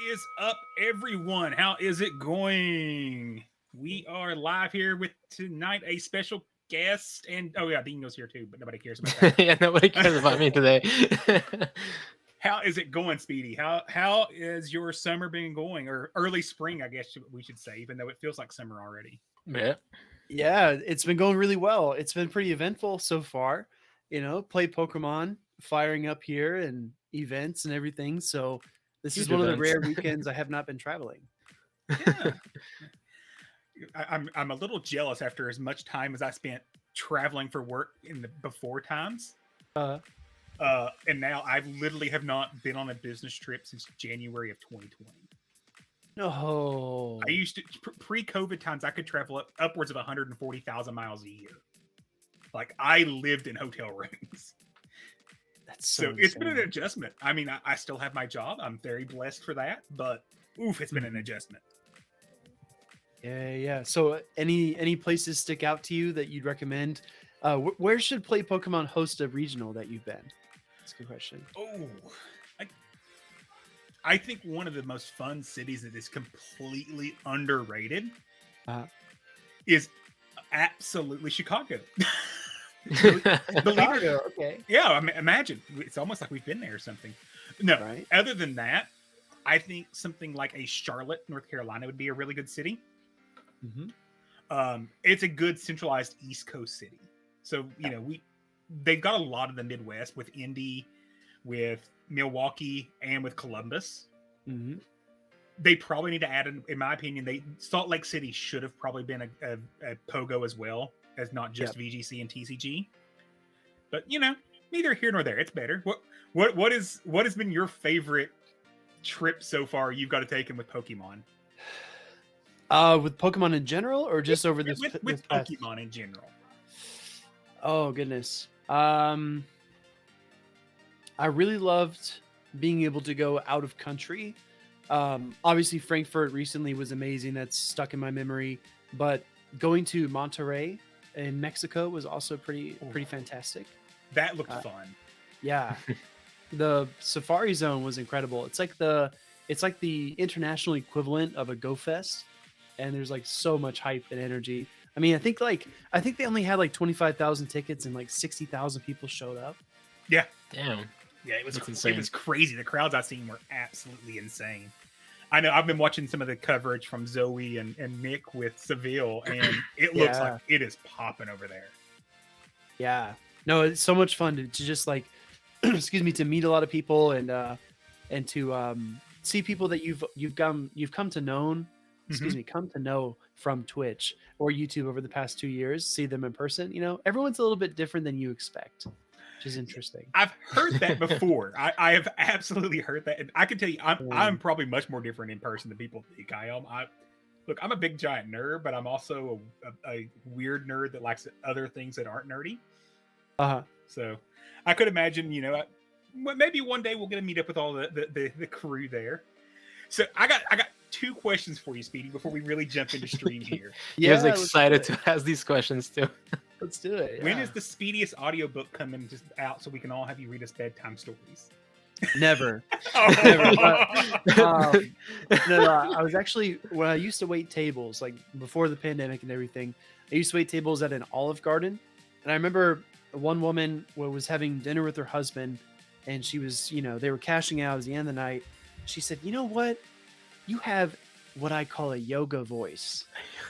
is up, everyone? How is it going? We are live here with tonight a special guest, and oh yeah, Dinho's here too, but nobody cares about Yeah, nobody cares about me that. today. How is it going, Speedy? How is your summer been going, or early spring? I guess we should say, even though it feels like summer already. Yeah. Yeah, it's been going really well. It's been pretty eventful so far. Play Pokemon, firing up here and events and everything. So this is Huge one of the events. rare weekends I have not been traveling. Yeah, I'm a little jealous after as much time as I spent traveling for work in the before times. Uh, And now I literally have not been on a business trip since January of 2020. no, I used to pre-COVID times I could travel upwards of 140,000 miles a year. Like I lived in hotel rooms. that's So so it's been an insane. adjustment. I mean, I still have my job. I'm very blessed for that, but oof, it's been an adjustment. Yeah. So any places stick out to you that you'd recommend? Where should Play Pokemon host a regional that you've been? That's a good question. Oh, I, I think one of the most fun cities that is completely underrated Uh, is absolutely Chicago. Believe it, okay. yeah. Imagine it's almost like we've been there or something. No, Right. other than that, I think something like a Charlotte, North Carolina, would be a really good city. Mm-hmm. It's a good centralized East Coast city. So they've got a lot of the Midwest with Indy, with Milwaukee, and with Columbus. Mm-hmm. They probably need to add, in my opinion, Salt Lake City should have probably been a PoGo as well as not just VGC and TCG. But neither here nor there. It's better. What has been your favorite trip so far? You've got to take him with Pokemon. With Pokemon in general, or just over this with this past? Pokemon in general. Oh goodness. I really loved being able to go out of country. Obviously Frankfurt recently was amazing. That's stuck in my memory. But going to Monterrey in Mexico was also pretty fantastic. That looked fun. Yeah. The Safari Zone was incredible. It's like the international equivalent of a Go Fest, and there's like so much hype and energy. I mean, I think they only had like 25,000 tickets and like 60,000 people showed up. Yeah. Damn. Yeah, it was That's insane. It was crazy. The crowds I've seen were absolutely insane. I know I've been watching some of the coverage from Zoe and Nick with Seville, and it looks like it is popping over there. Yeah. No, it's so much fun to just like excuse me, to meet a lot of people and to see people that you've come to know come to know from Twitch or YouTube over the past 2 years, see them in person. Everyone's a little bit different than you expect, which is interesting. I've heard that before. I have absolutely heard that, and I can tell you, I'm probably much more different in person than people think I am. Look, I'm a big giant nerd, but I'm also a weird nerd that likes other things that aren't nerdy. So I could imagine, maybe one day we'll get to meet up with all the crew there. So I got 2 questions for you, Speedy, before we really jump into stream here. Yeah, I was excited to ask these questions too. Let's do it. When is the speediest audiobook coming out so we can all have you read us bedtime stories? Never. Oh. Never. No, I was actually, when I used to wait tables, like before the pandemic and everything, I used to wait tables at an Olive Garden. And I remember one woman was having dinner with her husband, and she was, they were cashing out at the end of the night. She said, "You know what? You have what I call a yoga voice.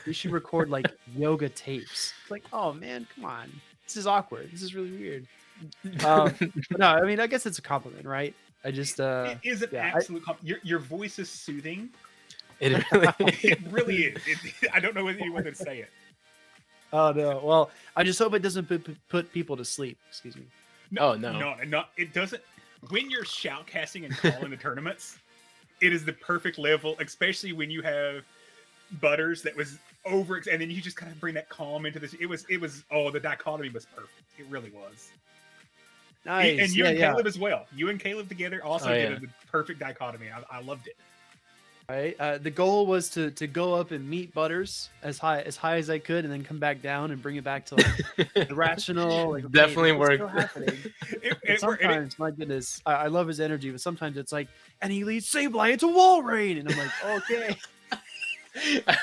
You should record like yoga tapes." It's like, oh man, come on. This is awkward. This is really weird. No, I mean, I guess it's a compliment, right? I just it is an absolute compliment. Your voice is soothing. It really, it really is. I don't know anyone to say it. Oh no. Well, I just hope it doesn't put people to sleep. Excuse me. No. It doesn't. When you're shoutcasting and calling the tournaments, it is the perfect level, especially when you have Butters that was over, and then you just kind of bring that calm into this. It was. The dichotomy was perfect. It really was. Nice. And you and Caleb as well. You and Caleb together also did yeah. the perfect dichotomy. I loved it. Right. The goal was to go up and meet Butters as high as I could, and then come back down and bring it back to like the rational. Like, okay, Definitely this is still worked. happening. It- And it- it- sometimes, my goodness, I love his energy, but sometimes it's like, and he leads Sableye into wall rain, and I'm like, okay,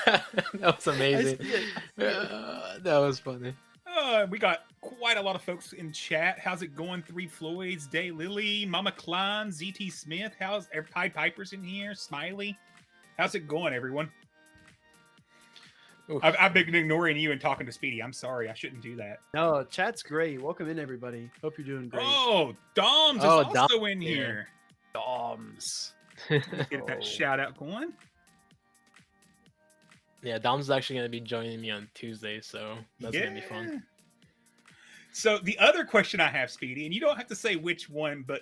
That was I amazing. see it. That was funny. We got quite a lot of folks in chat. How's it going? Three Floyds, Day Lily, Mama Klein, ZT Smith. How's Pied Piper's in here? Smiley. How's it going, everyone? Oof. I've been ignoring you and talking to Speedy. I'm sorry. I shouldn't do that. No, chat's great. Welcome in, everybody. Hope you're doing great. Oh, Dom's Oh, is Dom- also in yeah. here. Doms. Get that Oh. shout out going. Yeah, Dom's actually gonna be joining me on Tuesday, so that's gonna be fun. So the other question I have, Speedy, and you don't have to say which one, but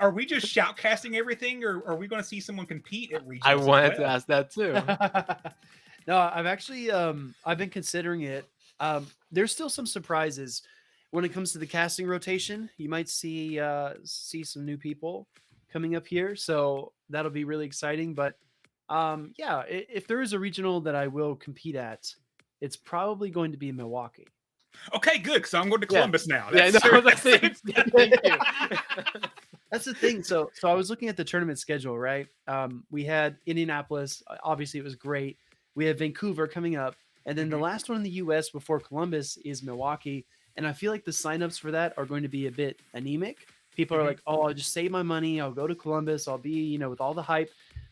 are we just shoutcasting everything, or are we going to see someone compete at regionals? I as wanted to well? ask that too. No, I've actually I've been considering it. There's still some surprises when it comes to the casting rotation. You might see some new people coming up here, so that'll be really exciting. But yeah, if there is a regional that I will compete at, it's probably going to be Milwaukee. Okay, good, because I'm going to Yeah. Columbus now. Yeah, That's no, that's- that's it. Yeah, thank you. That's the thing. So I was looking at the tournament schedule, right? We had Indianapolis. Obviously, it was great. We have Vancouver coming up, and then the last one in the U.S. before Columbus is Milwaukee. And I feel like the signups for that are going to be a bit anemic. People are Mhm. like, "Oh, I'll just save my money. I'll go to Columbus. I'll be, with all the hype."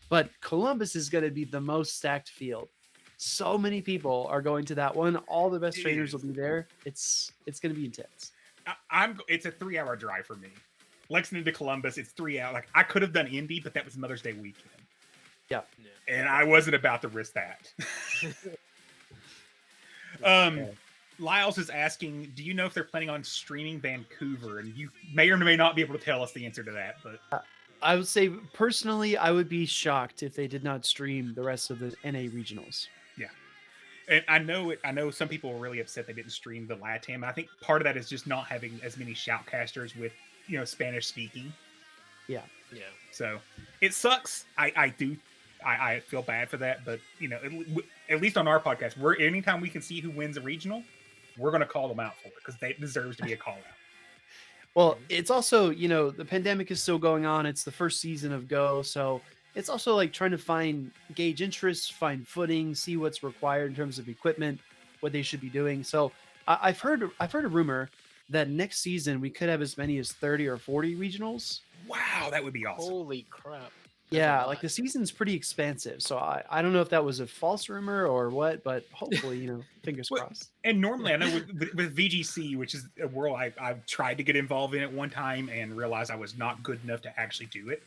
But Columbus is going to be the most stacked field. So many people are going to that one. All the best It trainers is. will be there. It's going to be intense. It's a 3-hour drive for me. Lexington to Columbus, it's 3 hours. Like I could have done Indy, but that was Mother's Day weekend, Yeah. and I wasn't about to risk that. Lyles is asking, do you know if they're planning on streaming Vancouver? And you may or may not be able to tell us the answer to that, but I would say personally, I would be shocked if they did not stream the rest of the NA regionals. and I know some people were really upset they didn't stream the LATAM. I think part of that is just not having as many shoutcasters with Spanish speaking. Yeah. So it sucks. I feel bad for that, but at least on our podcast, anytime we can see who wins a regional, we're going to call them out for it because they deserves to be a call out. Well, it's also, the pandemic is still going on. It's the first season of Go. So it's also like trying to gauge interest, find footing, see what's required in terms of equipment, what they should be doing. So I've heard a rumor that next season we could have as many as 30 or 40 regionals. Wow, that would be awesome. Holy crap. Yeah, like the season's pretty expansive. So I don't know if that was a false rumor or what, but hopefully, fingers Well, crossed. And normally, I know with VGC, which is a world I've tried to get involved in at one time and realized I was not good enough to actually do it.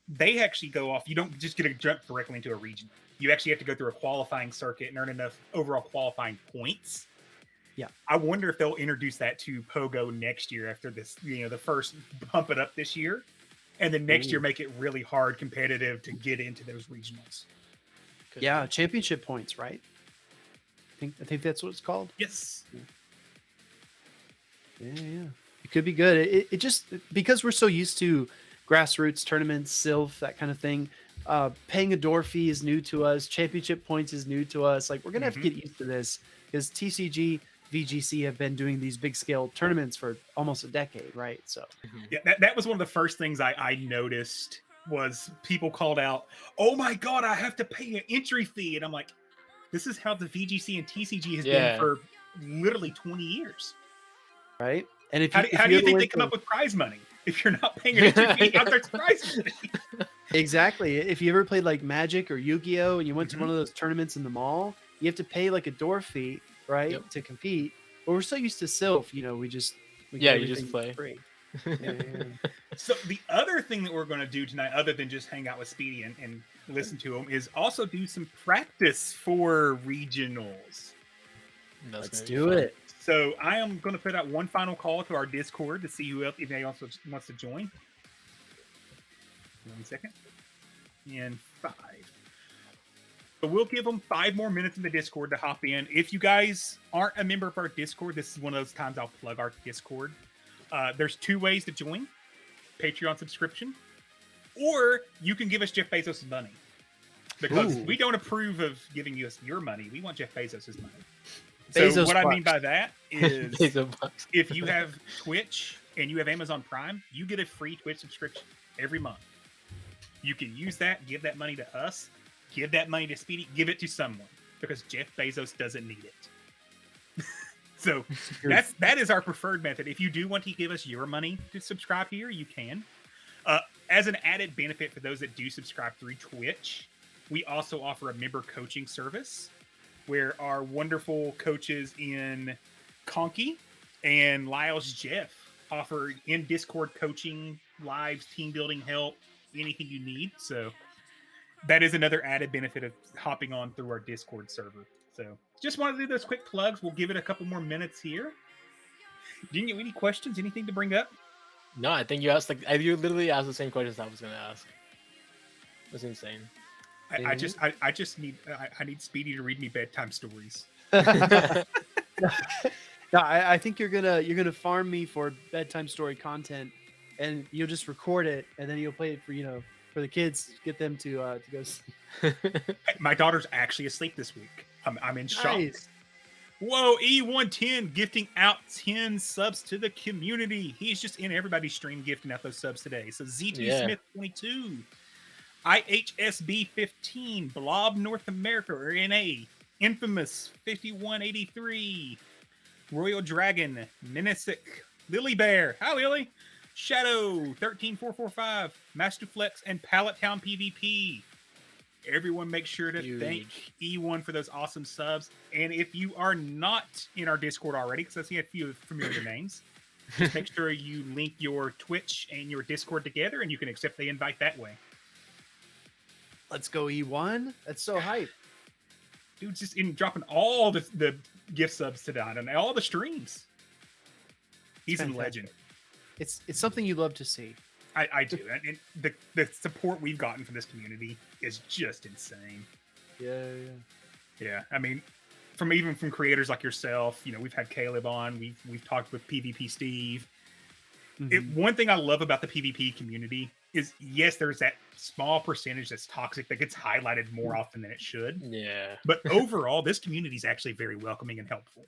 They actually go off. You don't just get to jump directly into a region. You actually have to go through a qualifying circuit and earn enough overall qualifying points. Yeah. I wonder if they'll introduce that to PoGo next year after this, the first bump it up this year. And then next year, make it really hard competitive to get into those regionals. Yeah, championship points, right? I think that's what it's called. Yes. Yeah. It could be good. It just because we're so used to grassroots tournaments, Sylph, that kind of thing. Paying a door fee is new to us. Championship points is new to us. Like we're gonna have to get used to this because TCG, VGC have been doing these big scale tournaments for almost a decade, right? So Yeah, that was one of the first things I noticed was people called out, "Oh my god, I have to pay an entry fee," and I'm like, "This is how the VGC and TCG has been for literally 20 years." Right? And if How do you ever think they went come to- up with prize money if you're not paying an entry fee? How's there prize money? Exactly. If you ever played like Magic or Yu-Gi-Oh, and you went to one of those tournaments in the mall, you have to pay like a door fee, right, Yep. to compete. But we're so used to Sylph, we you get just everything play. free. Yeah. So the other thing that we're going to do tonight, other than just hang out with Speedy and listen to him, is also do some practice for regionals. Let's do it. So I am going to put out one final call to our Discord to see who else, if anyone else wants to join. 1 second. And 5. So we'll give them 5 more minutes in the Discord to hop in. If you guys aren't a member of our Discord, this is one of those times I'll plug our Discord. There's 2 ways to join. Patreon subscription Or you can give us Jeff Bezos' money. Because Ooh. we don't approve of giving you your money. We want Jeff Bezos' money. Bezos So what I mean bucks. by that is Bezos bucks. if you have Twitch and you have Amazon Prime, you get a free Twitch subscription every month. You can use that, give that money to us, give that money to Speedy, give it to someone because Jeff Bezos doesn't need it. So that is our preferred method. If you do want to give us your money to subscribe here, you can. As an added benefit for those that do subscribe through Twitch, we also offer a member coaching service where our wonderful coaches in Conky and Lyle's Jeff offer in Discord coaching, lives, team building help, anything you need. So that is another added benefit of hopping on through our Discord server. So just wanted to do those quick plugs. We'll give it a couple more minutes here. Didn't you have any questions? Anything to bring up? No, I think you asked you literally asked the same questions I was gonna ask. That's insane. I just need I need Speedy to read me bedtime stories. No, I think you're gonna farm me for bedtime story content, and you'll just record it, and then you'll play it for the kids, get them to go sleep. My daughter's actually asleep this week. I'm in shock. Nice. Whoa, E110 gifting out 10 subs to the community. He's just in everybody's stream gifting out those subs today. So Z2 Smith 22, IHSB 15, Blob North America or NA, Infamous 5183, Royal Dragon, Menisic, Lily Bear. Hi Lily. Shadow 13445, Masterflex, and Pallet Town PvP. Everyone make sure to thank E1 for those awesome subs. And if you are not in our Discord already, because I see a few familiar names, just make sure you link your Twitch and your Discord together and you can accept the invite that way. Let's go, E1. That's so hype. Dude's just in dropping all the gift subs tonight and all the streams. He's a legend. It's something you love to see. I do. And the support we've gotten from this community is just insane. Yeah. I mean, from creators like yourself, we've had Caleb on, we've talked with PvP Steve. Mm-hmm. One thing I love about the PvP community is, yes, there's that small percentage that's toxic that gets highlighted more often than it should. Yeah. But overall, this community is actually very welcoming and helpful.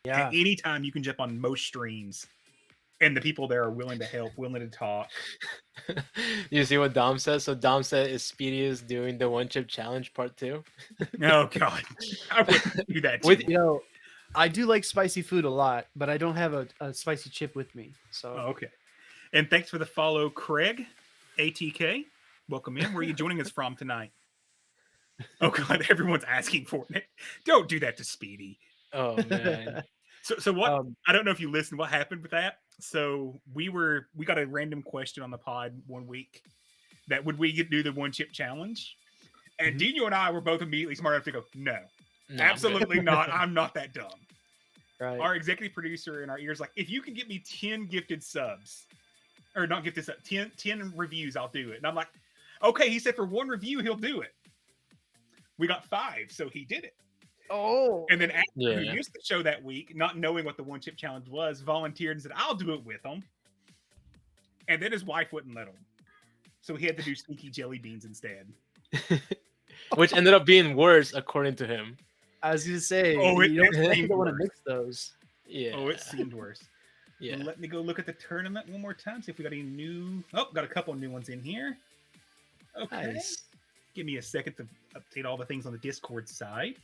Yeah. And anytime you can jump on most streams, and the people there are willing to help, willing to talk. You see what Dom says? So Dom said is Speedy is doing the one chip challenge part 2. Oh God, I wouldn't do that. Too. I do like spicy food a lot, but I don't have a spicy chip with me. So okay. And thanks for the follow, Craig, ATK. Welcome in. Where are you joining us from tonight? Oh God, everyone's asking for it. Don't do that to Speedy. Oh man. So what? I don't know if you listened. What happened with that? So we got a random question on the pod one week that would we do the one chip challenge? And Dinho and I were both immediately smart enough to go, no absolutely not. I'm not that dumb. Right. Our executive producer in our ears like, if you can get me 10 gifted subs, or not gifted subs, 10 reviews, I'll do it. And I'm like, okay. He said for one review he'll do it. We got 5, so he did it. Oh, and then after who used the show that week, not knowing what the one chip challenge was, volunteered and said, I'll do it with him. And then his wife wouldn't let him. So he had to do sneaky jelly beans instead. Which ended up being worse, according to him. I was going to say, you don't want to mix those. Yeah. Oh, it seemed worse. Yeah. Well, let me go look at the tournament one more time, see if we got any new... Oh, got a couple of new ones in here. Okay. Nice. Give me a second to update all the things on the Discord side.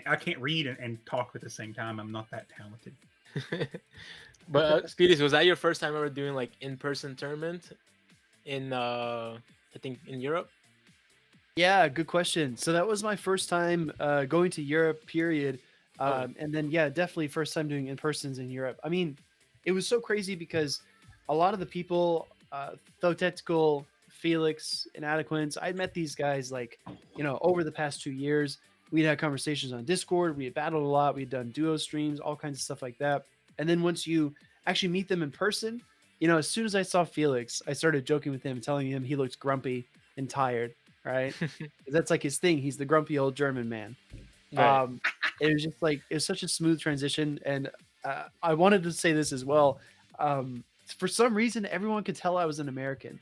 I can't read and talk at the same time. I'm not that talented. But Speedies, was that your first time ever doing like in-person tournament in I think in Europe? Yeah, good question. So that was my first time going to Europe, period. And then definitely first time doing in-persons in Europe. I mean, it was so crazy because a lot of the people, Thotetical, Felix, and Adequance, I'd met these guys over the past 2 years. We'd had conversations on Discord. We had battled a lot. We'd done duo streams, all kinds of stuff like that. And then once you actually meet them in person, as soon as I saw Felix, I started joking with him, telling him he looked grumpy and tired, right? That's like his thing. He's the grumpy old German man. Right. it was just like it was such a smooth transition, and I wanted to say this as well. For some reason, everyone could tell I was an American,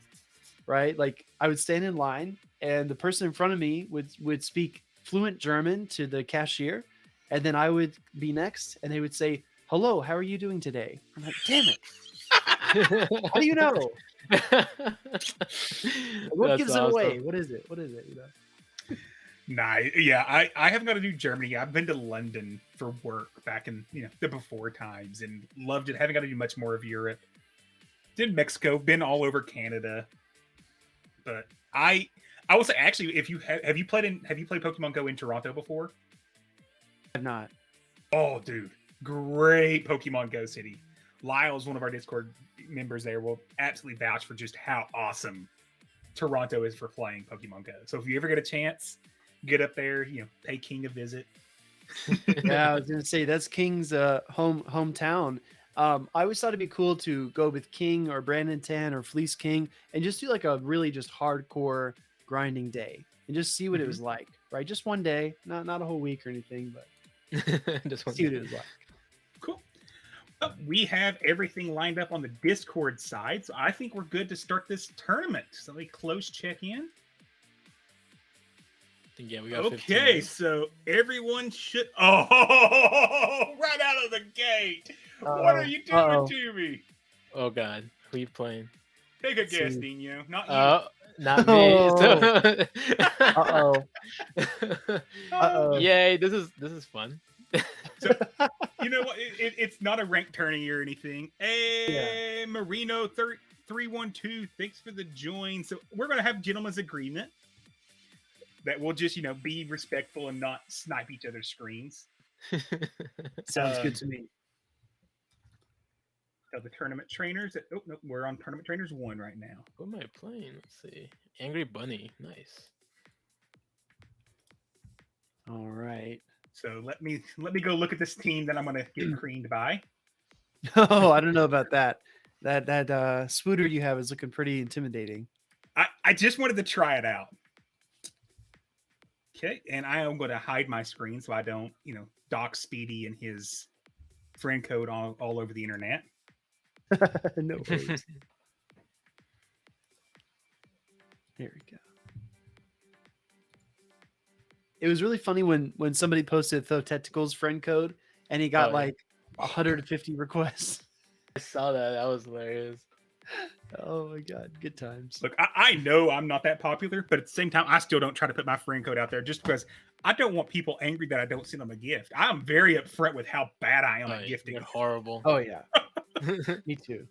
right? Like I would stand in line, and the person in front of me would speak fluent German to the cashier, and then I would be next, and they would say, "Hello, how are you doing today?" I'm like, "Damn it! How do you know? What That's gives it away? awesome. What is it? What is it? You know?" Nah, yeah, I haven't got to do Germany. I've been to London for work back in the before times and loved it. Haven't got to do much more of Europe. Did Mexico, been all over Canada. But I will say actually, if you have you played Pokemon Go in Toronto before? I've not. Oh, dude, great Pokemon Go city. Lyle's one of our Discord members there will absolutely vouch for just how awesome Toronto is for playing Pokemon Go. So if you ever get a chance, get up there, pay King a visit. Yeah, I was gonna say that's King's hometown. I always thought it'd be cool to go with King or Brandon Tan or Fleece King and just do like a really just hardcore grinding day and just see what it was like, right? Just one day, not a whole week or anything, but Just one see what it was like. Cool. Well, we have everything lined up on the Discord side, so I think we're good to start this tournament. So let me close check in. Yeah, we got 15 Okay, minutes. so everyone should. Oh, right out of the gate! What are you doing to me? Oh God, who you playing? Take a guess, Dinho. Not you. Not me. Uh-oh. Yay! This is fun. So, you know what? It's not a ranked tourney or anything. Hey, Marino 312, thanks for the join. So we're gonna have gentleman's agreement that we'll just be respectful and not snipe each other's screens. Sounds good to me. So the tournament trainers. Oh no, we're on tournament trainers 1 right now. Who am I playing? Let's see. Angry Bunny. Nice. All right. So let me go look at this team that I'm gonna get creamed by. Oh, I don't know about that. That Spooder you have is looking pretty intimidating. I just wanted to try it out. Okay, and I am going to hide my screen so I don't, dox Speedy and his friend code all over the internet. No worries. There we go. It was really funny when somebody posted Thetectical's friend code and he got 150 requests. I saw that. That was hilarious. Oh my God, good times. Look, I know I'm not that popular, but at the same time, I still don't try to put my friend code out there just because I don't want people angry that I don't send them a gift. I'm very upfront with how bad I am at gifting. You're horrible. Oh yeah. Me too.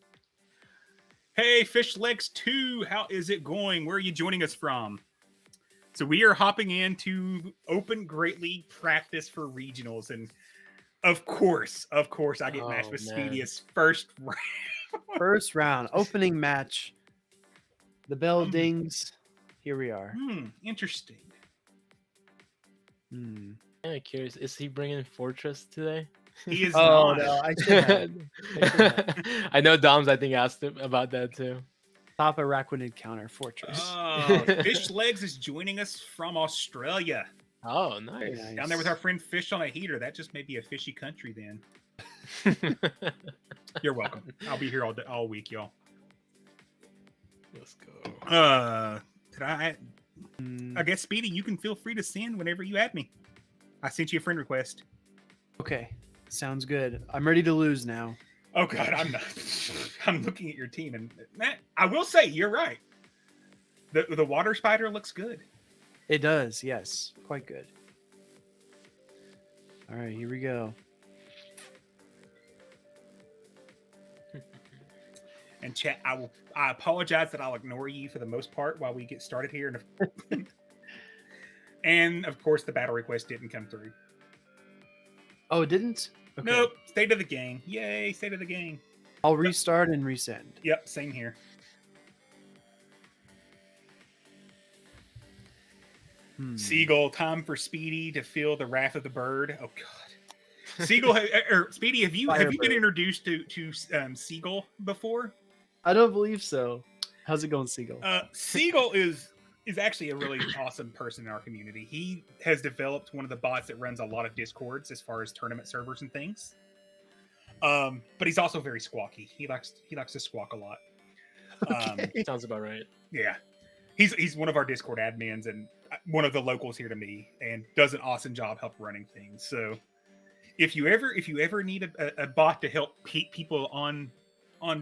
Hey, Fish Legs 2, how is it going? Where are you joining us from? So we are hopping into Open Great League practice for regionals, and of course, I get matched with Speedy's first round. First round, opening match. The bell dings. Here we are. Interesting. I'm curious. Is he bringing Fortress today? He is Oh not. no, I should have. I know Dom's, I think, asked him about that too. Top Araquanid counter Fortress. Oh, Fish Legs is joining us from Australia. Oh, nice. Down there with our friend Fish on a Heater. That just may be a fishy country then. You're welcome. I'll be here all week, y'all. Let's go. I guess Speedy, you can feel free to send whenever you add me. I sent you a friend request. Okay, sounds good. I'm ready to lose now. Oh God, I'm not. I'm looking at your team, and Matt, I will say you're right. The water spider looks good. It does, yes, quite good. All right, here we go. And chat, I apologize that I'll ignore you for the most part while we get started here. And of course, the battle request didn't come through. Oh, it didn't? Okay. Nope. State of the game. Yay, state of the game. I'll restart and resend. Yep, same here. Seagull, time for Speedy to feel the wrath of the bird. Oh God. Seagull, or Speedy, have you been introduced to Seagull before? I don't believe so. How's it going, Seagull? Seagull is is actually a really awesome person in our community. He has developed one of the bots that runs a lot of discords as far as tournament servers and things. But he's also very squawky. He likes to squawk a lot. Sounds about right. Yeah, he's one of our Discord admins and one of the locals here to me, and does an awesome job help running things. So if you ever need a bot to help keep people on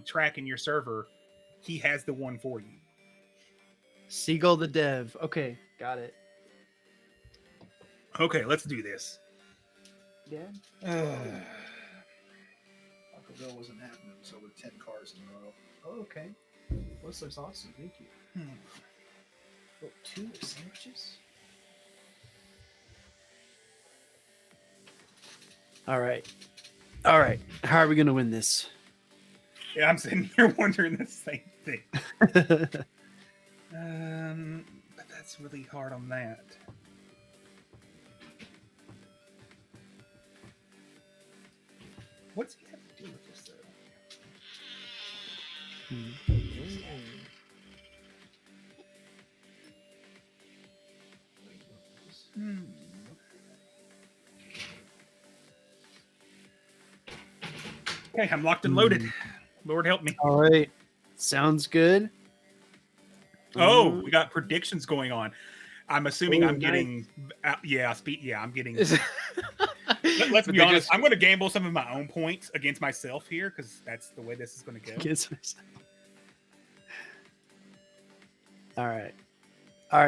track in your server, he has the one for you. Seagull the dev. Okay, got it. Okay, let's do this. Yeah. Pokémon Go wasn't happening, so with 10 cars in a row. Oh, okay. Well, this looks awesome. Thank you. Oh, 2 sandwiches. All right. How are we gonna win this? Yeah, I'm sitting here wondering the same thing. But that's really hard on that. What's he have to do with this, though? Okay, I'm locked and loaded. Lord help me. All right. Sounds good. Oh, we got predictions going on. I'm assuming I'm nice. getting, I'm getting. Let's be honest. I'm going to gamble some of my own points against myself here because that's the way this is going to go. All right,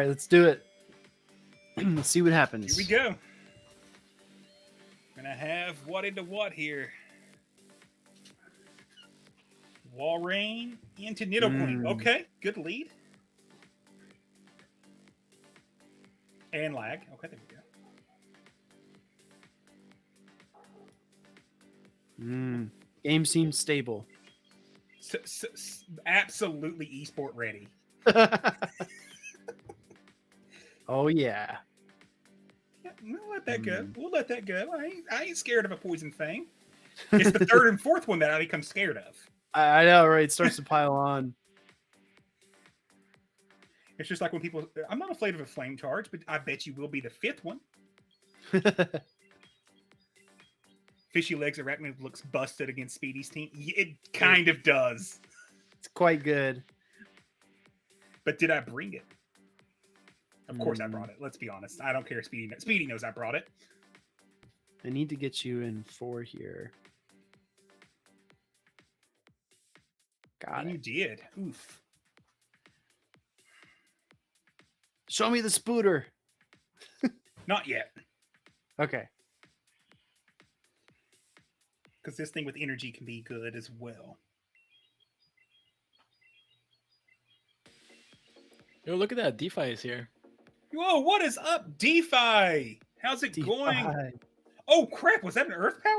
let's do it. Let's see what happens. Here we go. Gonna have what into what here. Walrein into Nidoqueen. Okay, good lead. And lag. Okay, there we go. Game seems stable. Absolutely esport ready. Oh yeah. We'll let that go. We'll let that go. I ain't scared of a poison fang. It's the third and fourth one that I become scared of. I know, right? It starts to pile on. It's just like when people, I'm not afraid of a flame charge, but I bet you will be the fifth one. Fishy Legs Arachnid looks busted against Speedy's team. It kind of does. It's quite good. But did I bring it? Of course I brought it. Let's be honest. I don't care. Speedy knows I brought it. I need to get you in 4 here. Got And it. you did. Oof. Show me the Spooder. Not yet. Okay. Because this thing with energy can be good as well. Yo, look at that. DeFi is here. Whoa, what is up, DeFi? How's it going? Oh, crap. Was that an Earth Power?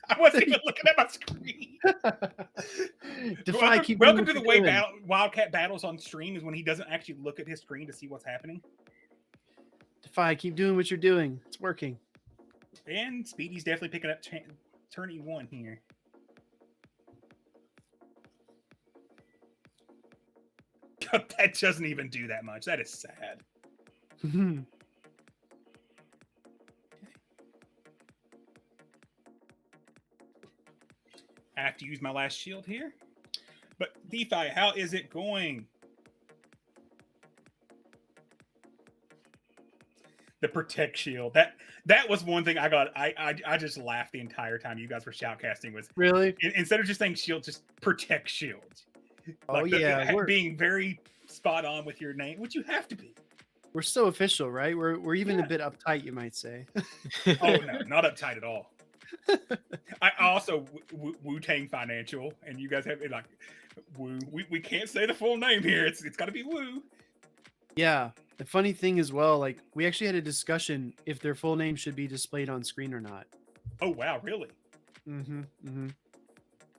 I wasn't even looking at my screen. Welcome to the way Wildcat battles on stream is when he doesn't actually look at his screen to see what's happening. Defy, keep doing what you're doing. It's working. And Speedy's definitely picking up turning 1 here. That doesn't even do that much. That is sad. I have to use my last shield here. But DeFi, how is it going? The protect shield. That was one thing I got. I just laughed the entire time you guys were shoutcasting with. Really? Instead of just saying shield, just protect shield. Oh yeah, being very spot on with your name, which you have to be. We're so official, right? We're even a bit uptight, you might say. Oh no, not uptight at all. I also Wu-Tang Financial, and you guys have it like Woo. We can't say the full name here. It's got to be Woo. Yeah. The funny thing as well, like we actually had a discussion if their full name should be displayed on screen or not. Oh wow, really?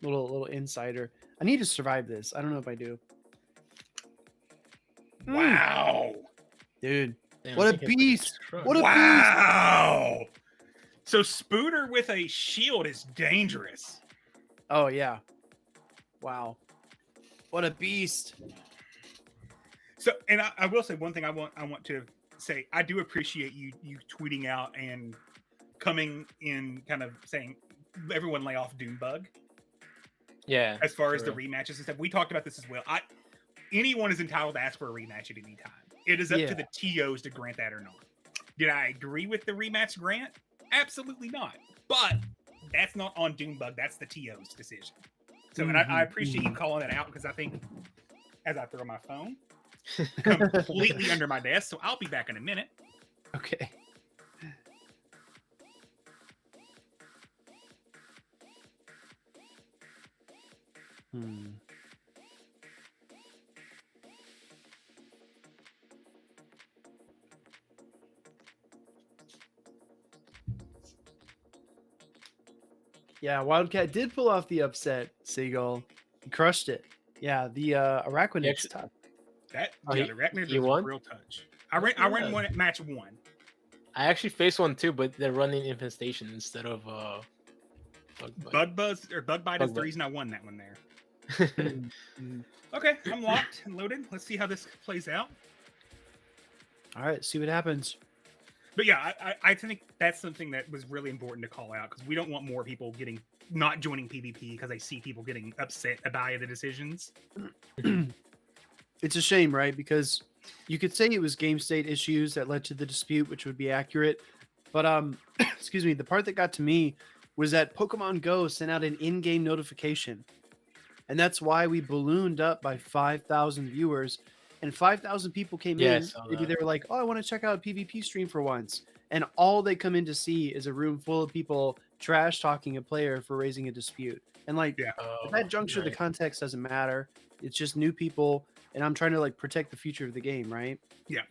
Little insider. I need to survive this. I don't know if I do. Wow. Dude. Damn, What a beast. What a beast. Wow. So Spooder with a shield is dangerous. Oh yeah. Wow. What a beast. So, and I will say one thing. I want to say I do appreciate you tweeting out and coming in, kind of saying everyone lay off Doombug. Yeah. As far as the for real. rematches and stuff, we talked about this as well. Anyone is entitled to ask for a rematch at any time. It is up to the TOs to grant that or not. Did I agree with the rematch grant? Absolutely not. But that's not on Doombug. That's the TO's decision. So, and I appreciate you calling that out, because I think, as I throw my phone completely under my desk, so I'll be back in a minute. Okay. Yeah, Wildcat did pull off the upset, Seagull. He crushed it. Yeah, the Araquanid's actually- tough. That Oh, the he Ragnaroon was won? real touch. I ran Yeah. one at match 1. I actually faced one too, but they're running infestation instead of Bug Buzz or Bug Bite is Bug the Bite. reason I won that one there. Mm. Okay, I'm locked and loaded. Let's see how this plays out. All right, see what happens. But yeah, I think that's something that was really important to call out, because we don't want more people not joining PvP because they see people getting upset about the decisions. It's a shame, right? Because you could say it was game state issues that led to the dispute, which would be accurate. But excuse me, the part that got to me was that Pokemon Go sent out an in-game notification. And that's why we ballooned up by 5,000 viewers, and 5,000 people came Yeah, I in. saw Maybe that. they were like, "Oh, I want to check out a PvP stream for once." And all they come in to see is a room full of people trash talking a player for raising a dispute. And like, Yeah. at that juncture, the right. context doesn't matter. It's just new people, and I'm trying to like protect the future of the game, right? Yep,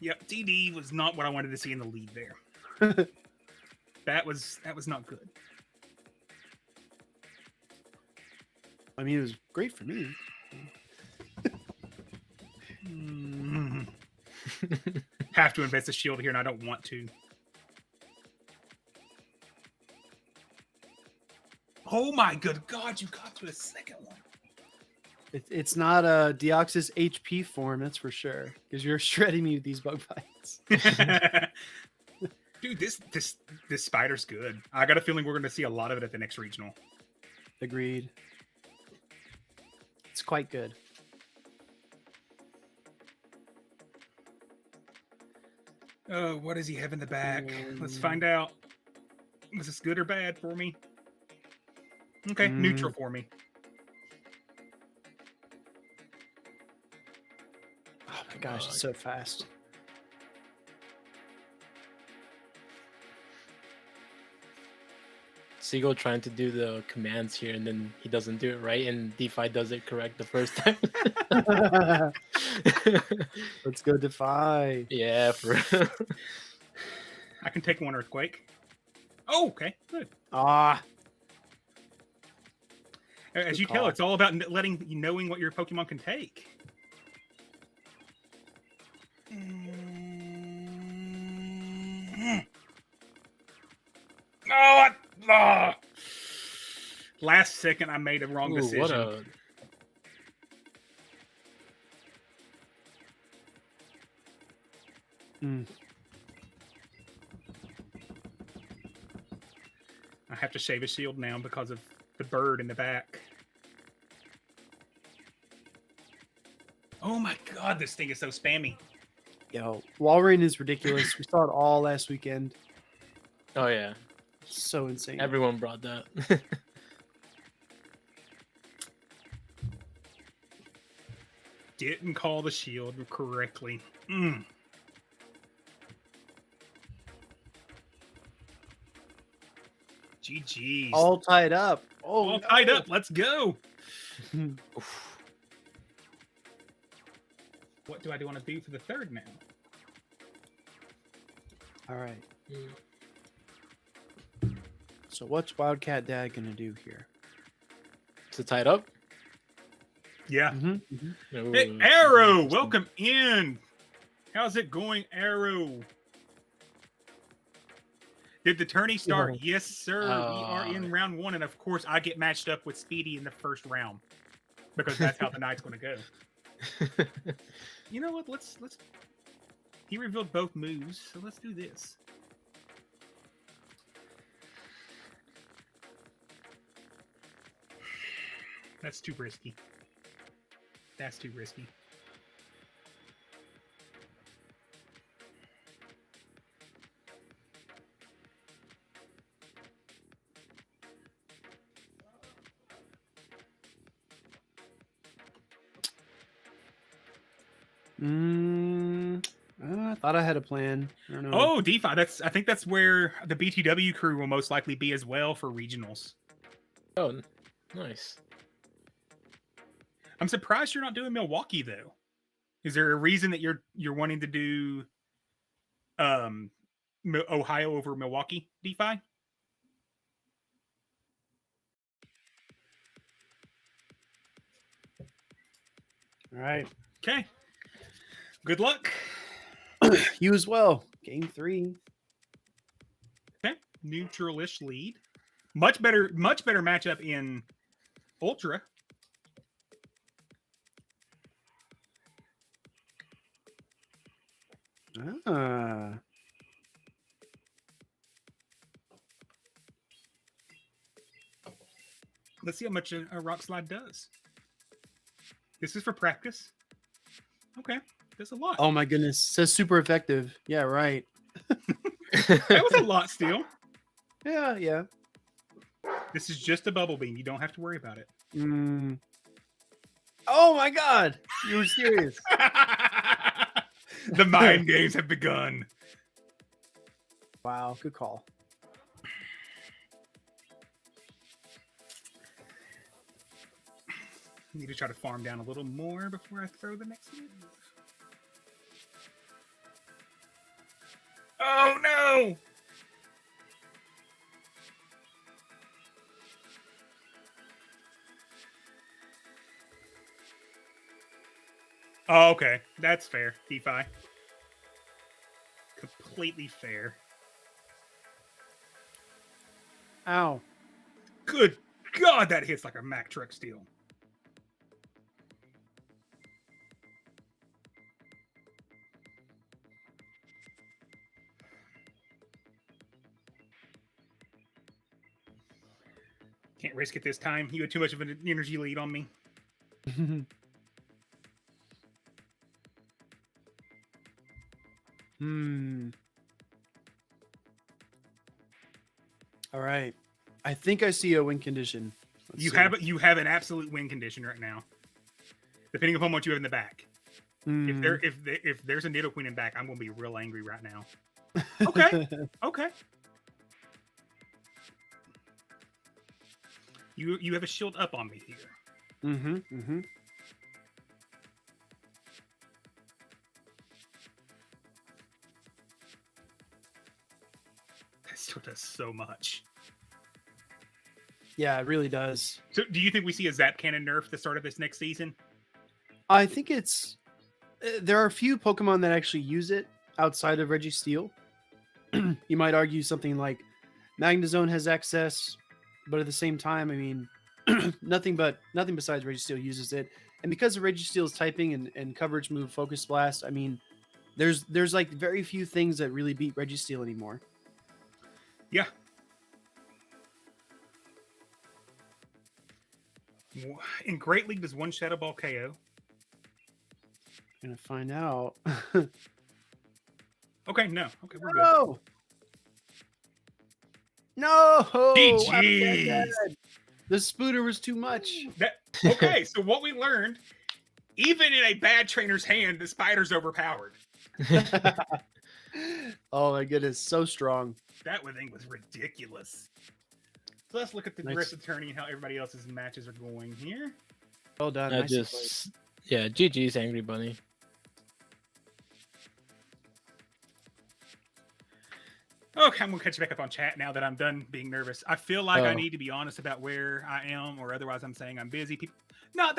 DD was not what I wanted to see in the lead there. That was not good. I mean, it was great for me. Have to invest a shield here, and I don't want to. Oh my good God, you got to a second one. It's not a Deoxys HP form, that's for sure, because you're shredding me with these bug bites. Dude, this spider's good. I got a feeling we're going to see a lot of it at the next regional. Agreed. It's quite good. Oh, what does he have in the back? Let's find out. Was this good or bad for me? Okay, neutral for me. Oh my gosh, it's so fast. Seagull trying to do the commands here, and then he doesn't do it right, and DeFi does it correct the first time. Let's go Defy. Yeah, for real. I can take one earthquake. Oh, okay, good. Ah, As Good you tell, call. it's all about knowing what your Pokemon can take. Last second, I made a wrong Ooh, decision. what a I have to shave a shield now because of the bird in the back. Oh my God, this thing is so spammy. yo, Walrein is ridiculous. We saw it all last weekend. oh yeah. So insane. Everyone brought that. Didn't call the shield correctly. GG's. All tied up. Oh, All tied up. Let's go. What do I want to do for the third now? All right. So what's Wildcat Dad gonna do here? To tie it up. Yeah. Ooh, Hey, Arrow, interesting. welcome in. How's it going, Arrow? Did the tourney start? Yes, sir. We are in round 1, and of course, I get matched up with Speedy in the first round because that's how the night's going to go. You know what? Let's. He revealed both moves, so let's do this. That's too risky. That's too risky. I thought I had a plan. I don't know. Oh, DeFi. I think that's where the BTW crew will most likely be as well for regionals. Oh, nice. I'm surprised you're not doing Milwaukee though. Is there a reason that you're wanting to do Ohio over Milwaukee, DeFi? All right. Okay. Good luck. You as well. Game 3. Okay. Neutralish lead. Much better matchup in Ultra. Ah. Let's see how much a rock slide does. This is for practice. Okay. That's a lot. Oh my goodness. Says super effective. Yeah, right. That was a lot still. Yeah. This is just a bubble beam. You don't have to worry about it. Oh my god. You were serious. The mind games have begun. Wow, good call. Need to try to farm down a little more before I throw the next move. Oh no! Oh, okay. That's fair, DeFi. Completely fair. Ow. Good God, that hits like a Mack truck steel. Can't risk it this time. You had too much of an energy lead on me. All right. I think I see a win condition. Let's You see. have an absolute win condition right now. Depending upon what you have in the back. If there's a Nidoqueen in back, I'm gonna be real angry right now. Okay. Okay. You have a shield up on me here. Mm-hmm. That still does so much. Yeah, it really does. So do you think we see a Zap Cannon nerf at the start of this next season? I think it's there are a few Pokemon that actually use it outside of Registeel. You might argue something like Magnezone has access, but at the same time, I mean, nothing besides Registeel uses it. And because of Registeel's typing and coverage move Focus Blast, I mean, there's like very few things that really beat Registeel anymore. Yeah. In Great League, does one Shadow Ball KO? Gonna find out. Okay, no. Okay, we're good. No. No. GGs. The Spooder was too much. Okay, so what we learned, even in a bad trainer's hand, the spider's overpowered. Oh my goodness, so strong. That thing was ridiculous. So let's look at the Nice. rest of the tourney and how everybody else's matches are going here. Well done. I Nicely played. just, yeah, GG's Angry Bunny. Okay, I'm gonna catch you back up on chat now that I'm done being nervous. I feel like I Oh. need to be honest about where I am, or otherwise I'm saying I'm busy. People, no,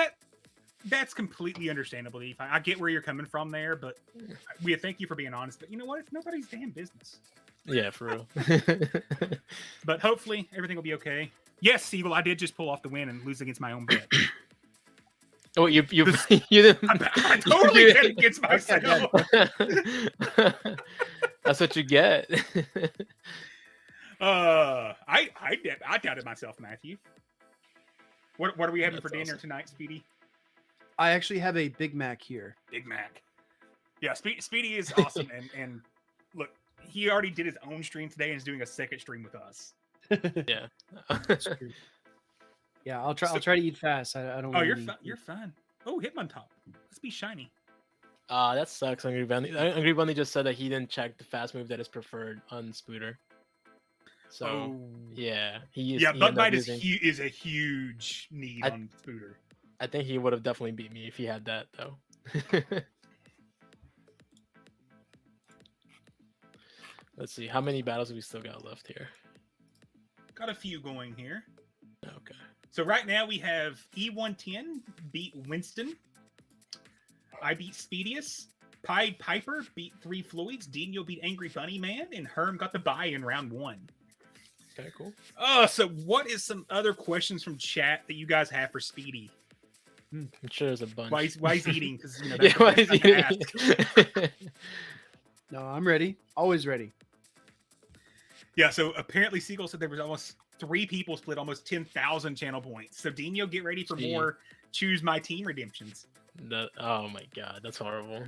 that's completely understandable. Eve. I get where you're coming from there, but we thank you for being honest. But you know what? It's nobody's damn business. Yeah, for real. But hopefully everything will be okay. Yes, Siegel, I did just pull off the win and lose against my own bet. Oh, you you didn't. I totally you- did against myself. That's what you get. I doubted myself, Matthew. What are we having That's for dinner awesome. tonight, Speedy? I actually have a Big Mac here. Big Mac. Yeah, Speedy is awesome, and look, he already did his own stream today and is doing a second stream with us. Yeah. That's true. Yeah, I'll try. I'll try to eat fast. I don't. Oh, wanna you're be- fine. You're fine. Oh, Hitmontop. Let's be shiny. That sucks. Angry Bunny. Angry Bunny just said that he didn't check the fast move that is preferred on Spooder. So Oh, yeah, he is. yeah. he Bug ended up Bite is using- is a huge need on Spooder. I think he would have definitely beat me if he had that though. Let's see, how many battles do we still got left here? Got a few going here. Okay. So right now we have E110 beat Winston. I beat Speedius. Pied Piper beat 3 Floyds. Dinho beat Angry Bunny Man, and Herm got the bye in round 1. Okay, cool. So what is some other questions from chat that you guys have for Speedy? I'm sure there's a bunch. Why he's eating? Because Yeah, that's why the is best he time to eating? ask. No, I'm ready. Always ready. Yeah. So apparently Siegel said there was almost 3 people split almost 10,000 channel points. So Dinho, get ready for Gee. more choose my team redemptions. Oh my god, that's horrible.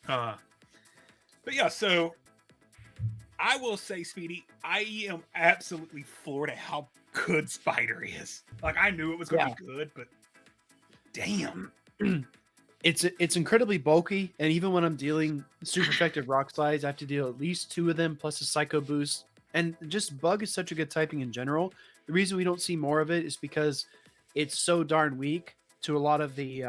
But yeah, so I will say, Speedy, I am absolutely floored at how good Spider is. Like, I knew it was going to be good, but damn. It's incredibly bulky, and even when I'm dealing super effective rock slides, I have to deal at least 2 of them plus a psycho boost. And just Bug is such a good typing in general. The reason we don't see more of it is because it's so darn weak to a lot of the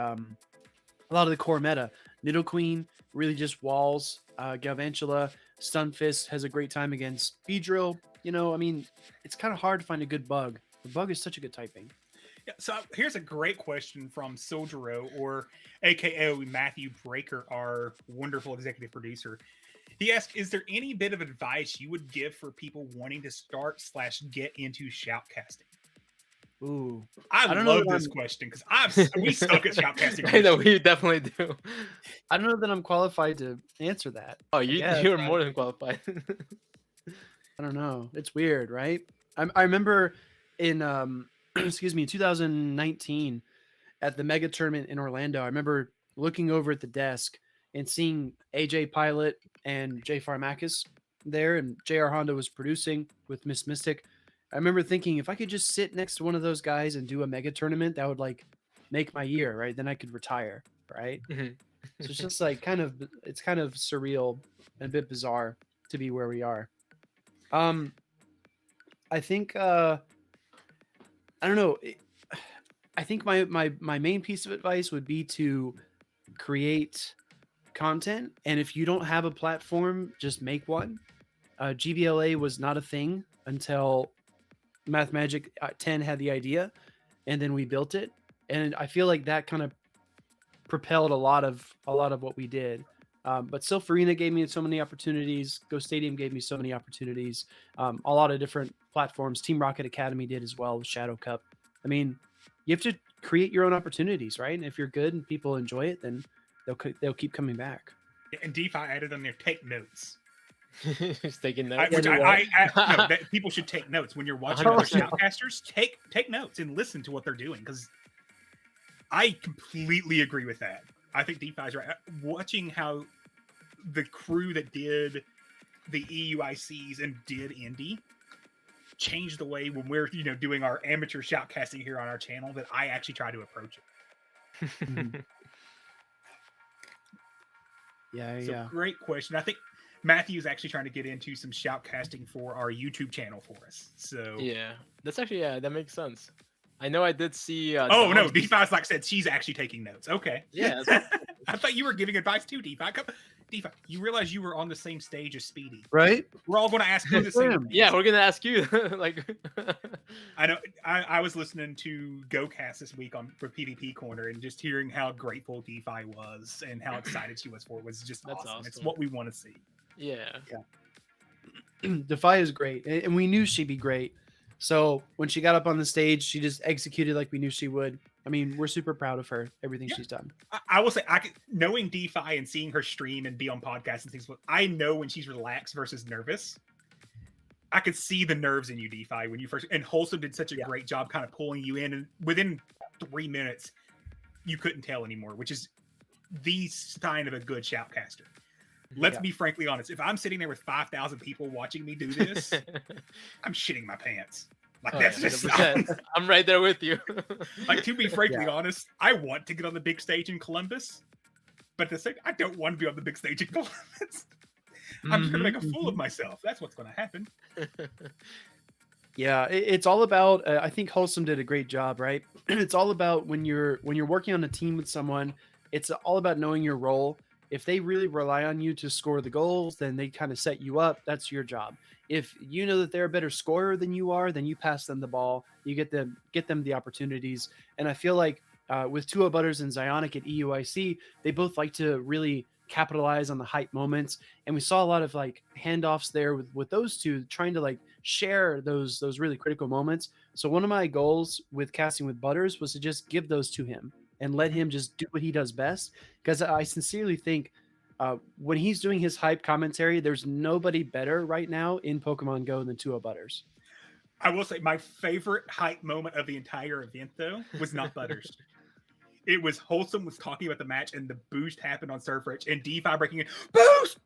core meta. Nidoqueen really just walls. Galvantula, Stunfisk has a great time against Beedrill. You know, I mean, it's kind of hard to find a good Bug. The Bug is such a good typing. Yeah, so here's a great question from Soljero, or AKA Matthew Breaker, our wonderful executive producer. He asked, is there any bit of advice you would give for people wanting to start/get into shoutcasting? Ooh, I don't know love that this I'm- question because we suck at shoutcasting. I know we definitely do. I don't know that I'm qualified to answer that. Oh, guess, you're right? more than qualified. I don't know. It's weird, right? I remember in excuse me, in 2019 at the mega tournament in Orlando. I remember looking over at the desk and seeing AJ Pilot and Jay Farmakis there, and JR Honda was producing with Miss Mystic. I remember thinking, if I could just sit next to one of those guys and do a mega tournament, that would like make my year, right? Then I could retire, right? Mhm. So it's just like it's kind of surreal and a bit bizarre to be where we are. I think I don't know. I think my main piece of advice would be to create content, and if you don't have a platform, just make one. GVLA was not a thing until Math Magic 10 had the idea, and then we built it, and I feel like that kind of propelled a lot of what we did. But Sylph Arena gave me so many opportunities. Go Stadium gave me so many opportunities. A lot of different platforms. Team Rocket Academy did as well with Shadow Cup. I mean, you have to create your own opportunities, right? And if you're good and people enjoy it, then they'll keep coming back. And DeFi added on there, take notes. He's taking I, notes. which Yeah, no, that people should take notes when you're watching other 100%. shoutcasters. Take notes and listen to what they're doing, because I completely agree with that. I think DeFi is right. Watching how the crew that did the EUICs and did Indie changed the way when we're doing our amateur shoutcasting here on our channel that I actually try to approach it. Yeah, So yeah. great question. I think Matthew's actually trying to get into some shoutcasting for our YouTube channel for us. So Yeah, that's actually that makes sense. I know I did see. oh no, Dom's- DeFi's like said she's actually taking notes. Okay. Yeah, I thought you were giving advice too, DeFi. DeFi, you realize you were on the same stage as Speedy. Right? We're all going to ask you the same thing. yeah, we're gonna ask you. Like, I know. I was listening to GoCast this week for PvP Corner, and just hearing how grateful DeFi was and how excited she was for it was just That's awesome. It's awesome. what we want to see. yeah, Defy is great, and we knew she'd be great. So when she got up on the stage, she just executed like we knew she would. I mean, we're super proud of her, everything she's done. I will say, knowing DeFi and seeing her stream and be on podcasts and things, I know when she's relaxed versus nervous. I could see the nerves in you, DeFi, when you first. And Wholesome did such a great job kind of pulling you in. And within 3 minutes, you couldn't tell anymore, which is the sign of a good shoutcaster. Let's be frankly honest. If I'm sitting there with 5,000 people watching me do this, I'm shitting my pants. Like, that's just. I'm right there with you. Like, to be frankly honest, I want to get on the big stage in Columbus, but at the same, I don't want to be on the big stage in Columbus. I'm just gonna make a fool of myself. That's what's gonna happen. Yeah, it's all about. I think Wholesome did a great job, right? It's all about when you're working on a team with someone. It's all about knowing your role. If they really rely on you to score the goals, then they kind of set you up. That's your job. If you know that they're a better scorer than you are, then you pass them the ball. You get them the opportunities. And I feel like with Tua Butters and Zionic at EUIC, they both like to really capitalize on the hype moments, and we saw a lot of like handoffs there with those two trying to like share those really critical moments. So one of my goals with casting with Butters was to just give those to him and let him just do what he does best, because I sincerely think when he's doing his hype commentary, there's nobody better right now in Pokemon Go than Tua Butters. I will say my favorite hype moment of the entire event though was not Butters. It was Wholesome was talking about the match, and the boost happened on Surf Rich, and DeFi breaking in, boost.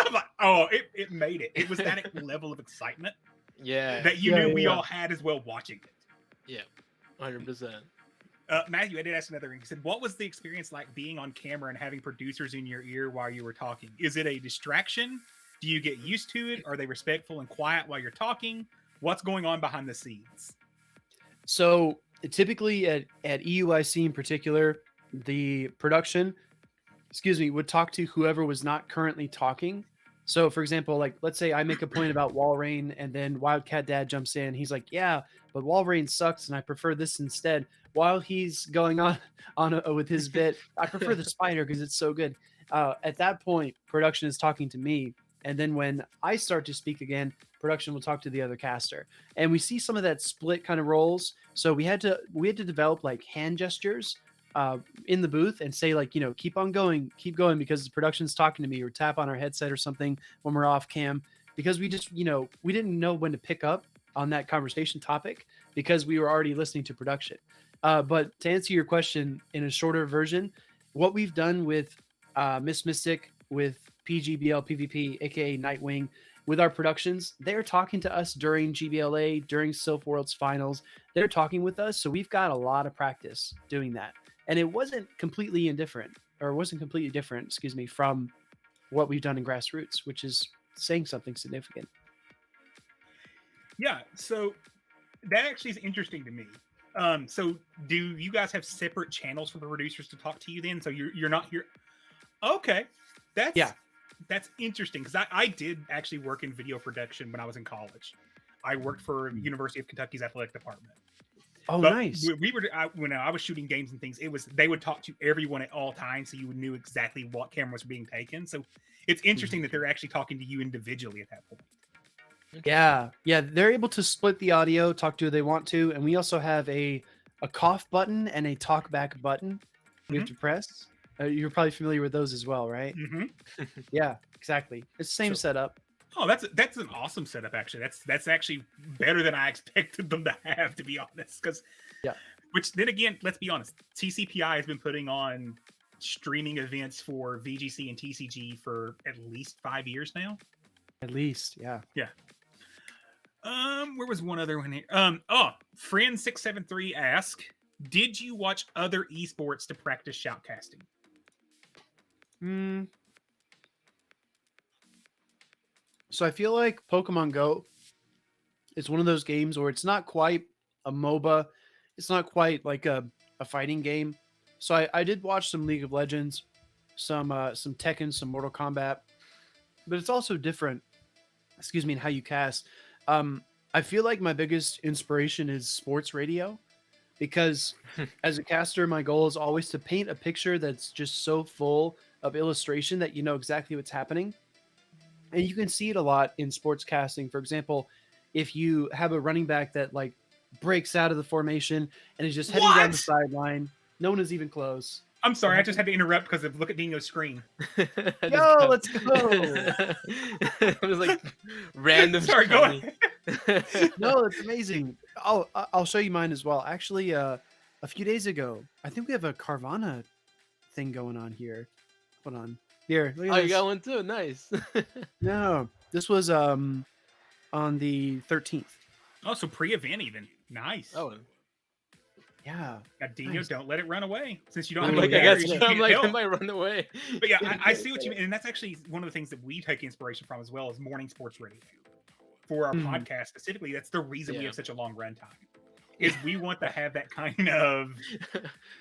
I'm like, oh, it made it. It was that level of excitement, that you knew we all had as well watching it. Yeah, 100%. Matthew, I did ask another thing. He said, "What was the experience like being on camera and having producers in your ear while you were talking? Is it a distraction? Do you get used to it? Are they respectful and quiet while you're talking? What's going on behind the scenes?" So typically at EUIC in particular, the production, would talk to whoever was not currently talking. So for example, like let's say I make a point about Walrein, and then Wildcat Dad jumps in. He's like, yeah, but Walrein sucks and I prefer this instead. While he's going on with his bit, I prefer the spider because it's so good. At that point, production is talking to me. And then when I start to speak again, production will talk to the other caster. And we see some of that split kind of roles. So we had to develop like hand gestures in the booth and say like, keep going because the production's talking to me, or tap on our headset or something when we're off cam, because we just, we didn't know when to pick up on that conversation topic because we were already listening to production. But to answer your question in a shorter version, what we've done with Miss Mystic, with PGBL PvP, aka Nightwing, with our productions, they're talking to us during GBLA, during Sylph World's finals. They're talking with us, so we've got a lot of practice doing that. And it wasn't completely different, from what we've done in Grassroots, which is saying something significant. Yeah, so that actually is interesting to me. So do you guys have separate channels for the producers to talk to you then? So you're not here. Okay. That's interesting, because I did actually work in video production when I was in college. I worked for University of Kentucky's athletic department. Oh, but nice. When I was shooting games and things, they would talk to everyone at all times, so you knew exactly what cameras were being taken. So it's interesting that they're actually talking to you individually at that point. Yeah, they're able to split the audio, talk to who they want to, and we also have a cough button and a talk back button we have to press. You're probably familiar with those as well, right? Mm-hmm. Yeah, exactly. It's the same setup. Oh, that's an awesome setup, actually. That's actually better than I expected them to have, to be honest. Which then again, let's be honest, TCPI has been putting on streaming events for VGC and TCG for at least 5 years now. At least, yeah. Where was one other one here? Friend 673 asked, did you watch other esports to practice shoutcasting? So I feel like Pokemon Go is one of those games where it's not quite a MOBA. It's not quite like a fighting game. So I did watch some League of Legends, some Tekken, some Mortal Kombat, but it's also different, in how you cast. I feel like my biggest inspiration is sports radio, because as a caster, my goal is always to paint a picture that's just so full of illustration that you know exactly what's happening. And you can see it a lot in sports casting. For example, if you have a running back that like breaks out of the formation and is just heading down the What? sideline. No one is even close. I'm sorry, I just had to interrupt because of look at Dinho's screen. Yo, let's go. It was like random. Sorry, go shiny. ahead. No, it's amazing. I'll show you mine as well. Actually, a few days ago, I think we have a Carvana thing going on here. Hold on. Here, look at Oh, this. you got one too. Nice. No, this was on the 13th. Oh, so pre-event even. Nice. Oh, Yeah. Now, Dinho, nice. don't let it run away. Since you don't I'm have like, any I batteries, guess you I'm can't like, I help. might run away. But yeah, I see what you mean, and that's actually one of the things that we take inspiration from as well as morning sports radio for our podcast specifically. That's the reason we Yeah. have such a long run time. Is we want to have that kind of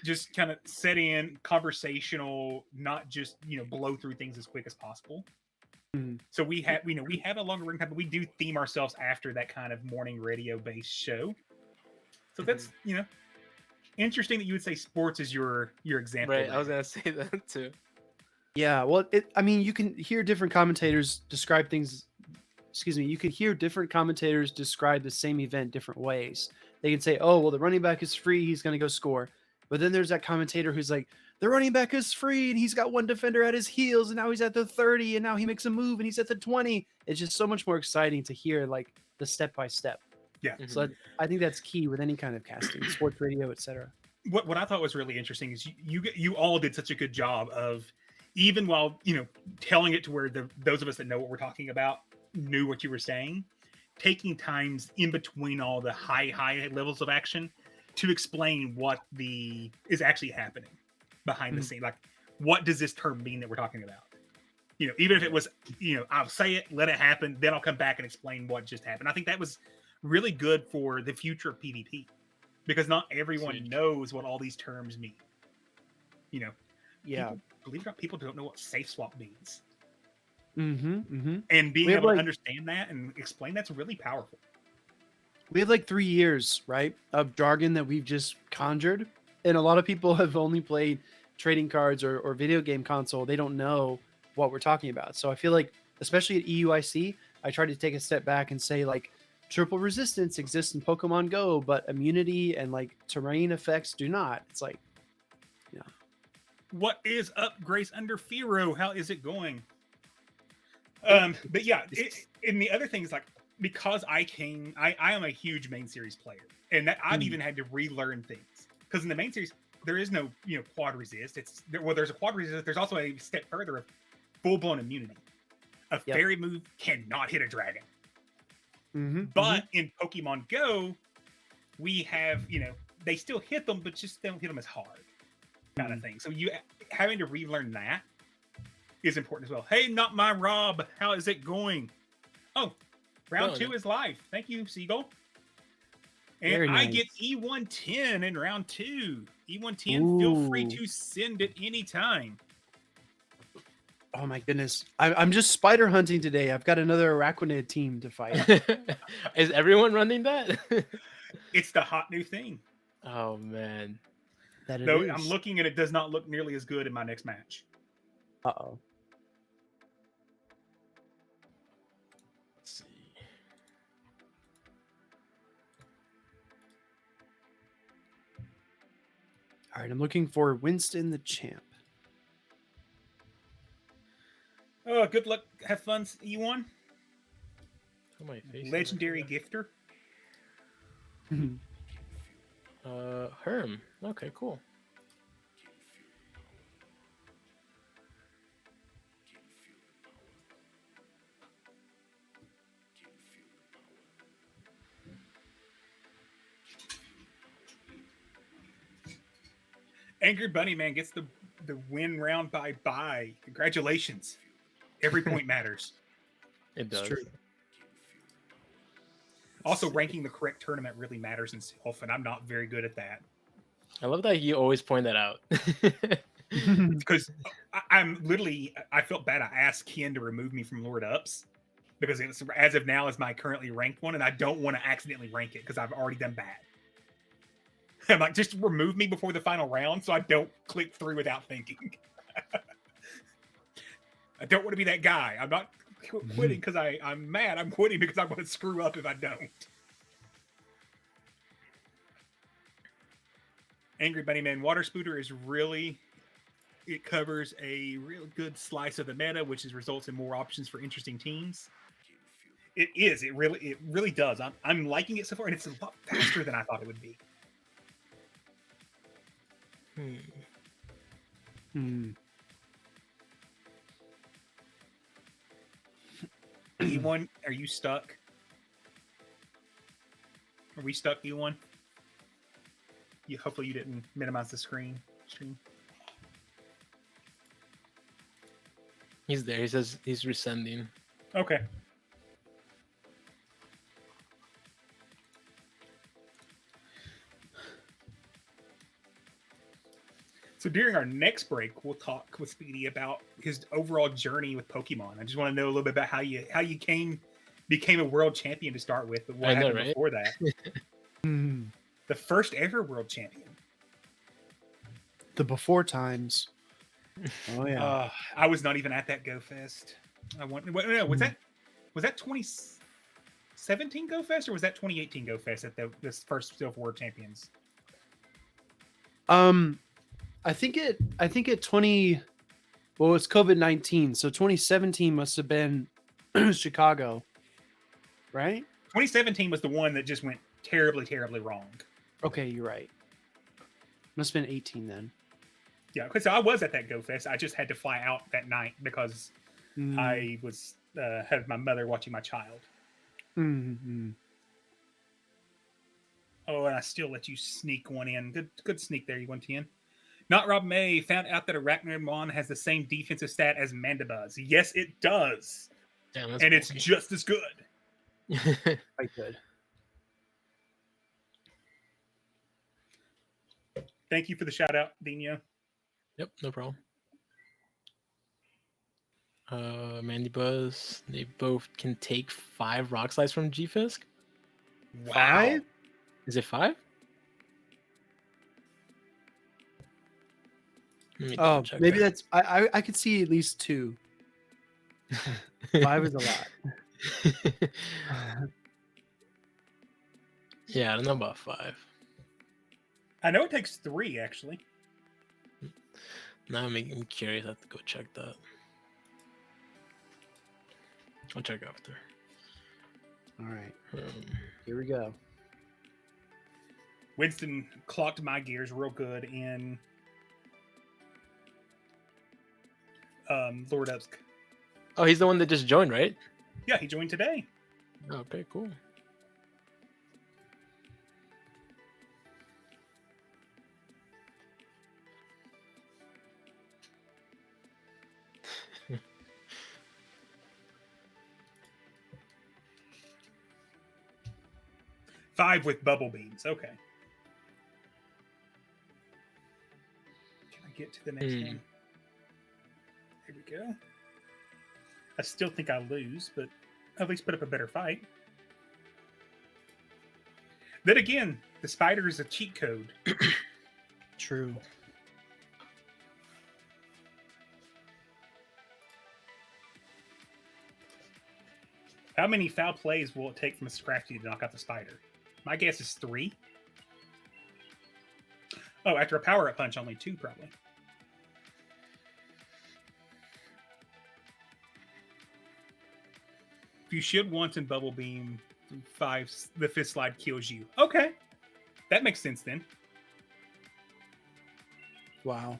just kind of set in conversational, not just blow through things as quick as possible. So we have we have a longer run time, but we do theme ourselves after that kind of morning radio based show. So that's interesting that you would say sports is your example. Right, I there. was gonna say that too. Yeah, well, I mean, you can hear different commentators describe things. Excuse me, you can hear different commentators describe the same event different ways. They can say, "Oh, well, the running back is free; he's going to go score." But then there's that commentator who's like, "The running back is free, and he's got one defender at his heels, and now he's at the 30, and now he makes a move, and he's at the 20." It's just so much more exciting to hear like the step by step. Yeah. So I think that's key with any kind of casting, sports radio, etc. What I thought was really interesting is you all did such a good job of, even while telling it to where those of us that know what we're talking about knew what you were saying, taking times in between all the high levels of action to explain what is actually happening behind the scene. Like, what does this term mean that we're talking about? Even if it was, I'll say it, let it happen, then I'll come back and explain what just happened. I think that was really good for the future of PvP, because not everyone knows what all these terms mean. Yeah. Believe it or not, people don't know what safe swap means. Mm-hmm. And being We have, able to like- understand that and explain that's really powerful. We have like 3 years, right, of jargon that we've just conjured. And a lot of people have only played trading cards or video game console. They don't know what we're talking about. So I feel like, especially at EUIC, I try to take a step back and say, like, triple resistance exists in Pokemon Go, but immunity and like terrain effects do not. It's like, What is up, Grace under Firo? How is it going? But yeah, and the other thing is, like, because I am a huge main series player, and that I've even had to relearn things, because in the main series there is no quad resist. There's a quad resist. There's also a step further of full blown immunity. A fairy move cannot hit a dragon. But in Pokemon Go, we have they still hit them, but just they don't hit them as hard, kind of thing. So you having to relearn that is important as well. Hey, not my Rob, how is it going? Oh, round 2 is live. Thank you, Seagull. And Very I nice. get E110 in round 2. E110, feel free to send it anytime. oh my goodness. I'm just spider hunting today. I've got another Araquanid team to fight. Is everyone running that? It's the hot new thing. Oh man. That it Though is. I'm looking and it does not look nearly as good in my next match. Uh-oh. Let's see. All right, I'm looking for Winston the Champ. Oh, good luck. Have fun, E1. How am I facing Legendary right gifter. now? Herm. Okay, cool. Angry Bunny Man gets the win round by bye. Congratulations. Every point matters. It does. true. Also, ranking the correct tournament really matters in self, and I'm not very good at that. I love that you always point that out. Because I felt bad. I asked Ken to remove me from Lord Ups because it's, as of now, is my currently ranked one, and I don't want to accidentally rank it because I've already done bad. I'm like, just remove me before the final round so I don't click through without thinking. I don't want to be that guy. I'm not quitting because I'm mad. I'm quitting because I'm going to screw up if I don't. Angry Bunny Man, Water Spooder is really... It covers a real good slice of the meta, which results in more options for interesting teams. It is. It really does. I'm liking it so far, and it's a lot faster than I thought it would be. E1, are you stuck? Are we stuck, E1? Hopefully you didn't minimize the stream. He's there. He says he's resending. Okay. So during our next break, we'll talk with Speedy about his overall journey with Pokemon. I just want to know a little bit about how you became a world champion to start with, but what happened before that. The first ever world champion. The before times. Oh yeah. I was not even at that Go Fest. Was that 2017 Go Fest or was that 2018 Go Fest at this first Silver World Champions? I think it 20. Well, it's COVID-19, so 2017 must have been Chicago, right? 2017 was the one that just went terribly, terribly wrong. Okay, you're right. Must have been 18 then. Yeah, because I was at that Go Fest. I just had to fly out that night because I was had my mother watching my child. Mm-hmm. Oh, and I still let you sneak one in. Good sneak there, you 110. Not Rob May found out that a Ragnaroon has the same defensive stat as Mandibuzz. Yes, it does. Damn, and bulky. It's just as good. Quite good. Thank you for the shout out, Dinho. Yep, no problem. Mandibuzz, they both can take 5 rock slides from G-Fisk. Wow. 5? Is it 5? Oh, maybe that's I could see at least 2. 5 is a lot. Yeah, I don't know about 5. I know it takes 3 actually. Now I'm curious. I have to go check that. I'll check after. All right. Here we go. Winston clocked my gears real good in Lord Usk. Oh, he's the one that just joined, right? Yeah, he joined today. Okay, cool. Five with bubble beams. Okay. Can I get to the next one? Here we go. I still think I lose, but at least put up a better fight. Then again, the spider is a cheat code. True. How many foul plays will it take from a Scrafty to knock out the spider? My guess is 3. Oh, after a power-up punch, only 2 probably. If you shield once in Bubble Beam, 5, the 5th slide kills you. Okay. That makes sense then. Wow.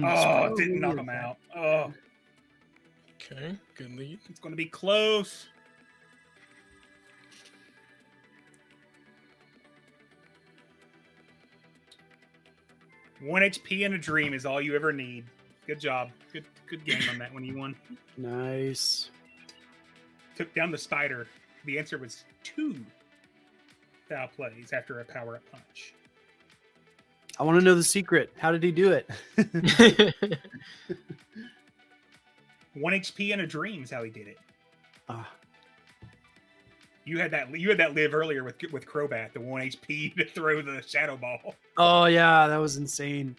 Oh, it didn't knock him out. Oh, Okay, good lead. it's going to be close. One HP and a dream is all you ever need. Good job. Good game on that one. You won. Nice. Took down the spider. The answer was 2 foul plays after a power-up punch. I want to know the secret. How did he do it? 1 HP and a dream is how he did it. Ah. You had that live earlier with Crobat, the 1 HP to throw the Shadow Ball. Oh yeah, that was insane.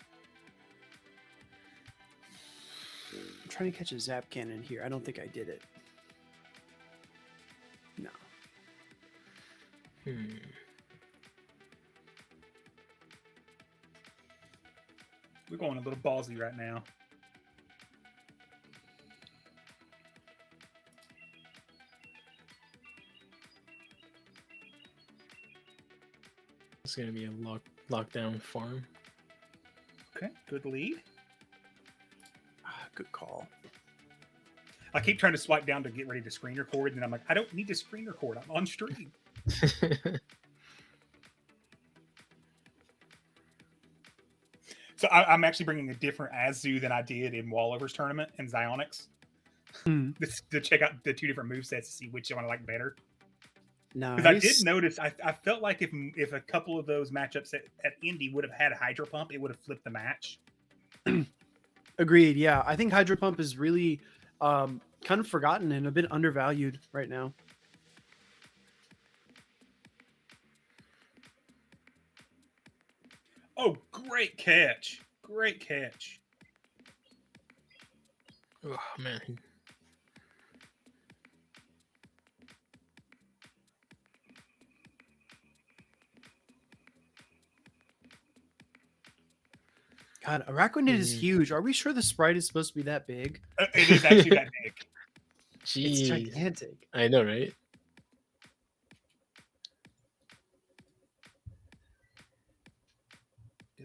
I'm trying to catch a Zap Cannon here. I don't think I did it. No. We're going a little ballsy right now. It's gonna be a lockdown farm. Okay, good lead. Good call. I keep trying to swipe down to get ready to screen record, and I'm like, I don't need to screen record. I'm on stream. So I'm actually bringing a different Azu than I did in Wallover's tournament and Zyonix. To check out the two different movesets to see which one I like better. Nice. Because I did notice, I felt like if a couple of those matchups at Indy would have had a Hydro Pump, it would have flipped the match. Agreed. Yeah, I think Hydro Pump is really kind of forgotten and a bit undervalued right now. Oh, great catch. Great catch. Oh, man. God, Araquanid is huge. Are we sure the sprite is supposed to be that big? It is actually that big. Jeez. It's gigantic. I know, right?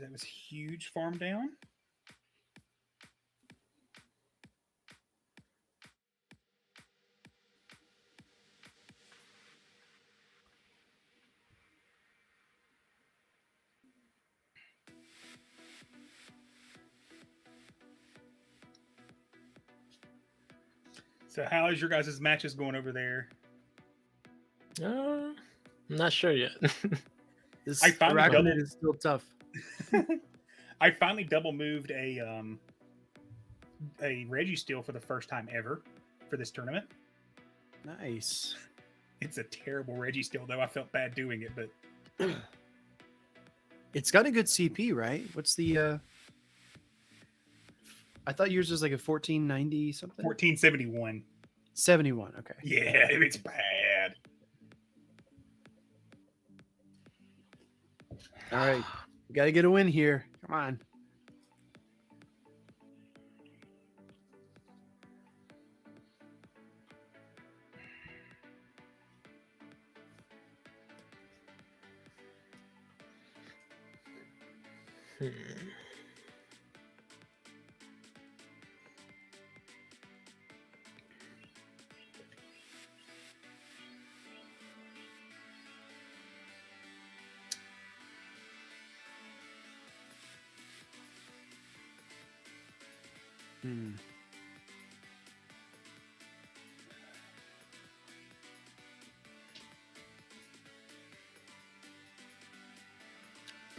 That was huge farm down. So how is your guys' matches going over there? I'm not sure yet. This I finally Araquanid doubled- is still tough. I finally double moved a Registeel for the first time ever for this tournament. Nice. It's a terrible Registeel though. I felt bad doing it, but It's got a good CP, right? What's the I thought yours was like a 1490 something. 1471. 71. Okay. Yeah, it's bad. All right. We got to get a win here. Come on.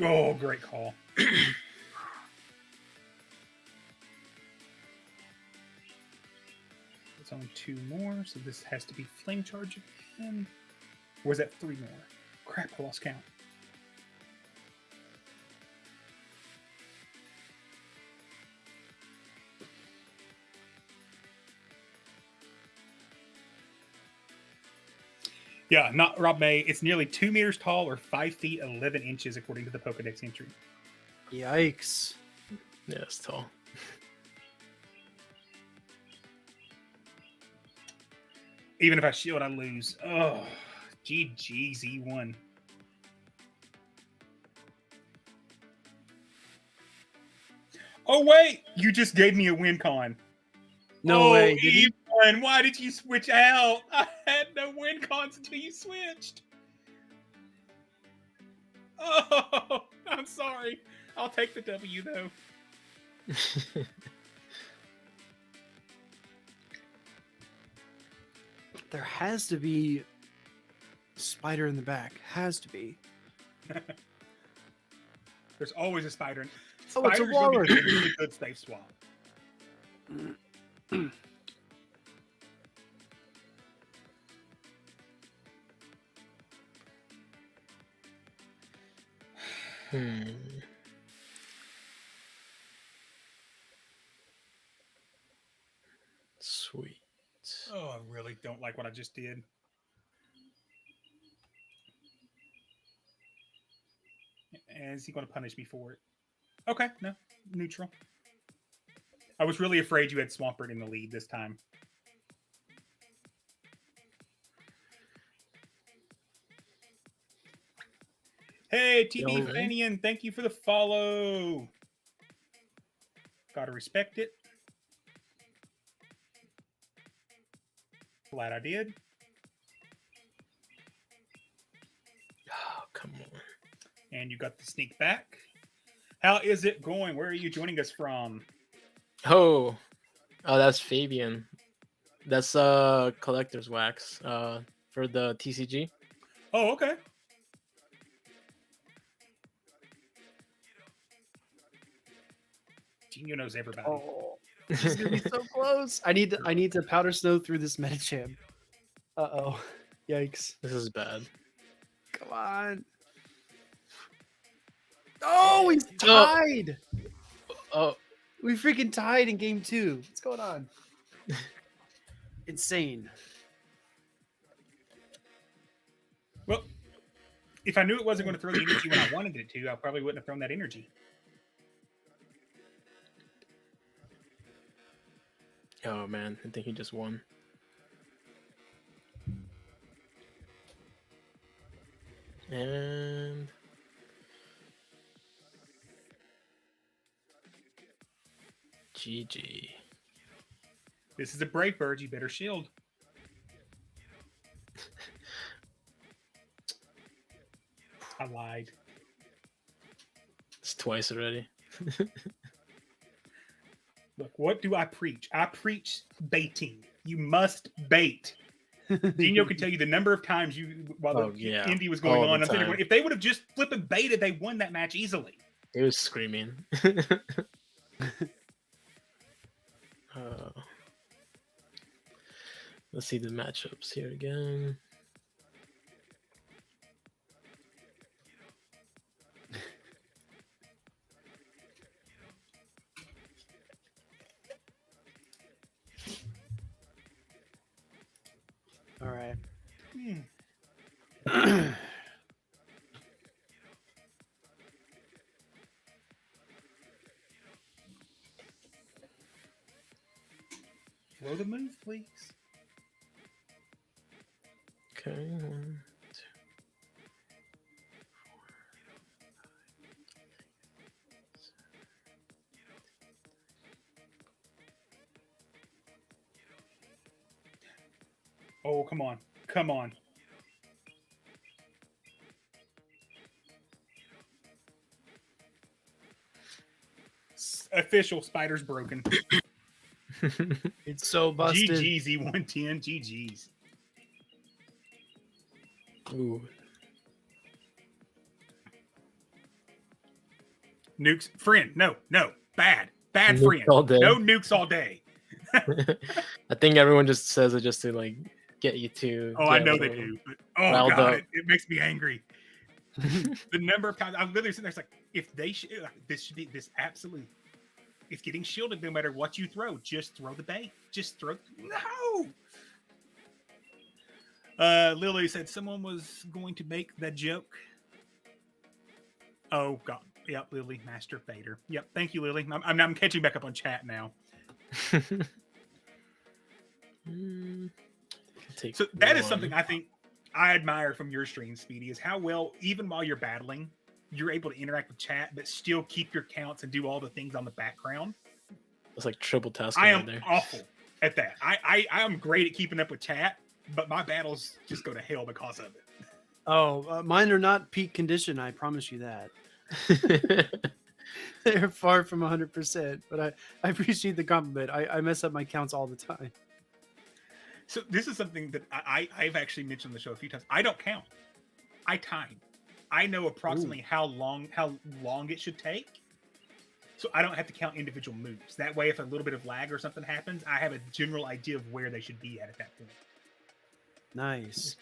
Oh, great call. It's only 2 more, so this has to be Flame Charge again. Or is that 3 more? Crap, I lost count. Yeah, not Rob May. It's nearly 2 meters tall or 5 feet 11 inches according to the Pokedex entry. Yikes. Yeah, it's tall. Even if I shield, I lose. Oh, GG Z1. Oh wait, you just gave me a win con. No way. Did he? Evelyn, why did you switch out? I had no win cons until you switched. Oh, I'm sorry. I'll take the W though. There has to be a spider in the back. Has to be. There's always a spider. Oh, it's a Spider's gonna be walrus. a really good safe swap. Hmm. Sweet. Oh, I really don't like what I just did. Is he going to punish me for it? Okay, no, neutral. I was really afraid you had Swampert in the lead this time. Hey, TB Yo, man. Fanian, thank you for the follow. Gotta respect it. Glad I did. Oh, come on. And you got the sneak back. How is it going? Where are you joining us from? Oh, that's Fabian. That's collector's wax for the TCG. Oh, okay. Dinho knows everybody. Oh, this is gonna be so close. I need to powder snow through this Medicham. Uh-oh. Yikes. This is bad. Come on. Oh, he's tied. Oh, We freaking tied in game 2. What's going on? Insane. Well, if I knew it wasn't going to throw the energy when I wanted it to, I probably wouldn't have thrown that energy. oh man, I think he just won. And GG. This is a brave bird. You better shield. I lied. It's twice already. Look, what do I preach? I preach baiting. You must bait. Dinho can tell you the number of times while Indy was going on. I'm thinking, if they would have just flipping baited, they won that match easily. He was screaming. Let's see the matchups here again. All right. Throw the move, please. Okay, 1, 2. Oh, come on. Come on. Official, spider's broken. It's so busted. GG's E110. GG's. Ooh. Nukes. Friend. No. Bad. Bad Nukes friend. all day. No nukes all day. I think everyone just says it just to like get you to. Oh, I know they do. But, oh, riled God. up. It makes me angry. The number of times I'm literally sitting there, it's like, if they this should be this absolutely. It's getting shielded no matter what you throw. Just throw the bait. Just throw. No. Lily said someone was going to make that joke. Oh God. Yep, Lily, master baiter. Yep, thank you, Lily. I'm catching back up on chat now. So that is something I think I admire from your stream, Speedy, is how well, even while you're battling, you're able to interact with chat, but still keep your counts and do all the things on the background. It's like triple tasking. I am right there. awful at that. I am great at keeping up with chat, but my battles just go to hell because of it. Oh, mine are not peak condition. I promise you that. They're far from 100%, but I appreciate the compliment. I mess up my counts all the time. So this is something that I've actually mentioned on the show a few times. I don't count. I time. I know approximately how long it should take. So I don't have to count individual moves. That way, if a little bit of lag or something happens, I have a general idea of where they should be at that point. Nice.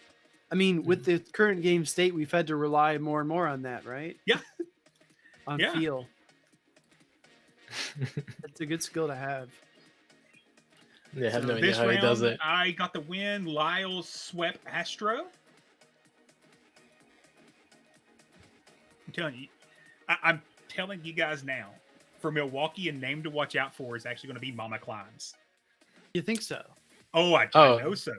I mean, with the current game state, we've had to rely more and more on that, right? Yeah. on Yeah. feel. It's a good skill to have. Yeah, I have So no idea this how he does round, it. I got the win. Lyles swept Astro. I'm telling you, I'm telling you guys now. For Milwaukee, a name to watch out for is actually going to be Mama Climbs. You think so? Oh, I Oh, know so.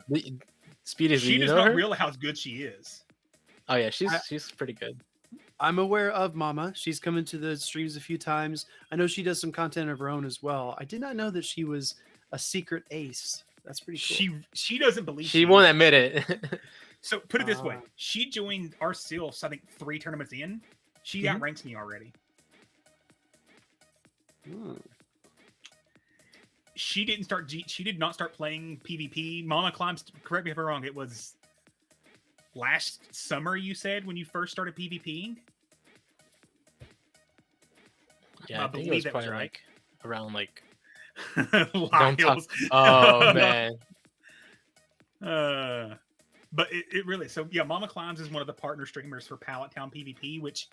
Speedy, do She you does know not her? realize how good she is. Oh yeah, I- she's pretty good. I'm aware of Mama. She's come into the streams a few times. I know she does some content of her own as well. I did not know that she was a secret ace. That's pretty cool. She doesn't believe She won't admit it. So put it this way: Ah. she joined our Sylphs, I think 3 tournaments in. She Mhm. outranks me already. Hmm. She did not start playing PvP. Mama Climbs. Correct me if I'm wrong. It was last summer. You said when you first started PvPing. Yeah, I I think it believe was that was probably right. like around like don't talk. Lyles. Oh man, But it really so yeah. Mama Climbs is one of the partner streamers for Pallet Town PvP, which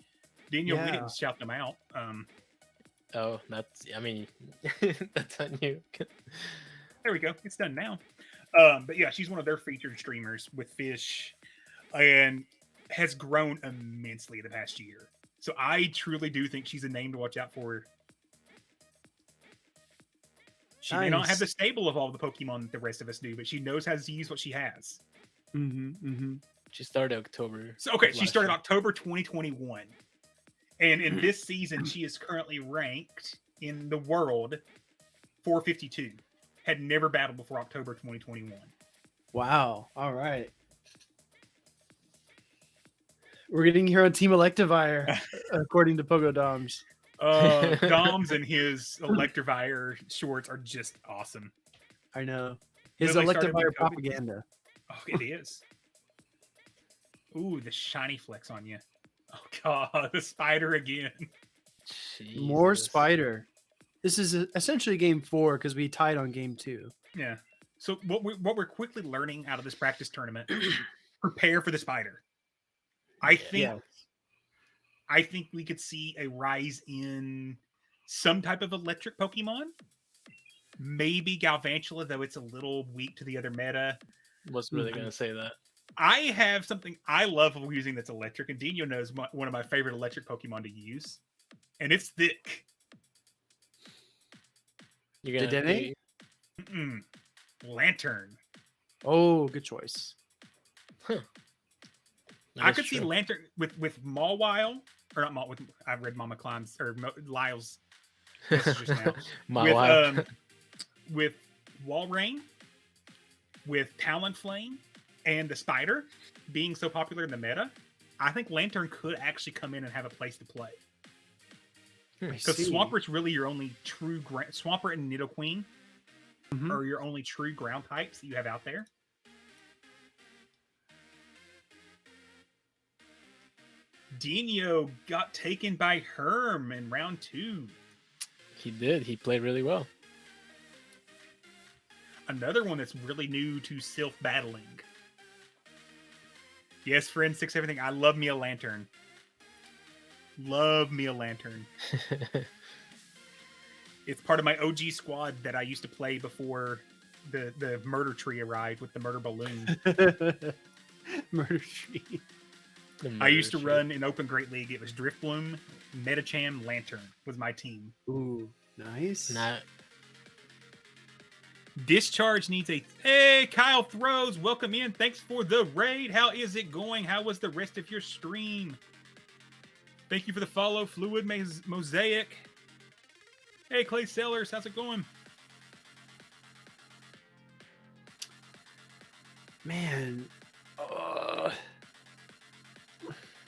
Daniel we Yeah. didn't shout them out. oh that's I mean that's on you. There we go. It's done now. But yeah, she's one of their featured streamers with Fish, and has grown immensely the past year. So I truly do think she's a name to watch out for. She may not have Nice. the stable of all the Pokemon that the rest of us do, but she knows how to use what she has. Mm-hmm, mm-hmm. She started October. So okay, of she last started year. October 2021, and in this season, she is currently ranked in the world 452. Had never battled before October 2021. Wow. All right. We're getting here on Team Electivire, according to Pogo Doms. Doms and his Electivire shorts are just awesome. I know. His Literally started when Electivire COVID propaganda. Oh, it is. Ooh, the shiny flex on you. Oh god, the spider again. More Jesus. spider. This is essentially game 4 because we tied on game 2. Yeah. So what we're quickly learning out of this practice tournament, prepare for the spider. Yeah. I think we could see a rise in some type of electric Pokemon. Maybe Galvantula, though it's a little weak to the other meta. Was really gonna say that. I have something I love using that's electric, and Dino knows one of my favorite electric Pokemon to use, and it's thick. You're gonna Dedenne? Mm-mm. Lantern. Oh, good choice. I could see Lantern with Mawile, or not Maw. I read Mama Climbs or Lyle's messages now. With Walrein, with Talonflame, and the Spider being so popular in the meta, I think Lantern could actually come in and have a place to play. Because Swampert's really your only true Swampert and Nidoqueen are your only true ground types that you have out there. Dino got taken by Herm in round 2. He did. He played really well. Another one that's really new to Sylph battling. Yes, friend, 6 everything. I love me a Lantern. Love me a Lantern. It's part of my OG squad that I used to play before the murder tree arrived with the murder balloon. Murder Tree. I used to run in Open Great League. It was Driftbloom, Metacham, Lantern was my team. Ooh, nice. Not Discharge needs a... Hey, Kyle Throws, welcome in. Thanks for the raid. How is it going? How was the rest of your stream? Thank you for the follow, Fluid Mosaic. Hey, Clay Sellers, how's it going? Man.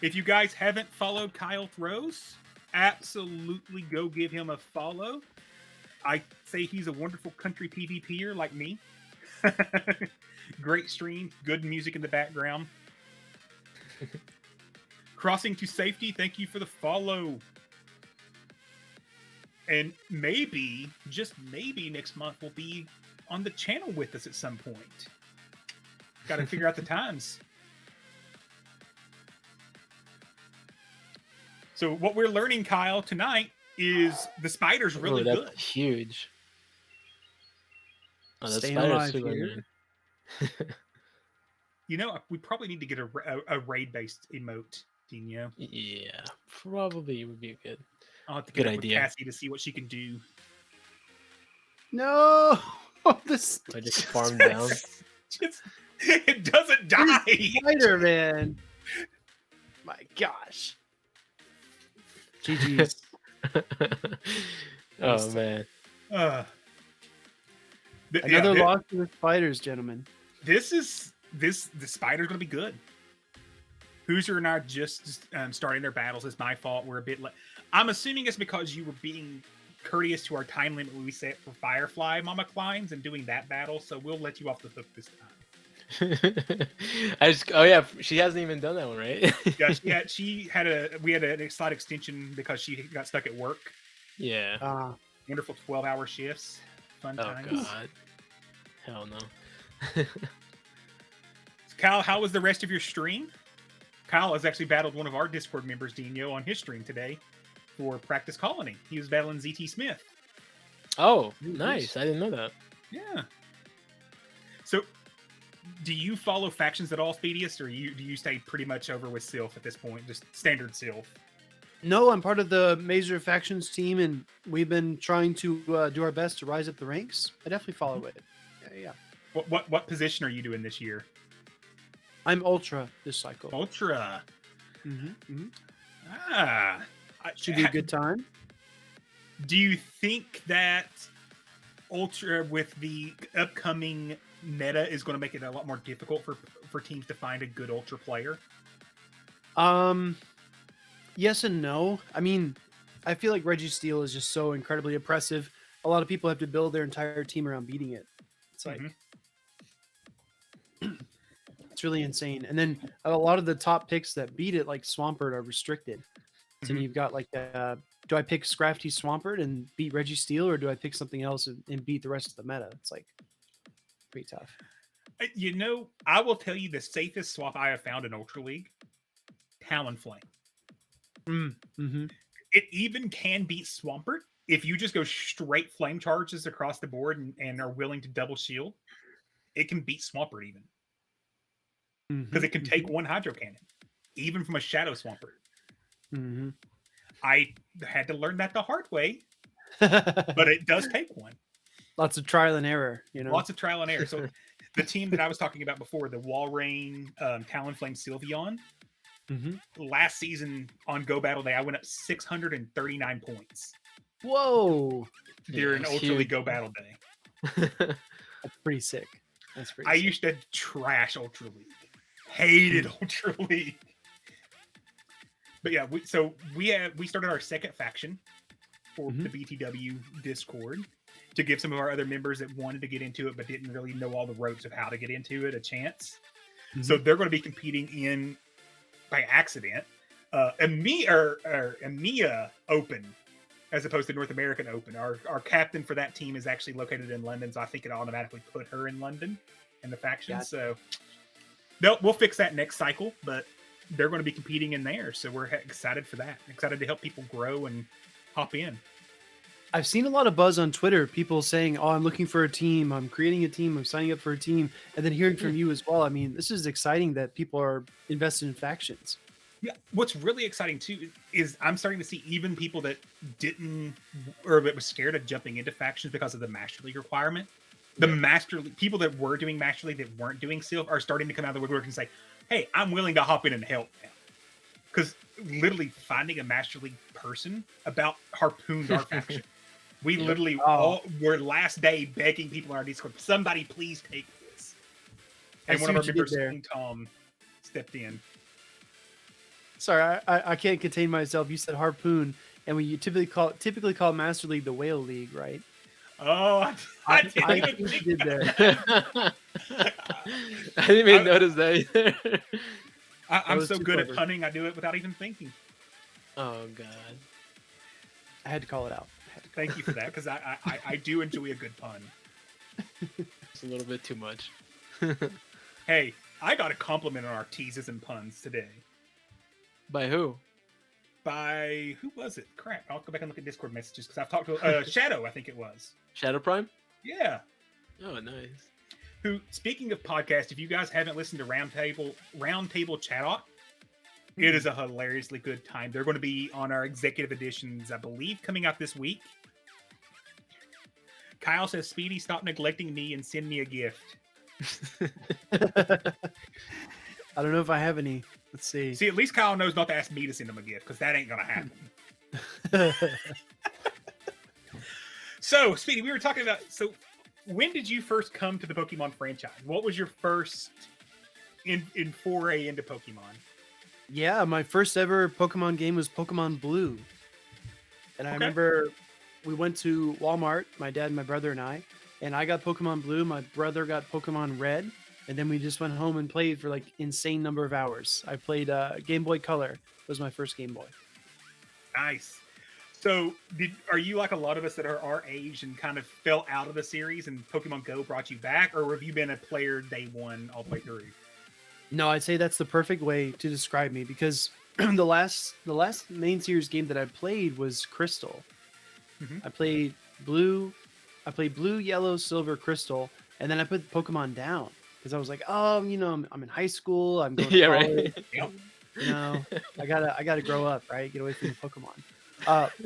If you guys haven't followed Kyle Throws, absolutely go give him a follow. I say he's a wonderful country PvPer like me. Great stream, good music in the background. Crossing to Safety, thank you for the follow. And maybe, just maybe next month we'll be on the channel with us at some point. Got to figure out the times. So what we're learning, Kyle, tonight is the spider's really that's good. huge. Oh, that Staying spider's alive super here. annoying. You know, we probably need to get a raid-based emote, Dinho. Yeah, probably would be good. I'll have to Good get up idea. with Cassie to see what she can do. No, this I just farm down. Just, it doesn't die. spider man. My gosh. GG's. Oh man. Uh, Another loss to the spiders, gentlemen. the spider's gonna be good. Hoosier and I just starting their battles. It's my fault. We're a bit late. I'm assuming it's because you were being courteous to our time limit we set for Firefly Mama Kleins and doing that battle, so we'll let you off the hook this time. Oh yeah, she hasn't even done that one, right? Yeah, we had a slight extension because she got stuck at work. Yeah. Wonderful 12-hour shifts. Fun Oh times. god. Hell no. Kyle, how was the rest of your stream? Kyle has actually battled one of our Discord members, Dinho, on his stream today for Practice Colony. He was battling ZT Smith. Oh, nice. I didn't know that. Yeah. So, do you follow factions at all, Speediest, or do you stay pretty much over with Sylph at this point? Just standard Sylph? No, I'm part of the Major Factions team, and we've been trying to do our best to rise up the ranks. I definitely follow it. Yeah. What position are you doing this year? I'm Ultra this cycle. Ultra. Mm-hmm. Should be a good time. Do you think that Ultra, with the upcoming meta, is going to make it a lot more difficult for teams to find a good Ultra player? Yes and no. I mean, I feel like Reggie Steele is just so incredibly oppressive. A lot of people have to build their entire team around beating it. It's like it's really insane. And then a lot of the top picks that beat it, like Swampert, are restricted. So you've got like, do I pick Scrafty Swampert and beat Reggie Steele, or do I pick something else and beat the rest of the meta? It's like pretty tough. You know, I will tell you the safest swap I have found in Ultra League: Talonflame. Mm-hmm. It even can beat Swampert if you just go straight flame charges across the board and are willing to double shield. It can beat Swampert even. Because it can take one Hydro Cannon, even from a Shadow Swampert. Mm-hmm. I had to learn that the hard way, but it does take one. Lots of trial and error, you know. Lots of trial and error. So the team that I was talking about before, the Walrein, Talonflame, Sylveon, last season on Go Battle Day, I went up 639 points. Whoa! During Ultra League Go Battle Day. That's pretty sick. I used to trash Ultra League. Hated Ultra League. But yeah, we started our second faction for the BTW Discord to give some of our other members that wanted to get into it but didn't really know all the ropes of how to get into it a chance. So they're going to be competing in, by accident, EMEA Open as opposed to North American Open. Our captain for that team is actually located in London, so I think it automatically put her in London in the faction. Gotcha. So we'll fix that next cycle, but they're going to be competing in there. So we're excited for that. Excited to help people grow and hop in. I've seen a lot of buzz on Twitter, people saying, "Oh, I'm looking for a team. I'm creating a team. I'm signing up for a team." And then hearing from you as well. I mean, this is exciting that people are invested in factions. Yeah, what's really exciting too is I'm starting to see even people that didn't or that was scared of jumping into factions because of the Master League requirement. The Master League people that were doing Master League that weren't doing Sylph are starting to come out of the woodwork and say, "Hey, I'm willing to hop in and help now." Because literally finding a Master League person about harpooned our faction. We literally all were last day begging people on our Discord, "Somebody please take this." And one of our members, Tom, stepped in. Sorry, I can't contain myself. You said harpoon, and we typically call Master League the Whale League, right? Oh, I didn't even think did there. I didn't even notice that either. I'm so good at punning, I do it without even thinking. Oh god, I had to call it out. Thank you for that, because I do enjoy a good pun. it's a little bit too much. Hey, I got a compliment on our teases and puns today. By who? by who was it? Crap, I'll go back and look at Discord messages because I've talked to Shadow, I think it was. Shadow Prime? Yeah. Oh, nice. Who, speaking of podcast, if you guys haven't listened to Roundtable Chat, it is a hilariously good time. They're going to be on our executive editions, I believe, coming out this week. Kyle says, Speedy, stop neglecting me and send me a gift. I don't know if I have any. Let's see. See, at least Kyle knows not to ask me to send him a gift because that ain't going to happen. So, Speedy, we were talking about... So, when did you first come to the Pokemon franchise? What was your first in foray into Pokemon? Yeah, my first ever Pokemon game was Pokemon Blue. And I remember we went to Walmart, my dad, my brother, and I got Pokemon Blue. My brother got Pokemon Red. And then we just went home and played for like insane number of hours. I played Game Boy Color. Was my first Game Boy. Nice. So, are you like a lot of us that are our age and kind of fell out of the series and Pokemon Go brought you back? Or have you been a player day one all the way through? No, I'd say that's the perfect way to describe me because the last main series game that I played was Crystal. Mm-hmm. I played Blue, Yellow, Silver, Crystal, and then I put Pokemon down because I was like, oh, you know, I'm in high school, I'm going to college, right. Yep. you know, I gotta grow up, right? Get away from the Pokemon.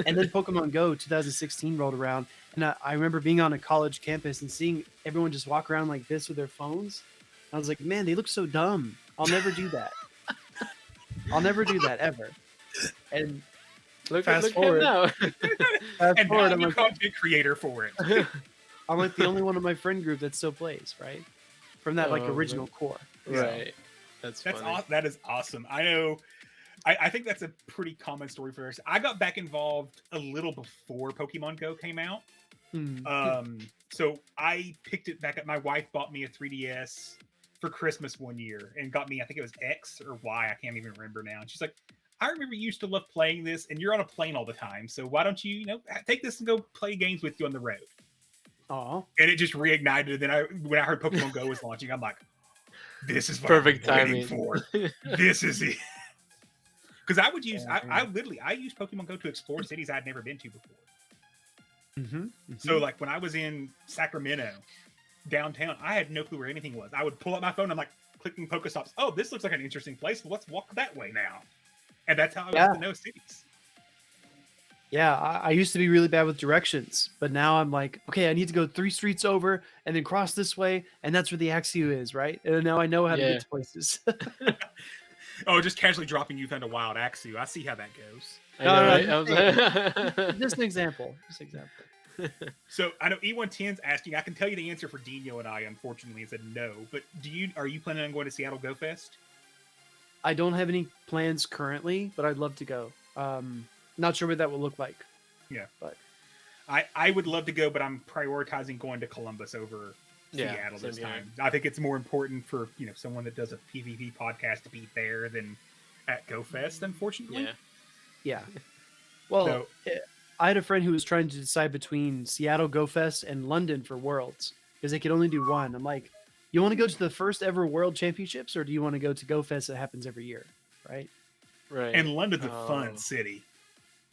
And then Pokemon Go 2016 rolled around, and I remember being on a college campus and seeing everyone just walk around like this with their phones. I was like, man, they look so dumb. I'll never do that. I'll never do that ever. And Look fast at him forward. now. fast And forward, now I'm I'm a like, content creator for it. I'm like the only one in my friend group that still plays, right? From that like Oh, original core. Right. That's funny. That is awesome. I know. I think that's a pretty common story for us. I got back involved a little before Pokemon Go came out. So I picked it back up. My wife bought me a 3DS for Christmas one year and got me, I think it was X or Y. I can't even remember now. And she's like, I remember you used to love playing this and you're on a plane all the time. So why don't you, take this and go play games with you on the road? Oh, And it just reignited. And then when I heard Pokemon Go was launching, I'm like, this is what Perfect I'm waiting timing. for. This is it. Because I would use, I used Pokemon Go to explore cities I'd never been to before. So like when I was in Sacramento, downtown, I had no clue where anything was. I would pull up my phone, I'm like clicking Pokestops. Oh, this looks like an interesting place. Well, let's walk that way now. And that's how I got to know cities. yeah. I used to be really bad with directions, but now I'm like, okay, I need to go 3 streets over and then cross this way, and that's where the Axew is, right? And now I know how to get to places. Oh, just casually dropping you found a wild Axew. I see how that goes. I know, right? Just an example. So I know E110's asking. I can tell you the answer for Dinho and I, unfortunately, said no. But are you planning on going to Seattle Go Fest? I don't have any plans currently, but I'd love to go. Not sure what that will look like. Yeah, but I would love to go, but I'm prioritizing going to Columbus over Seattle this time. I think it's more important for someone that does a PvP podcast to be there than at Go Fest, unfortunately. Yeah. Well, I had a friend who was trying to decide between Seattle Go Fest and London for Worlds because they could only do one. I'm like, you want to go to the first ever World Championships, or do you want to go to Go Fest that happens every year, right? Right. And London's a fun city.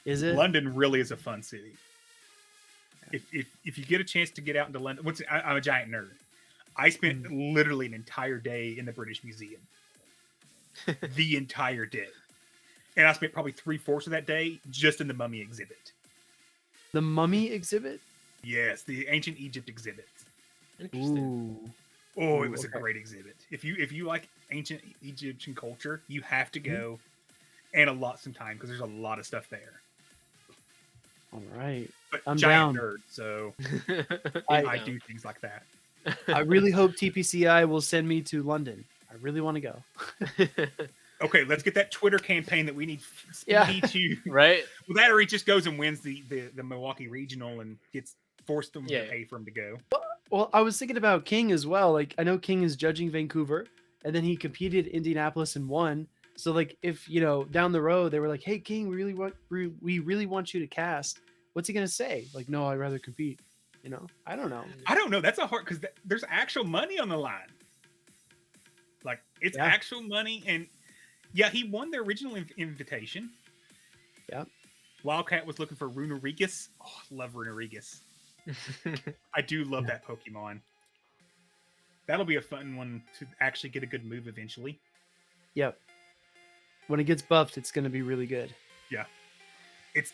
Is it? London really is a fun city. If you get a chance to get out into London, I'm a giant nerd. I spent literally an entire day in the British Museum. The entire day. And I spent probably 3/4 of that day just in the mummy exhibit. The mummy exhibit? Yes, the ancient Egypt exhibit. Interesting. Oh, it was a great exhibit. If you like ancient Egyptian culture, you have to go and allot some time because there's a lot of stuff there. All right. But I'm giant down. nerd, so I do things like that. I really hope TPCI will send me to London. I really want to go. Okay, let's get that Twitter campaign that we need Speedy to. Right. Well, that or he just goes and wins the Milwaukee Regional and gets forced them to pay for him to go. Well, I was thinking about King as well. Like, I know King is judging Vancouver, and then he competed Indianapolis and won. So, like, if down the road they were like, "Hey, King, we really want you to cast," what's he gonna say? Like, no, I'd rather compete. I don't know. I don't know. That's a hard because there's actual money on the line. Like, it's actual money, and he won the original invitation, Yep. Wildcat was looking for Runerigus. Oh, I love Runerigus. I do love that Pokemon. That'll be a fun one to actually get a good move eventually. Yep. When it gets buffed, it's going to be really good. Yeah. Its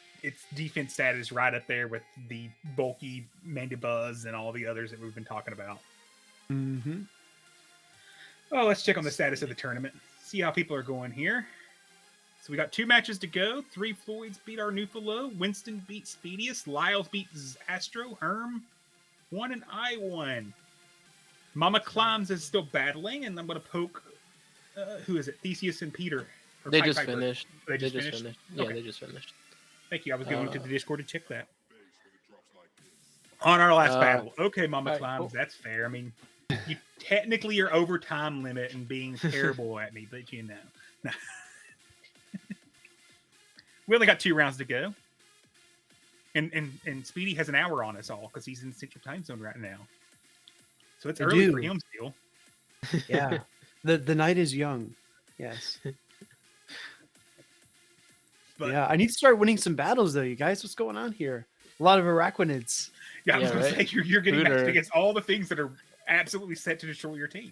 defense stat is right up there with the bulky Mandibuzz and all the others that we've been talking about. Mm-hmm. Oh, let's check on the status of the tournament. See how people are going here. So we got 2 matches to go. 3 Floyds beat our Nufalo. Winston beat Speedius. Lyles beat Astro. Herm won and I won. Mama Climbs is still battling, and I'm going to poke... who is it? Theseus and Peter. They just finished. They just finished? Yeah, Okay. they just finished. Thank you. I was going to the Discord to check that. On our last battle. Okay, Mama right, Climbs, cool. that's fair. I mean, you technically are over time limit and being terrible at me, but you know. We only got 2 rounds to go. And Speedy has an hour on us all because he's in Central Time Zone right now. So it's early for him still. Yeah. The night is young. Yes. But, yeah, I need to start winning some battles though, you guys. What's going on here? A lot of Araquanids. Yeah, I was Yeah, going to right? say, you're getting matched Spooder. against all the things that are absolutely set to destroy your team.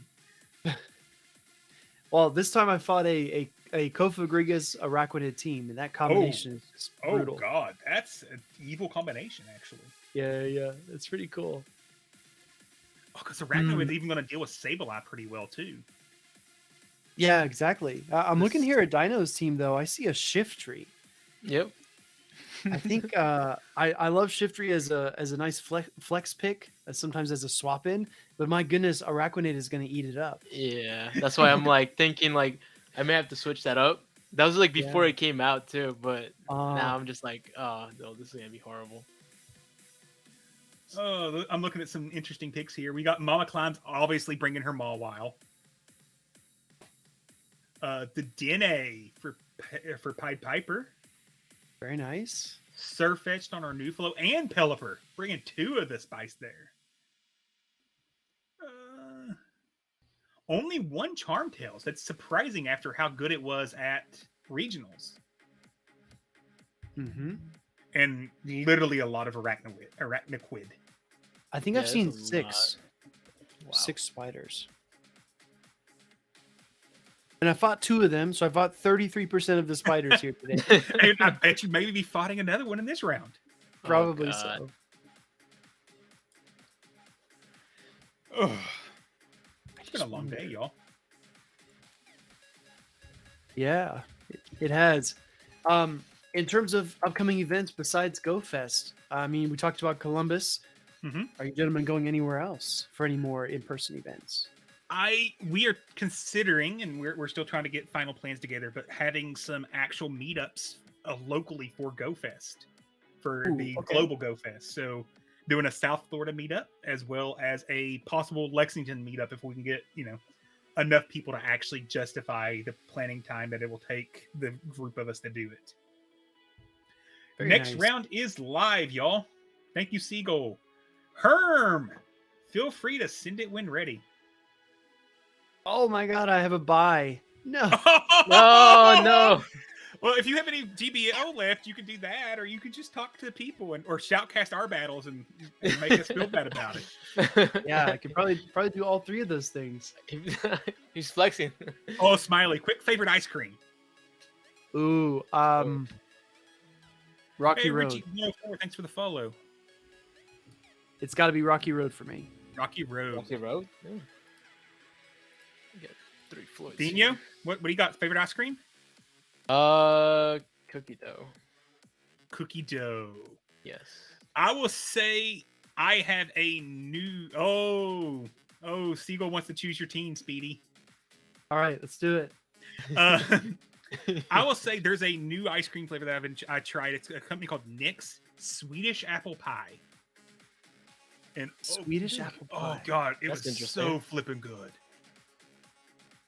Well, this time I fought a Kofagrigas Araquanid team, and that combination is just Oh, brutal. God. That's an evil combination, actually. Yeah, it's pretty cool. Oh, because Arachnoid is even going to deal with Sableye pretty well, too. Yeah, exactly. I'm looking here at Dino's team though. I see a Shiftry. Yep. I think I love Shiftry as a nice flex pick, sometimes as a swap in. But my goodness, Araquanid is going to eat it up. Yeah, that's why I'm like thinking like I may have to switch that up. That was like before it came out too, but now I'm just like, oh no, this is gonna be horrible. Oh, I'm looking at some interesting picks here. We got Mama Climbs obviously bringing her Mawile. The Dene for Pied Piper. Very nice. Surfetched on our Nufalo and Pelipper, bringing 2 of the spice there. Only 1 Charmtails. That's surprising after how good it was at regionals. Mm-hmm. And literally a lot of Arachnoid. I think Yeah, I've seen that's a 6. Wow. 6 spiders. And I fought 2 of them, so I fought 33% of the spiders here today. And I bet you maybe be fighting another one in this round. Probably God. so. Ugh. It's been a long day, y'all. Yeah, it has. In terms of upcoming events besides GoFest, I mean, we talked about Columbus. Mhm. Are you gentlemen going anywhere else for any more in-person events? We are considering, and we're still trying to get final plans together, but having some actual meetups locally for GoFest, for the global GoFest. So doing a South Florida meetup as well as a possible Lexington meetup if we can get, enough people to actually justify the planning time that it will take the group of us to do it. Very Next nice. round is live, y'all. Thank you, Seagull. Herm, feel free to send it when ready. Oh my god, I have a buy. No. No, no. Well, if you have any GBO left, you can do that, or you can just talk to people or shoutcast our battles and make us feel bad about it. Yeah, I could probably do all 3 of those things. He's flexing. Oh, Smiley, quick favorite ice cream. Ooh, Rocky Hey, Road. Richie, 104, thanks for the follow. It's got to be Rocky Road for me. Rocky Road. Rocky Road. Yeah. We got 3 Floyds. Dinho, what do you got? Favorite ice cream? Cookie dough. Cookie dough. Yes. I will say I have a new. Oh, Seagull wants to choose your team, Speedy. All right, let's do it. I will say there's a new ice cream flavor that I tried. It's a company called Nick's Swedish Apple Pie. And Swedish apple pie. Oh god, it That's was interesting. so flipping good.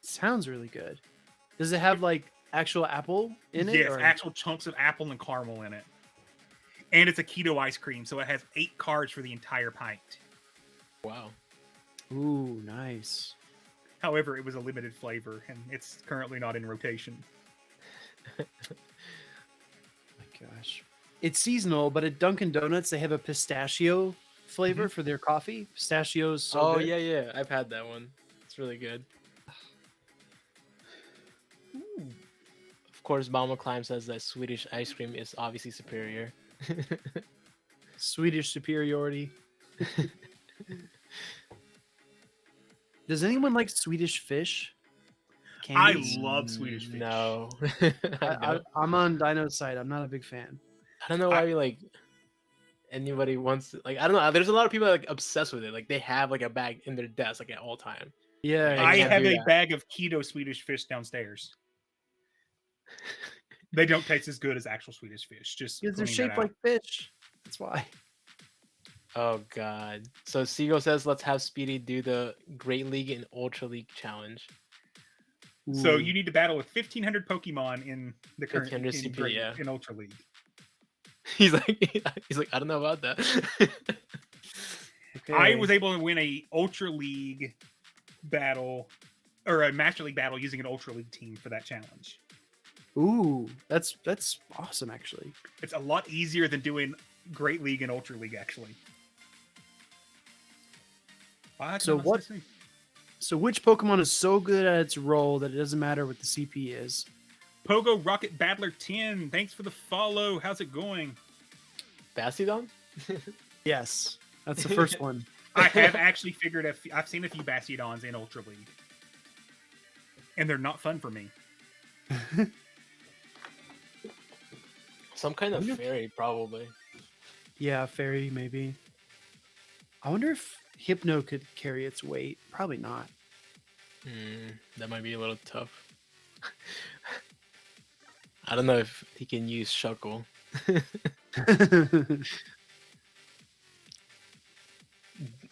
Sounds really good. Does it have like actual apple in it? Yes, or- actual chunks of apple and caramel in it. And it's a keto ice cream, so it has 8 cards for the entire pint. Wow. Ooh, nice. However, it was a limited flavor, and it's currently not in rotation. My gosh. It's seasonal, but at Dunkin' Donuts they have a pistachio flavor for their coffee. Pistachios so good. yeah. I've had that one. It's really good. Of course, Mama Climb says that Swedish ice cream is obviously superior. Swedish superiority. Does anyone like Swedish fish? Candies? I love Swedish fish. No. I'm on Dino's side. I'm not a big fan. I don't know why like anybody wants to, like, I don't know. There's a lot of people like obsessed with it. Like they have like a bag in their desk like at all time. Yeah, I can't have do a that. bag of keto Swedish fish downstairs. They don't taste as good as actual Swedish fish. Just because they're pointing that shaped out. like fish. That's why. Oh god. So Seagull says let's have Speedy do the Great League and Ultra League challenge. So Ooh. you need to battle with 1,500 Pokemon in the current 1,500 in, CP, yeah. in Ultra League. He's like I don't know about that. Okay. I was able to win a Ultra League battle or a Master League battle using an Ultra League team for that challenge. Ooh, that's awesome actually. It's a lot easier than doing Great League and Ultra League, actually. Wow, So what? So which Pokemon is so good at its role that it doesn't matter what the CP is? Pogo Rocket Battler 10, thanks for the follow. How's it going? Bastiodon? Yes, that's the first one. I have actually figured I've seen a few Bastiodons in Ultra League, and they're not fun for me. Some kind of fairy, probably. Yeah, fairy maybe. I wonder if Hypno could carry its weight. Probably not. That might be a little tough. I don't know if he can use Shuckle.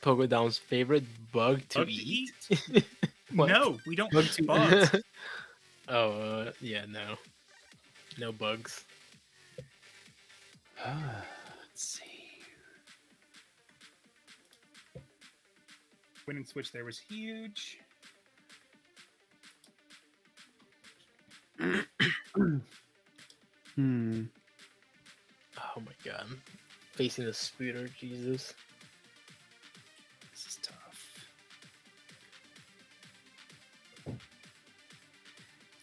Pogodown's favorite bug to Bug to eat? eat? No, we don't Bug eat to bugs. Oh, yeah, no. No bugs. Let's see. Winning switch there was huge. Oh my god. I'm facing the Spooder, Jesus. This is tough.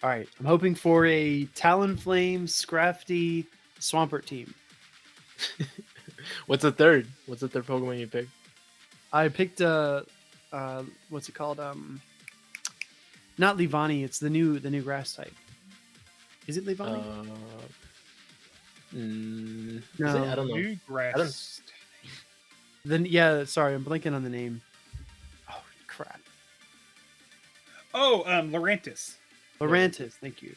All right, I'm hoping for a Talonflame, Scrafty, Swampert team. What's the third? What's the third Pokemon you picked? I picked what's it called? Not Leavanny. It's the new grass type. Is it Leavanny? No. No. I don't know. New grass. Then yeah, sorry, I'm blanking on the name. Oh crap. Oh, Lurantis. Lurantis, thank you.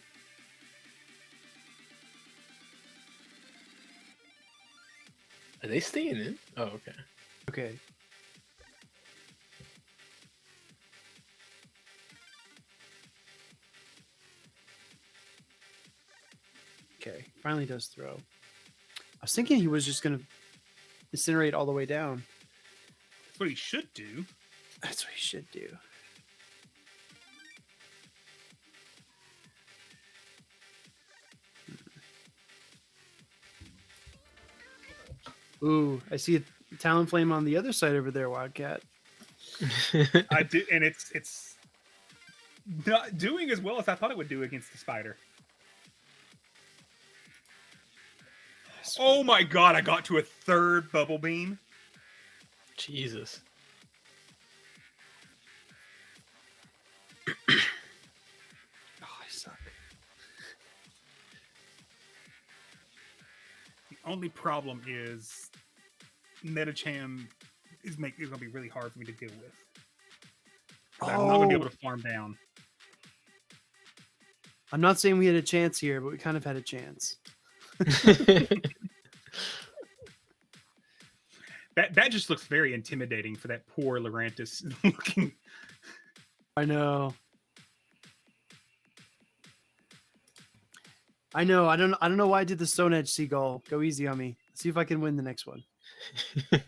Are they staying in? Oh, okay. Okay. Okay, finally does throw. I was thinking he was just gonna incinerate all the way down. That's what he should do. That's what he should do. Ooh, I see a Talonflame on the other side over there, Wildcat. I did, and it's not doing as well as I thought it would do against the spider. Oh my god, I got to a third Bubble Beam. Jesus. Oh, I suck. The only problem is Metacham is going to be really hard for me to deal with. 'Cause I'm not going to be able to farm down. I'm not saying we had a chance here, but we kind of had a chance. That just looks very intimidating for that poor Lurantis looking. I know. I know. I don't know why I did the Stone Edge Seagull. Go easy on me. Let's see if I can win the next one. Oh,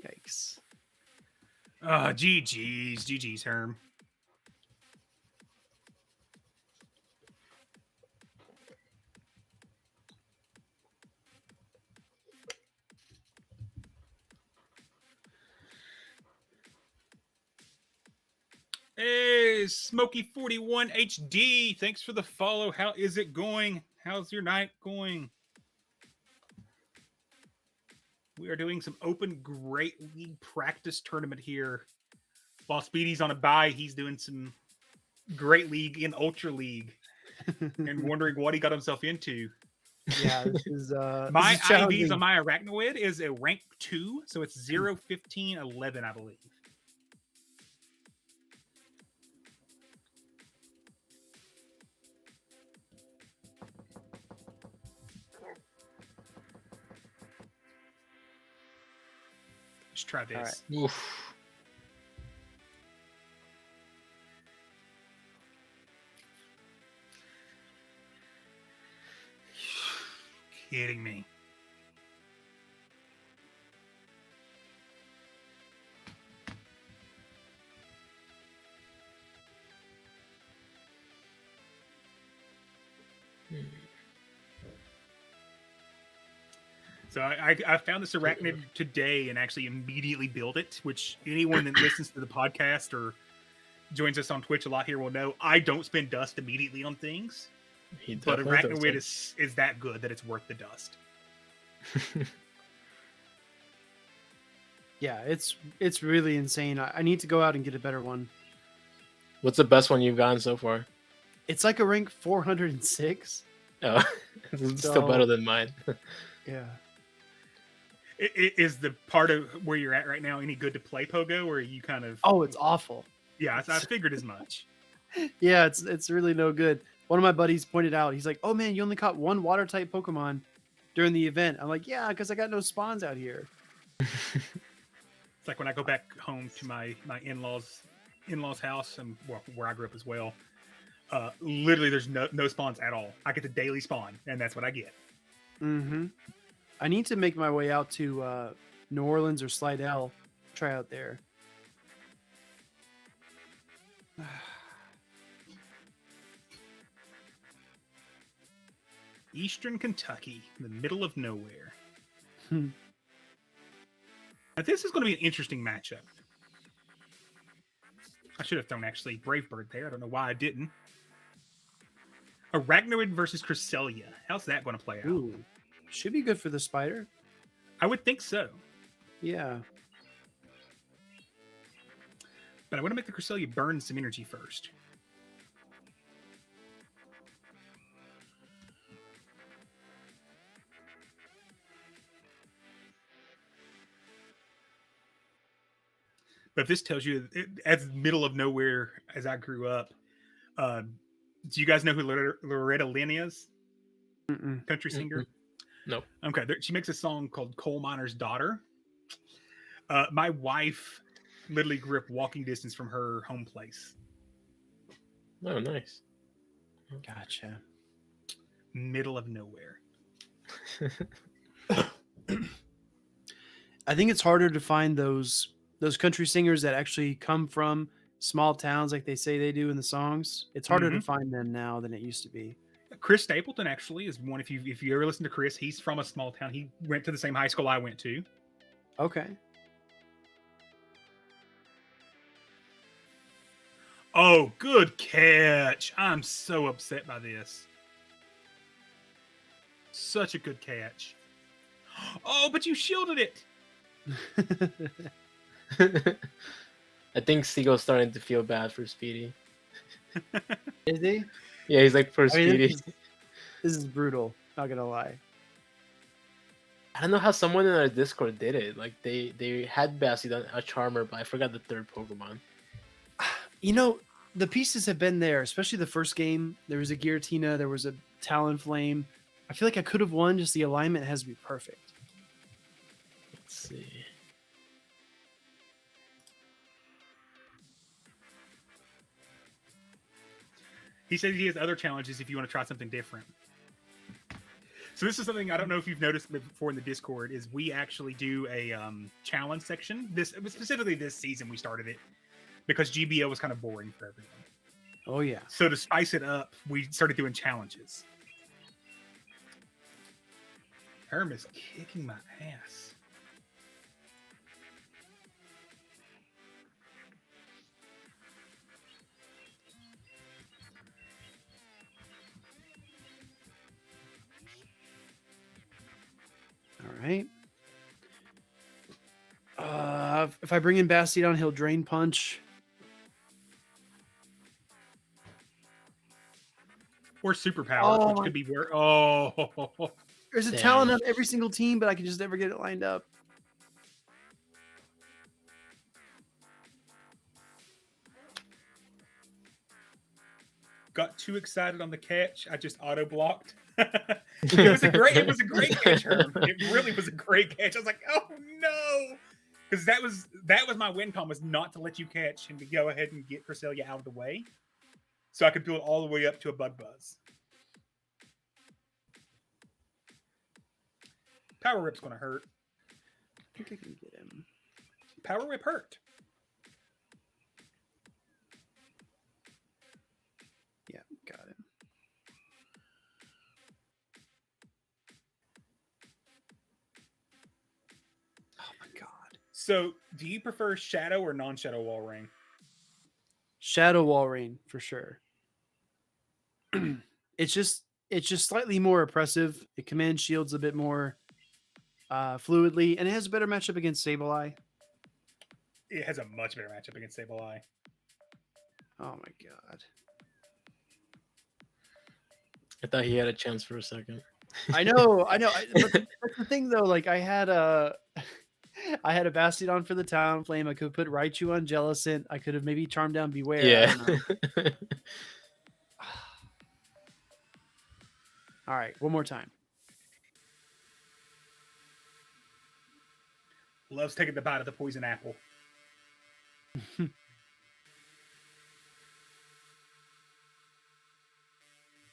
yikes. GG's, Herm. Hey, Smokey41 HD. Thanks for the follow. How is it going? How's your night going? We are doing some Open Great League practice tournament here. While Speedy's on a bye, he's doing some Great League in Ultra League and wondering what he got himself into. Yeah, this is my this is IVs challenging. on my Arachnoid is a rank 2, so it's 0, 15, 11, I believe. Let's try this. All right. Oof. Kidding me. So I found this arachnid today and actually immediately built it, which anyone that listens to the podcast or joins us on Twitch a lot here will know I don't spend dust immediately on things. But arachnoid is that good that it's worth the dust. Yeah, it's really insane. I need to go out and get a better one. What's the best one you've gotten so far? It's like a rank 406. Oh, it's still better than mine. Yeah. Is the part of where you're at right now any good to play Pogo, or are you kind of... Oh, it's awful. Yeah, I figured as much. Yeah, it's really no good. One of my buddies pointed out, he's like, "Oh man, you only caught one water type Pokemon during the event." I'm like, "Yeah, because I got no spawns out here." It's like when I go back home to my in-laws house and where I grew up as well. Literally, there's no spawns at all. I get the daily spawn, and that's what I get. Mm-hmm. I need to make my way out to New Orleans or Slidell. Try out there. Eastern Kentucky, in the middle of nowhere. Hmm. Now, this is going to be an interesting matchup. I should have thrown actually Brave Bird there. I don't know why I didn't. Ragnaroon versus Cresselia. How's that going to play out? Ooh, should be good for the spider. I would think so. Yeah. But I want to make the Cresselia burn some energy first. But if this tells you, as middle of nowhere as I grew up, do you guys know who Loretta Lynn is? Mm-mm. Country singer? Nope. Okay, she makes a song called Coal Miner's Daughter. My wife literally grew up walking distance from her home place. Oh, nice. Gotcha. Middle of nowhere. I think it's harder to find those country singers that actually come from small towns like they say they do in the songs. It's harder to find them now than it used to be. Chris Stapleton actually is one. If you ever listen to Chris, he's from a small town. He went to the same high school I went to. Okay. Oh, good catch. I'm so upset by this. Such a good catch. Oh, but you shielded it. I think Seagull's starting to feel bad for Speedy. Is he? Yeah, he's like, for I mean, Speedy. this is brutal. Not gonna lie. I don't know how someone in our Discord did it. Like they had Bassie done a Charmer, but I forgot the third Pokemon. You know, the pieces have been there, especially the first game. There was a Giratina, there was a Talonflame. I feel like I could have won, just the alignment has to be perfect. Let's see. He said he has other challenges if you want to try something different. So this is something I don't know if you've noticed before in the Discord, is we actually do a challenge section. Specifically this season we started it because GBO was kind of boring for everyone. Oh yeah. So to spice it up, we started doing challenges. Herm is kicking my ass. right. If I bring in Bastiodon, he'll Drain Punch. Or Superpower, Oh which my- could be where. Oh, There's a Damn. talent on every single team, but I can just never get it lined up. got too excited on the catch. I just auto blocked. It was a great catch, Herm. It really was a great catch. I was like, oh no. Because that was my win con, was not to let you catch and to go ahead and get Cresselia out of the way. So I could build all the way up to a Bug Buzz. Power Rip's gonna hurt. I think I can get him. Power Rip hurt. Yeah, got him. Oh my god. So do you prefer Shadow or non-Shadow Wall Ring? Shadow Wall Rain for sure. It's just slightly more oppressive. It commands shields a bit more fluidly, and it has a better matchup against Sableye. It has a much better matchup against Sableye. Oh my god. I thought he had a chance for a second. I know. But that's the thing though, like I had a Bastiodon for the Town Flame. I could put Raichu on Jellicent. I could have maybe Charmed Down Beware. Yeah. I don't know. All right, one more time. Loves taking the bite of the poison apple. I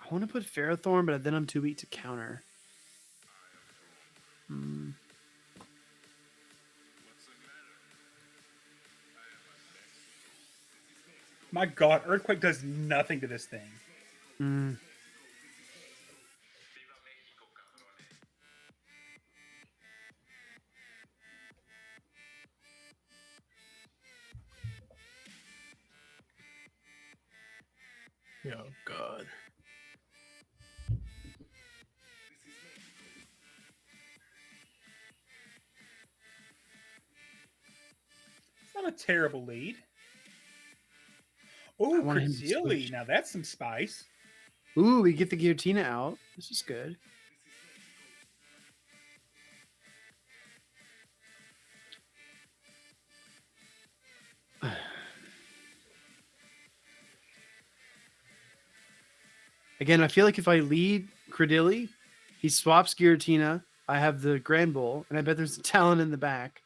want to put Ferrothorn, but then I'm too weak to counter. My god, Earthquake does nothing to this thing. Oh god. It's not a terrible lead. Oh, want him to Cresselia. switch. Now that's some spice. Ooh, we get the Giratina out. This is good. Again, I feel like if I lead Credilli, he swaps Giratina. I have the Grand Bull, and I bet there's a Talon in the back.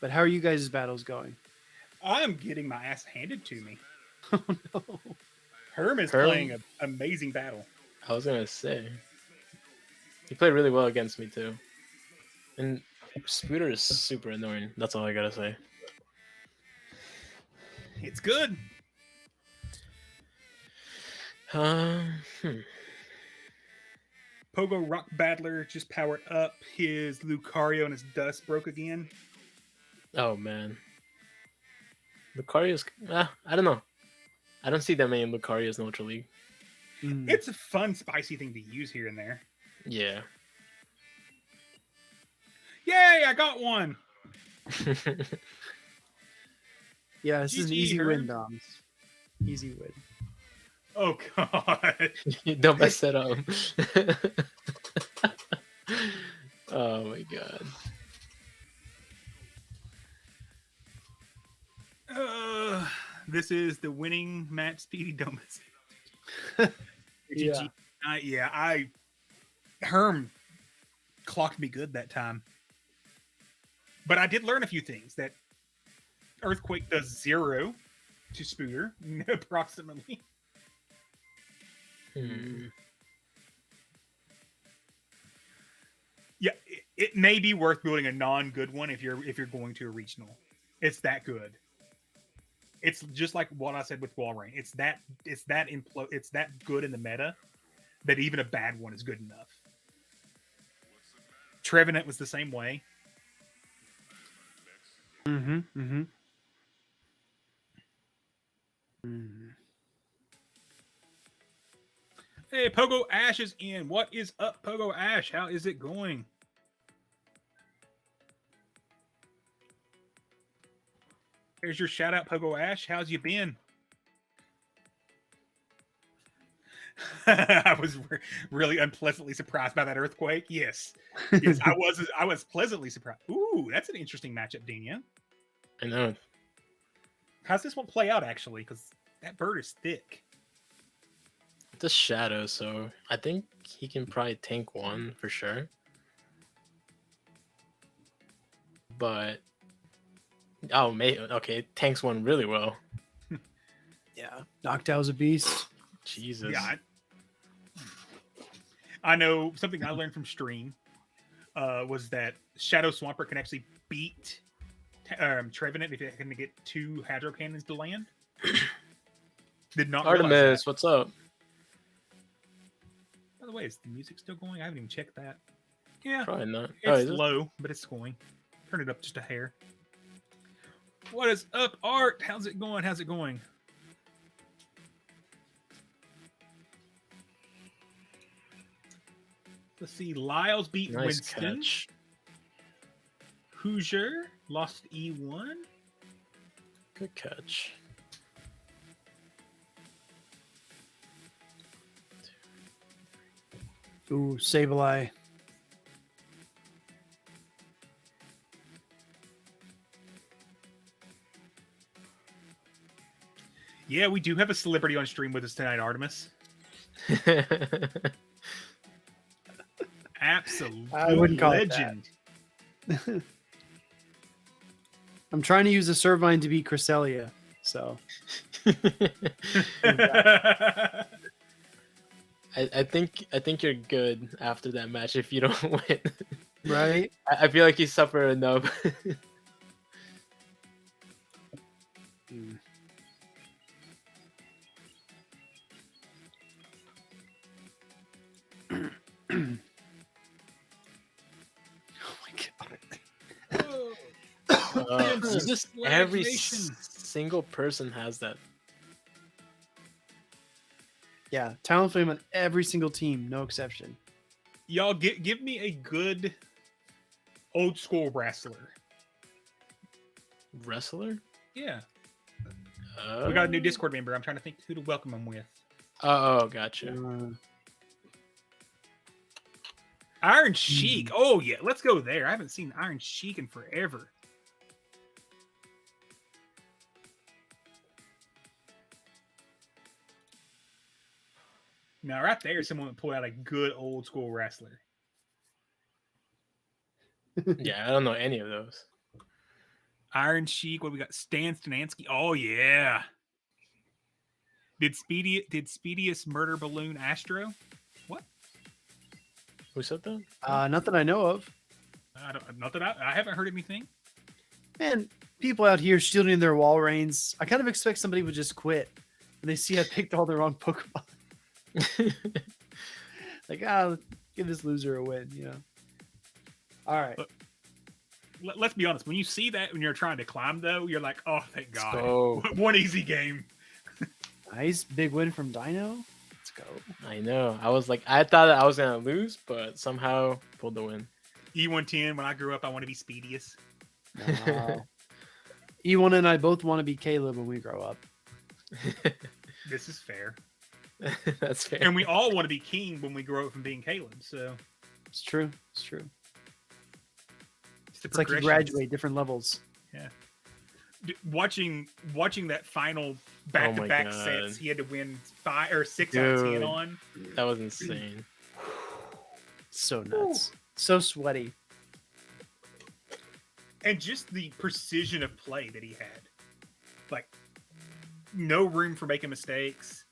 But how are you guys' battles going? I'm getting my ass handed to me. Oh no. Herm is playing an amazing battle. I was gonna say. He played really well against me too. And Spooder is super annoying. That's all I gotta say. It's good. Hmm. Pogo Rock Battler just powered up. His Lucario and his Dust broke again. Oh man. Lucario's I don't know. I don't see that many Lucarios in Ultra League. It's a fun, spicy thing to use here and there. Yeah. Yay, I got one. Yeah, this is an GG, easy Herm. win, Doms. Easy win. Oh, God. Don't mess that up. Oh my god. This is the winning match, Speedy Domus. Yeah. Herm clocked me good that time. But I did learn a few things. That Earthquake does 0 to Spooder, approximately. Yeah, it may be worth building a non-good one if you're going to a regional. It's that good. It's just like what I said with Walrein. It's that good in the meta that even a bad one is good enough. Trevenant was the same way. Mm. Hey, Pogo Ash is in. What is up, Pogo Ash? How is it going? There's your shout out, Pogo Ash. How's you been? I was really unpleasantly surprised by that earthquake. Yes, yes, I was. I was pleasantly surprised. Ooh, that's an interesting matchup, Dinho. I know. How's this one play out actually? Because that bird is thick. It's a shadow, so I think he can probably tank one for sure. But okay, tanks one really well. Yeah, Noctow's a beast. Jesus. Yeah, I know something I learned from stream was that Shadow Swampert can actually beat Trevenant if it can get 2 Hydro Cannons to land. Did not realize Artemis, that. what's up? By the way, is the music still going? I haven't even checked that. Yeah, Probably not. it's is it? low, but it's going. Turn it up just a hair. What is up, Art? How's it going? How's it going? Let's see. Lyles beat Nice Winston. catch. Hoosier lost E1. Good catch. Ooh, Sableye. Yeah, we do have a celebrity on stream with us tonight, Artemis. Absolute I wouldn't call it that. legend. I'm trying to use a Servine to beat Cresselia, so I think you're good after that match if you don't win. right. I feel like you suffer enough. Mm. It's just every Nation. single person has that. Yeah, Talon Flame on every single team, no exception. Y'all give me a good old school wrestler. Wrestler? Yeah. We got a new Discord member. I'm trying to think who to welcome him with. Oh, gotcha. Iron Sheik. Oh, yeah. Let's go there. I haven't seen Iron Sheik in forever. Now, right there, someone would pull out a good old school wrestler. Yeah, I don't know any of those. Iron Sheik. What we got? Stan Stanansky. Oh, yeah. Did Speedius murder Balloon Astro? What? Who said that? Nothing I know of. I haven't heard anything. Man, people out here shielding their wall reigns. I kind of expect somebody would just quit when they see I picked all the wrong Pokemon. Like, give this loser a win, you know. All right. Let's be honest. When you see that when you're trying to climb, though, you're like, oh, thank God. Go. One easy game. Nice big win from Dinho. Let's go. I know. I thought that I was gonna lose, but somehow pulled the win. E110. When I grew up, I want to be Speedius. Wow. E1 and I both want to be Caleb when we grow up. This is fair. That's fair. And we all want to be King when we grow up from being Caleb. So It's true. It's true. it's, the It's like you progressions. graduate different levels. Yeah. Watching that final back-to-back God. sets, he had to win 5 or 6 out of 10 Dude. on. That was insane. So nuts. So sweaty. And just the precision of play that he had. Like, no room for making mistakes.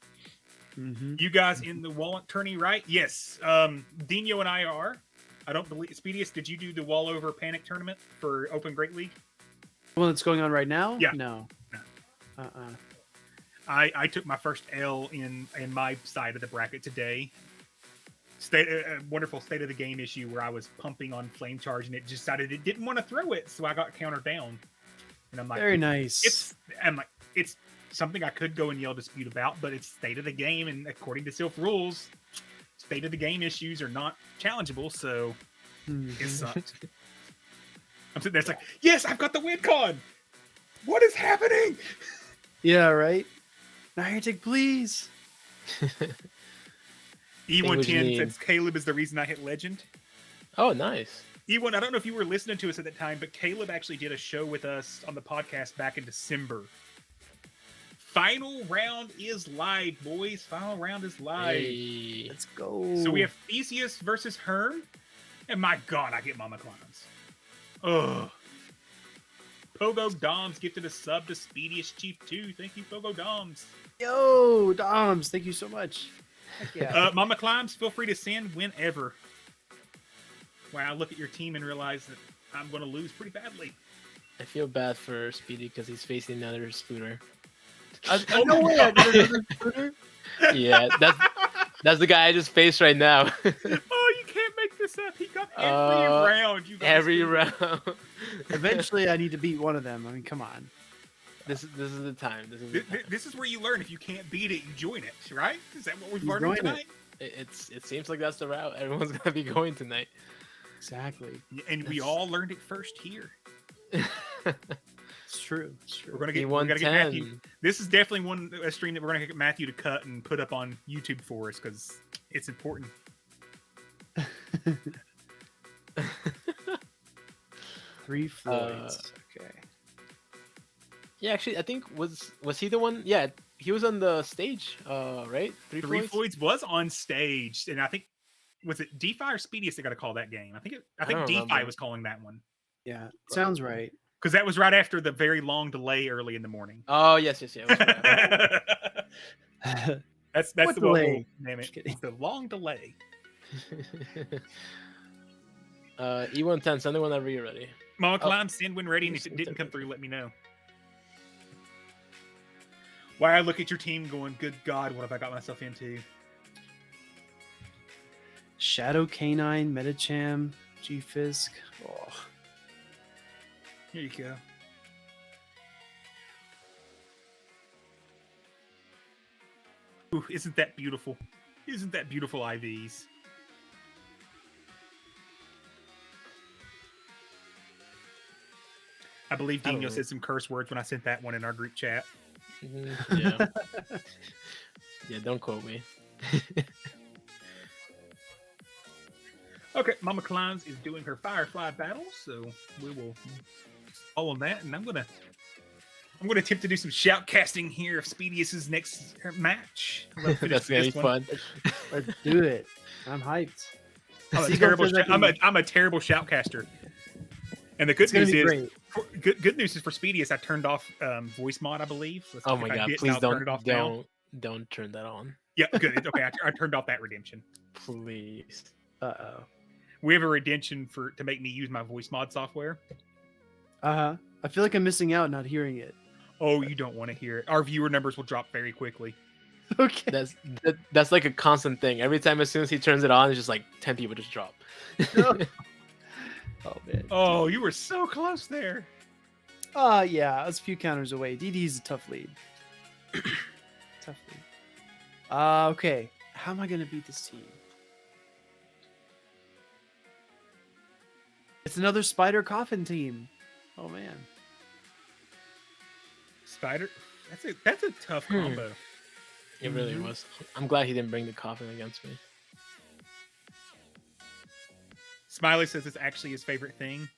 Mm-hmm. You guys in the Wallet tourney, right? Yes. Dinho and I are. I don't believe... Speedius, did you do the Wallover Panic Tournament for Open Great League? The one that's going on right now? Yeah. No. No. I took my first L in my side of the bracket today. Wonderful state of the game issue where I was pumping on Flame Charge and it decided it didn't want to throw it, so I got countered down. And I'm like, Very nice. it's something I could go and yell dispute about, but it's state of the game, and according to Sylph rules, state of the game issues are not challengeable, so it sucks. I'm sitting there, it's like, yes, I've got the win con. What is happening? Yeah, right. Niantic, please. E110 says Caleb is the reason I hit legend. Oh, nice. E1, I don't know if you were listening to us at that time, but Caleb actually did a show with us on the podcast back in December. Final round is live, boys. Final round is live. Hey. Let's go. So we have Theseus versus Herm. And my God, I get Mama Clowns. Ugh. Pogo Doms gifted a sub to Speediest Chief 2. Thank you, Pogo Doms. Yo, Doms, thank you so much. Heck yeah. Mama Climbs, feel free to send whenever. Wow, I look at your team and realize that I'm going to lose pretty badly. I feel bad for Speedy because he's facing another Spooder. No way, I got another Spooder. Yeah, that's the guy I just faced right now. Oh, you can't make this up. He got every round. You got every round. Eventually, I need to beat one of them. I mean, come on. This is the time. This is where you learn. If you can't beat it, you join it. Right? Is that what we've learned join tonight? It seems like that's the route everyone's gonna be going tonight. Exactly. And we all learned it first here. It's true. It's true. We're gonna get Matthew. This is definitely a stream that we're gonna get Matthew to cut and put up on YouTube for us because it's important. 3 Floyds. Okay. Yeah, actually, I think was he the one? Yeah, he was on the stage, right? Three Floyds was on stage, and I think was it DeFi or Speediest that got to call that game? I think DeFi was calling that one. Yeah, sounds right. Because that was right after the very long delay early in the morning. Oh yes. It was right. that's what the delay? Name it. The long delay. E110, send it whenever you're ready. Mama Climb, send when ready, and if it didn't come through, let me know. Why I look at your team going, good God, what have I got myself into? Shadow Canine, Metacham, G-Fisk. Oh. Here you go. Ooh, isn't that beautiful? Isn't that beautiful, IVs? I believe Dinho said some curse words when I sent that one in our group chat. Yeah. Yeah, don't quote me. Okay, Mama Kleins is doing her Firefly battle, so we will follow that, and I'm gonna attempt to do some shoutcasting here of Speedius's next match. That's gonna be fun. Let's do it. I'm hyped. I'm a terrible shoutcaster. And the good news is, good news is for Speedius, I turned off voice mod, I believe. So oh my God! Please don't turn that on. Yeah, good. Okay, I turned off that redemption. Please. Uh-oh. We have a redemption to make me use my voice mod software. Uh-huh. I feel like I'm missing out not hearing it. Oh, you don't want to hear it. Our viewer numbers will drop very quickly. Okay. That's like a constant thing. Every time, as soon as he turns it on, it's just like 10 people just drop. Oh man. Oh, you were so close there. Yeah, I was a few counters away. DD's a tough lead. Tough lead. Okay. How am I gonna beat this team? It's another Spider Coffin team. Oh man. Spider? That's a tough combo. It really was. I'm glad he didn't bring the coffin against me. Smiley says it's actually his favorite thing.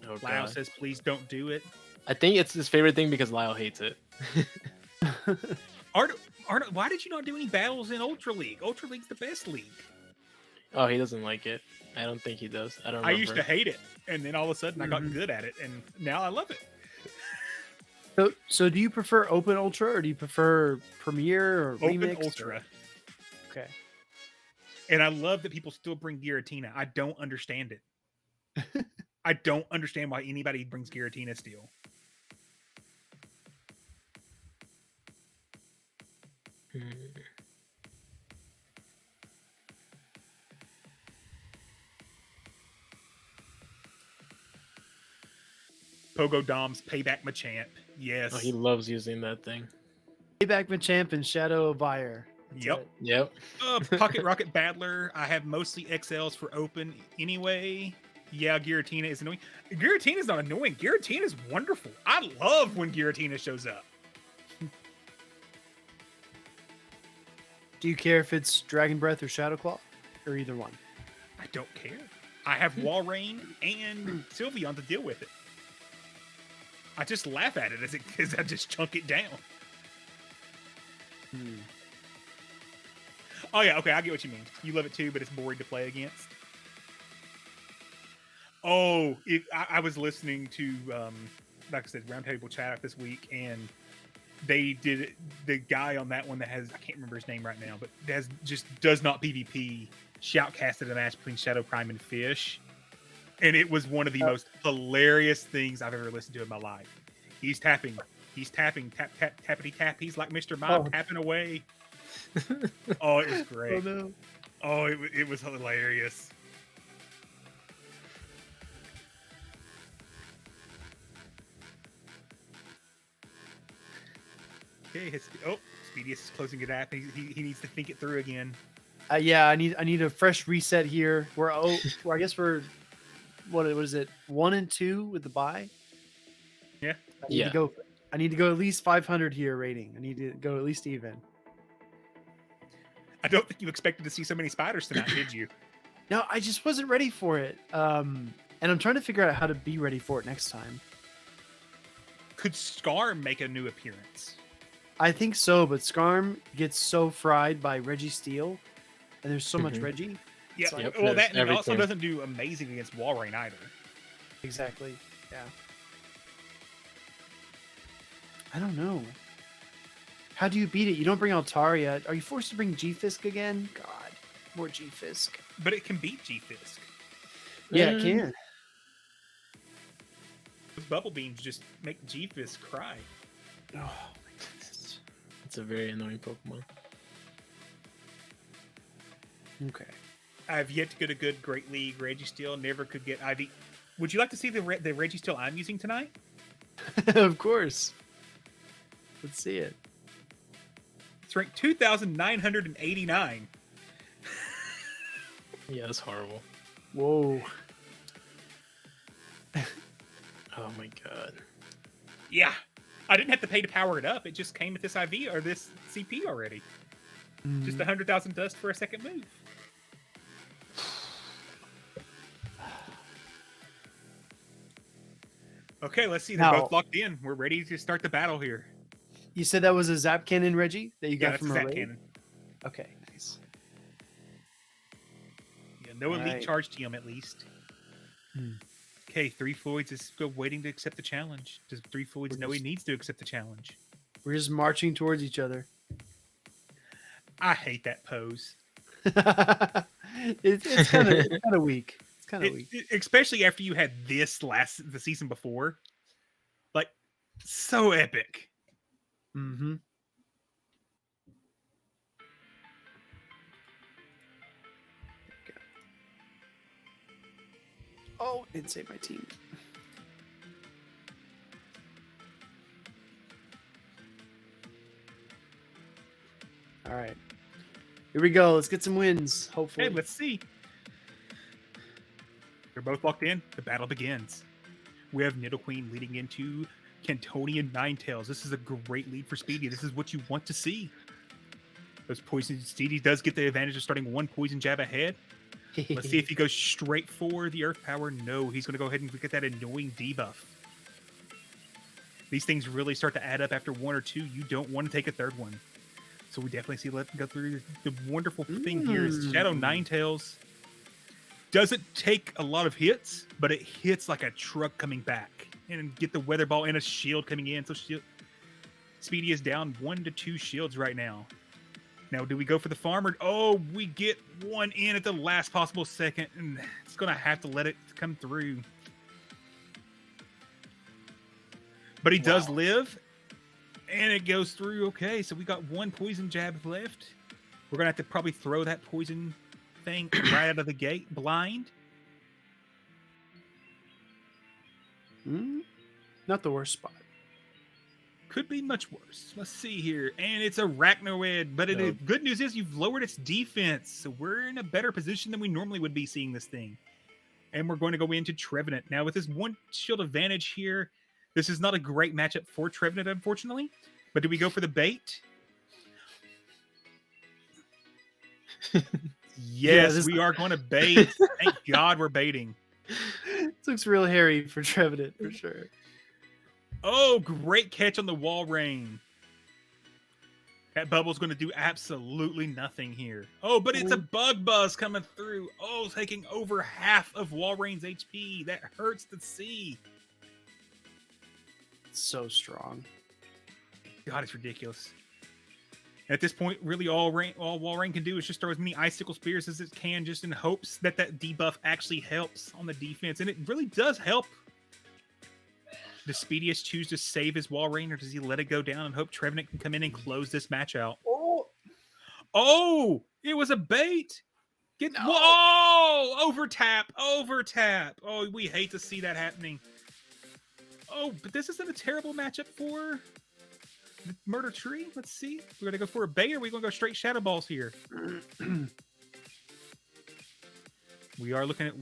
Oh, Lyle says, please don't do it. I think it's his favorite thing because Lyle hates it. Arnold, why did you not do any battles in Ultra League? Ultra League's the best league. Oh, he doesn't like it. I don't think he does. I don't remember. I used to hate it, and then all of a sudden I got good at it, and now I love it. So do you prefer Open Ultra, or do you prefer Premier or Open Remix? Ultra. Okay. And I love that people still bring Giratina. I don't understand it. I don't understand why anybody brings Giratina still. Pogo Dom's Payback Machamp. Yes. Oh, he loves using that thing. Payback Machamp and Shadow Buyer. Yep. Yep. Pocket Rocket Battler. I have mostly XLs for open anyway. Yeah, Giratina is annoying. Giratina's not annoying. Giratina's wonderful. I love when Giratina shows up. Do you care if it's Dragon Breath or Shadow Claw? Or either one? I don't care. I have Walrein and Sylveon to deal with it. I just laugh at it as I just chunk it down. Oh yeah, okay, I get what you mean. You love it too, but it's boring to play against. Oh, I was listening to, like I said, Roundtable Chat this week, and they did the guy on that one that has, I can't remember his name right now, but does not PvP, shoutcasted a match between Shadow Prime and Fish, and it was one of the most hilarious things I've ever listened to in my life. He's tapping, tap, tappity tap. He's like Mr. Mime tapping away. Oh, it was great. Oh, no. Oh, it was hilarious. Okay, Speedius is closing it up. He needs to think it through again. Yeah, I need a fresh reset here. I guess we're what is it? 1 and 2 with the bye. Yeah. I need to go at least 500 here rating. I need to go at least even. I don't think you expected to see so many spiders tonight, did you? No, I just wasn't ready for it. And I'm trying to figure out how to be ready for it next time. Could Scarm make a new appearance? I think so, but Scarm gets so fried by Registeel, and there's so much Reggie. Yeah, like, well, that and it also doesn't do amazing against Walrein either. Exactly. Yeah. I don't know. How do you beat it? You don't bring Altaria. Are you forced to bring G-Fisk again? God, more G-Fisk. But it can beat G-Fisk. Yeah, it can. Those bubble beams just make G-Fisk cry. Oh, my goodness. It's a very annoying Pokemon. Okay. I've yet to get a good Great League Registeel. Never could get IV. Would you like to see the Registeel I'm using tonight? Of course. Let's see it. It's ranked 2,989. Yeah, that's horrible. Whoa. Oh my god. Yeah. I didn't have to pay to power it up. It just came with this IV or this CP already. Just 100,000 dust for a second move. Okay, let's see. They're both locked in. We're ready to start the battle here. You said that was a Zap Cannon, Reggie, that you got from a Zap raid? Cannon. Okay, nice. Yeah, no elite charge to him at least. Okay, Three Floyds is still waiting to accept the challenge. Does Three Floyds know he needs to accept the challenge? We're just marching towards each other. I hate that pose. It's kind of weak. It's kind of weak. Especially after you had the season before. Like, so epic. Mm-hmm. Oh, didn't save my team. All right. Here we go. Let's get some wins, hopefully. Hey, let's see. They're both locked in. The battle begins. We have Nidoqueen leading into Cantonian Ninetales. This is a great lead for Speedy. This is what you want to see. Those poison Speedy does get the advantage of starting one poison jab ahead. Let's see if he goes straight for the Earth Power. No, he's going to go ahead and get that annoying debuff. These things really start to add up after one or two. You don't want to take a third one. So we definitely see let's go through the wonderful thing here is Shadow Ninetales doesn't take a lot of hits, but it hits like a truck coming back and get the weather ball and a shield coming in. So Speedy is down 1 to 2 shields right now. Now, do we go for the farmer? Oh, we get one in at the last possible second, and it's going to have to let it come through. But he does live, and it goes through. Okay, so we got one poison jab left. We're going to have to probably throw that poison thing right out of the gate, blind. Not the worst spot. could be much worse. Let's see here. And it's a Ragnaroon, but good news is you've lowered its defense. So we're in a better position than we normally would be seeing this thing. And we're going to go into Trevenant. Now, with this one shield advantage here, this is not a great matchup for Trevenant, unfortunately. But do we go for the bait? Yes, we are going to bait. Thank God we're baiting. This looks real hairy for Trevenant, for sure. Oh, great catch on the wall rain. That bubble's going to do absolutely nothing here. Oh, but it's a bug buzz coming through. Oh, taking over half of Walrain's HP. That hurts to see. So strong. God, it's ridiculous. At this point, really all Walrein can do is just throw as many Icicle Spears as it can, just in hopes that that debuff actually helps on the defense. And it really does help. Does Speedius choose to save his Walrein, or does he let it go down and hope Trevenant can come in and close this match out? Oh, it was a bait. Whoa! Over tap. Oh, we hate to see that happening. Oh, but this isn't a terrible matchup for the Murder Tree. Let's see. We're going to go for a bait, or are we going to go straight Shadow Balls here? We are looking at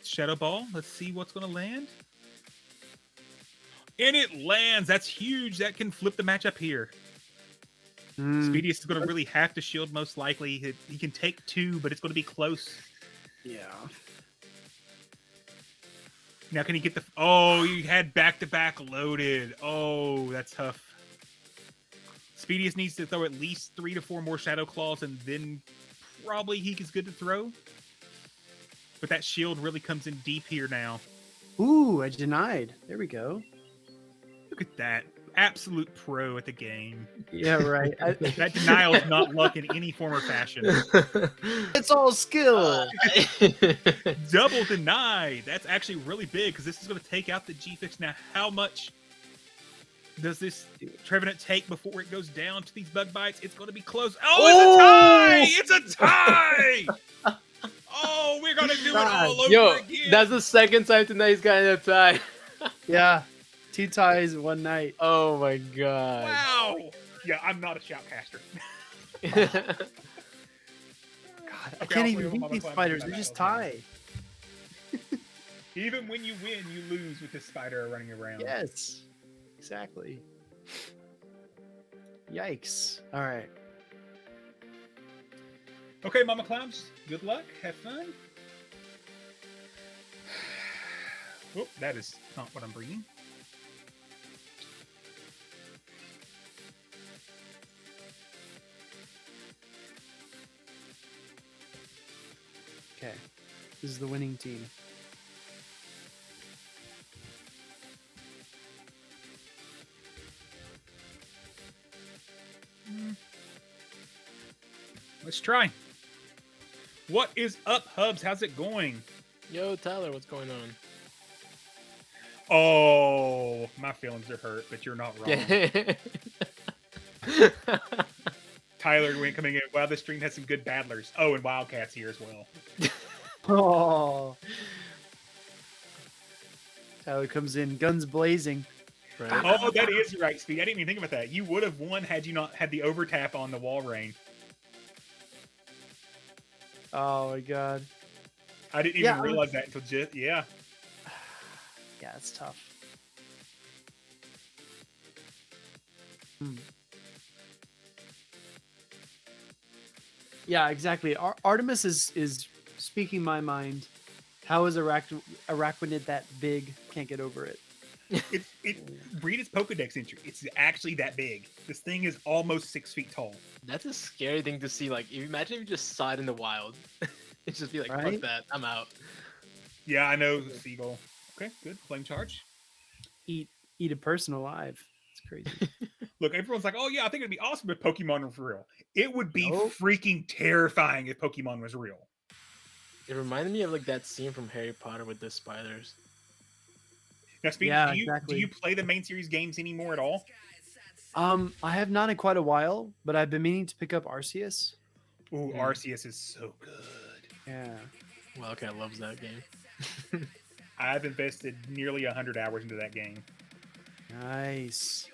Shadow Ball. Let's see what's going to land. And it lands. That's huge. That can flip the matchup here. Speedius is going to really have to shield, most likely. He can take 2, but it's going to be close. Yeah. Now, can he get the... Oh, you had back-to-back loaded. Oh, that's tough. Speedius needs to throw at least 3 to 4 more Shadow Claws, and then probably he is good to throw. But that shield really comes in deep here now. Ooh, I denied. There we go. Look at that. Absolute pro at the game. Yeah, right. That denial is not luck in any form or fashion. It's all skill. Double denied. That's actually really big, because this is going to take out the G-Fix. Now, how much does this Trevenant take before it goes down to these bug bites? It's going to be close. Oh, it's a tie! It's a tie! Oh, we're going to do it all over again. That's the second time tonight he's gotten a tie. Yeah. 2 ties in one night. Oh my god. Wow. Yeah, I'm not a shoutcaster. God, I can't even beat these spiders. They just tie. Even when you win, you lose with this spider running around. Yes. Exactly. Yikes. All right. Okay, Mama Clowns. Good luck. Have fun. Oh, that is not what I'm bringing. Okay. This is the winning team. Let's try. What is up, Hubs? How's it going? Yo, Tyler, what's going on? Oh, my feelings are hurt, but you're not wrong. Tyler went coming in. Wow, this stream has some good battlers. Oh, and Wildcat's here as well. Oh. Tyler comes in, guns blazing. Right. Oh, that is right, Speed. I didn't even think about that. You would have won had you not had the overtap on the Walrein. Oh my god. I didn't even realize that until just Yeah, it's tough. Yeah, exactly. Artemis is speaking my mind. How is Araquanid that big? Can't get over it. Read its Pokedex entry. It's actually that big. This thing is almost 6 feet tall. That's a scary thing to see. Like, imagine if you just saw it in the wild. It'd just be like, Right? fuck that, I'm out. Yeah, I know. Seagull. Okay, good. Flame charge. Eat a person alive. It's crazy. Look, everyone's like, oh yeah, I think it'd be awesome if Pokemon was real. It would be freaking terrifying if Pokemon was real. It reminded me of like that scene from Harry Potter with the spiders. Now, Speed, Yeah, do you play the main series games anymore at all? I have not in quite a while, but I've been meaning to pick up Arceus. Ooh, Arceus is so good. Yeah. Wildcat loves that game. I've invested nearly 100 hours into that game. Nice.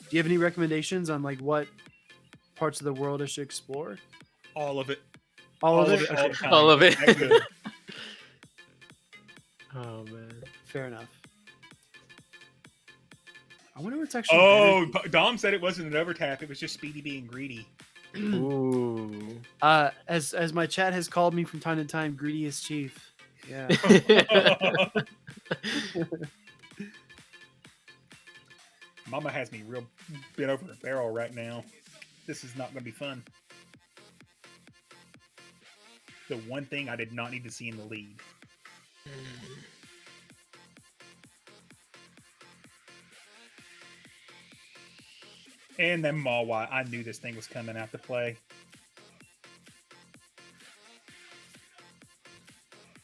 Do you have any recommendations on like what parts of the world I should explore? All of it. All of it. all Okay. the time. All of it. That good. Oh man. Fair enough. I wonder what's actually. Oh, Dom said it wasn't an overtap. It was just Speedy being greedy. Ooh. As my chat has called me from time to time, greediest chief. Yeah. Mama has me real bent over a barrel right now. This is not going to be fun. The one thing I did not need to see in the lead. And then Mawai. I knew this thing was coming out to play.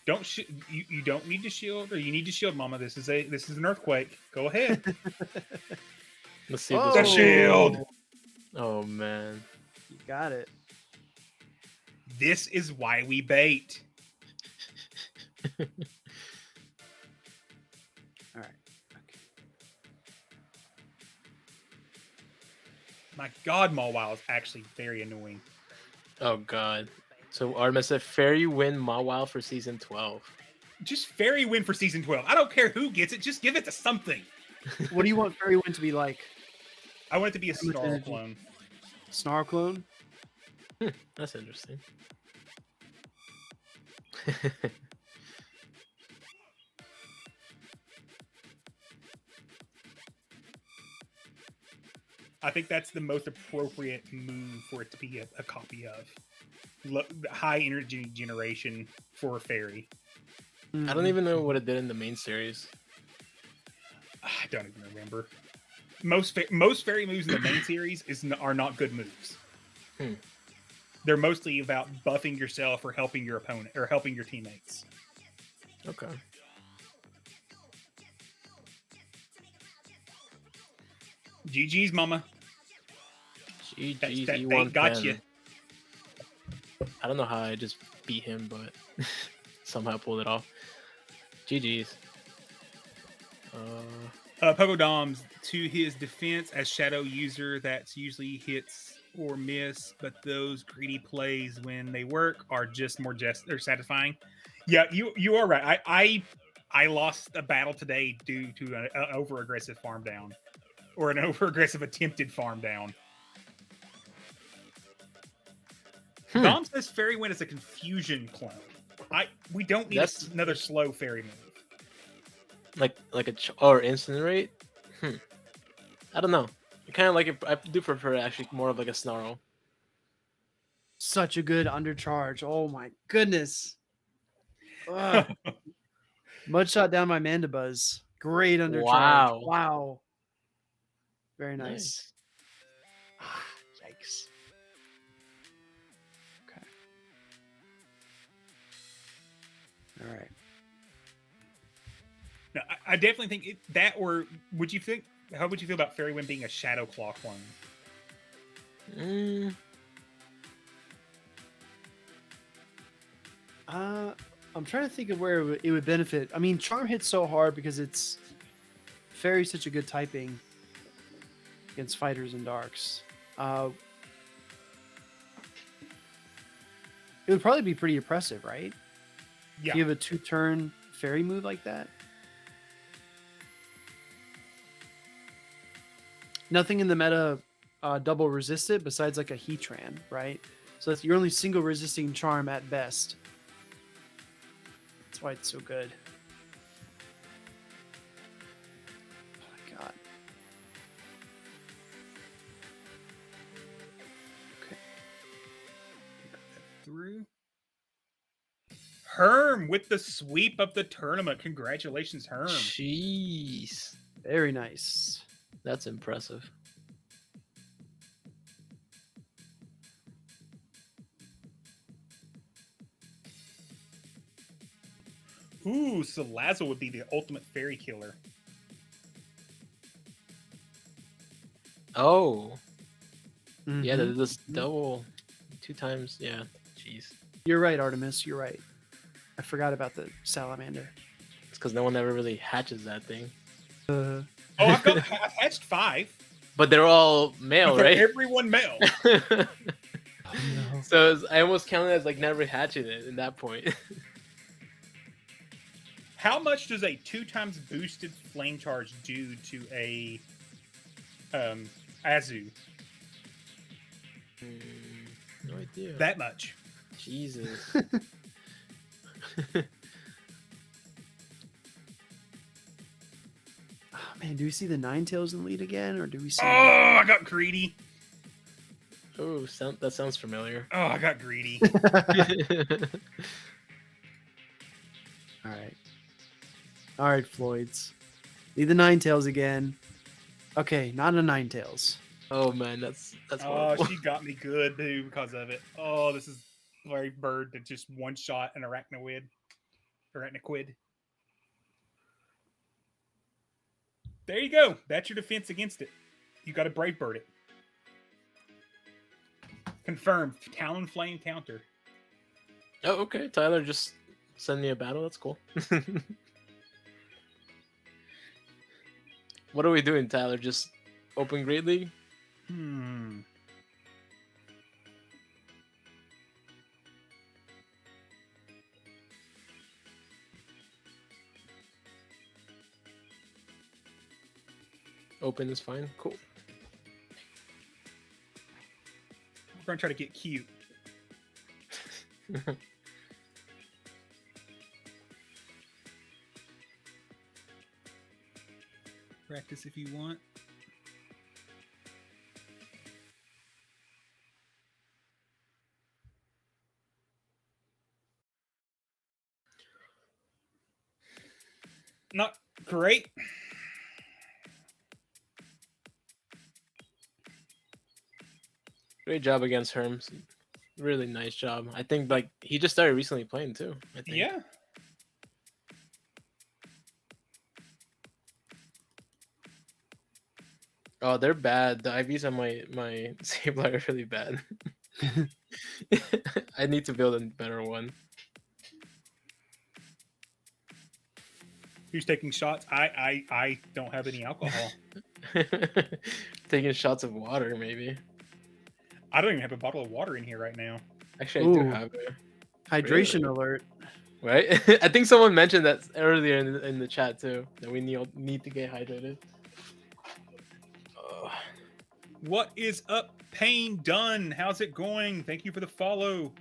You don't need to shield, or you need to shield, Mama. This is an earthquake. Go ahead. Let's see Oh. if The this shield. Oh man. You got it. This is why we bait. All right. Okay. My God, Mawile is actually very annoying. Oh god. So Artemis said Fairy win Mawile for season 12. Just fairy win for season 12. I don't care who gets it. Just give it to something. What do you want Fairy Wind to be like? I want it to be a How much Snarl energy? clone. Snarl clone? That's interesting. I think that's the most appropriate move for it to be a copy of. High energy generation for a fairy. I don't even know what it did in the main series. I don't even remember. Most fairy moves in the main series are not good moves. They're mostly about buffing yourself or helping your opponent or helping your teammates. Okay. GG's, Mama. GG's That E1 bait got pen. you. I don't know how I just beat him, but somehow pulled it off. GG's. Pogo Dom's to his defense as shadow user, that's usually hits or miss, but those greedy plays when they work are just more or satisfying. Yeah, you are right. I lost a battle today due to an over aggressive farm down, or an over aggressive attempted farm down. Dom says Fairy Wind is a confusion clone. We don't need another slow fairy move. Like a or incinerate. I don't know. I kind of like it. I do prefer actually more of like a snarl. Such a good undercharge. Oh my goodness. Ugh. Mudshot down my Mandibuzz. Great undercharge. Wow. Wow. Very nice. Yikes. Okay. All right. No, I definitely think that, or would you think? How would you feel about Fairy Wind being a Shadow Claw clone? I'm trying to think of where it would benefit. I mean, Charm hits so hard because it's Fairy's such a good typing against fighters and darks. It would probably be pretty impressive, right? Yeah. If you have a 2-turn Fairy move like that. Nothing in the meta double resist it besides like a Heatran, right? So that's your only single resisting charm at best. That's why it's so good. Oh my god. Okay. Through. Herm with the sweep of the tournament. Congratulations, Herm. Jeez. Very nice. That's impressive. Ooh, Salazzle would be the ultimate fairy killer. Oh. Yeah, Mhm. this double 2 times. Yeah. Jeez. You're right, Artemis. You're right. I forgot about the salamander. It's because no one ever really hatches that thing. Oh, I've hatched 5. But they're all male, But right? everyone male. Oh, no. So I almost counted as like never hatching it in that point. How much does a 2 times boosted flame charge do to a Azu? No idea. That much. Jesus. Oh, man, do we see the Ninetales in the lead again, or do we see? Oh, I got greedy. Oh, that sounds familiar. Oh, I got greedy. All right, Floyd's. Need the Ninetales again. Okay, not a Ninetales. Oh man, that's Oh, horrible. she got me good too because of it. Oh, this is very bird that just one shot an arachnoid. There you go. That's your defense against it. You got to brave bird it. Confirmed. Talonflame counter. Oh, okay. Tyler just send me a battle. That's cool. What are we doing, Tyler? Just open Great League? Open is fine. Cool. We're going to try to get cute. Practice if you want. Not great. Great job against Herms. Really nice job. I think like he just started recently playing too. I think. Yeah. Oh, they're bad. The IVs on my Sableye are really bad. I need to build a better one. Who's taking shots? I don't have any alcohol. Taking shots of water, maybe. I don't even have a bottle of water in here right now. Actually, I do Ooh. have it. Hydration Really? alert. Right? I think someone mentioned that earlier in the chat too. That we need to get hydrated. What is up, Payne Dunn? How's it going? Thank you for the follow.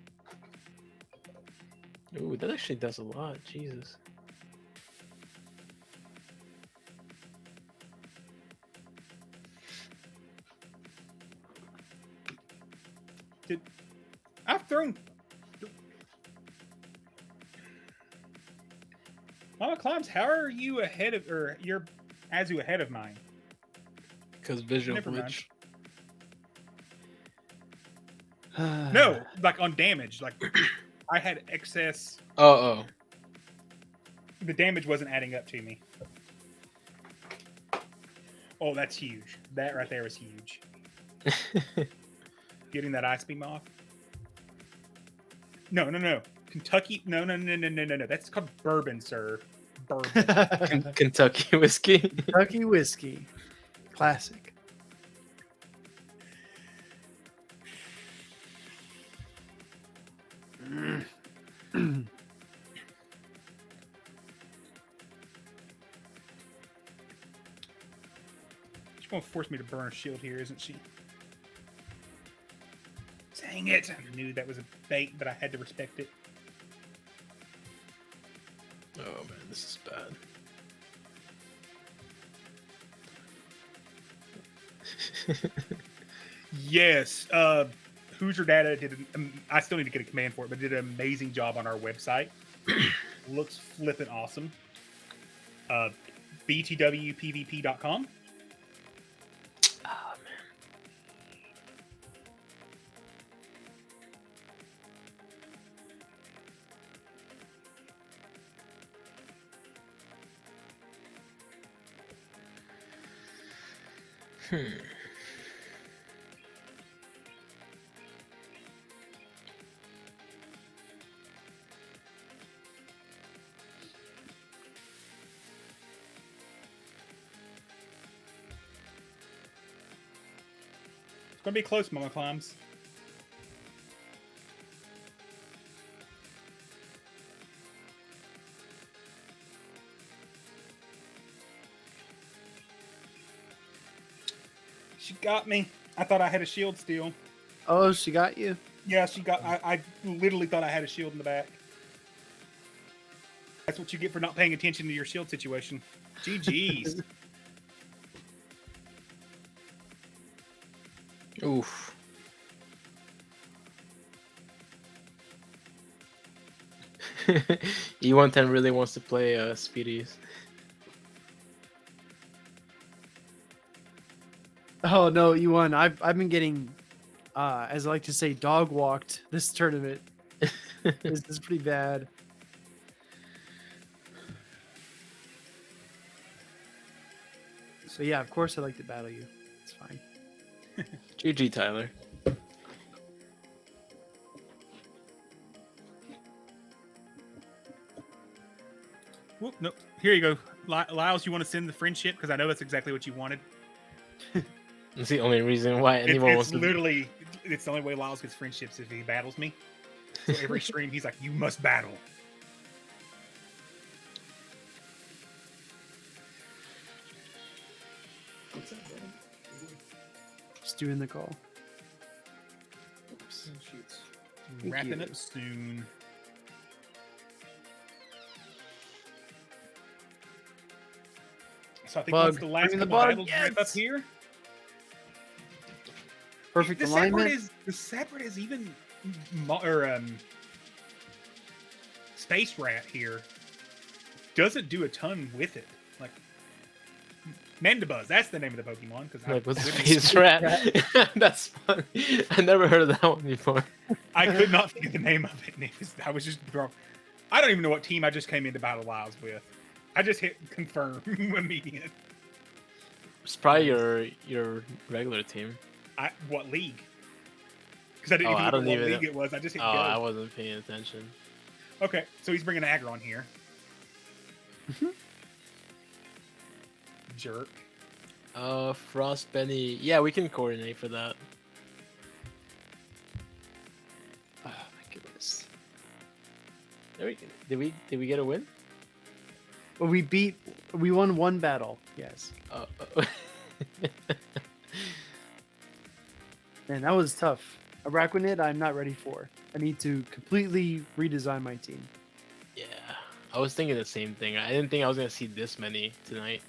Ooh, that actually does a lot. Jesus. I've thrown. Mama Climbs, how are you ahead of, or you're Azu ahead of mine? Because visual Never mind. glitch. No, like on damage. Like I had excess. Oh. The damage wasn't adding up to me. Oh, that's huge. That right there was huge. Getting that ice beam off. No. Kentucky. No. That's called bourbon, sir. Bourbon. Kentucky whiskey. Kentucky whiskey. Classic. She's gonna force me to burn a shield here, isn't she? Dang it! I knew that was a bait, but I had to respect it. Oh man, this is bad. Yes. Hoosier Data did. I still need to get a command for it, but did an amazing job on our website. Looks flippin' awesome. BTWPVP.com. Oh man. gonna be close, Mama Climbs. She got me. I thought I had a shield still. Oh, she got you? Yeah, she got. I literally thought I had a shield in the back. That's what you get for not paying attention to your shield situation. GG's. Oof. E110 really wants to play Speedies. Oh no, you won. I've been getting, as I like to say, dog walked this tournament. This is pretty bad. So yeah, of course I like to battle you. It's fine. GG, Tyler. Whoop, no. Here you go. Lyles, you want to send the friendship? Because I know that's exactly what you wanted. That's the only reason why anyone wants to. Literally, it's the only way Lyles gets friendships if he battles me. So every stream, he's like, you must battle. Just doing the call. Oops. Shoots. Thank Wrapping you. up soon. So I think Bug, once the last bring the couple bug, battles wrap up yes! here. Perfect alignment. The separate is even Space Rat here doesn't do a ton with it. Like Mandibuzz, that's the name of the Pokemon. Because Like with Space Rat. That's funny. I never heard of that one before. I could not think of the name of it. I was just I don't even know what team I just came into Battle Lives with. I just hit confirm immediate. It's probably your regular team. What league? Because I didn't even know what league it was. I just hit go. I wasn't paying attention. Okay, so he's bringing Aggron here. Jerk. Frost Benny. Yeah, we can coordinate for that. Oh my goodness. There we go. Did we get a win? Well, we won one battle. Yes. Man, that was tough. Araquanid, I'm not ready for. I need to completely redesign my team. Yeah, I was thinking the same thing. I didn't think I was gonna see this many tonight.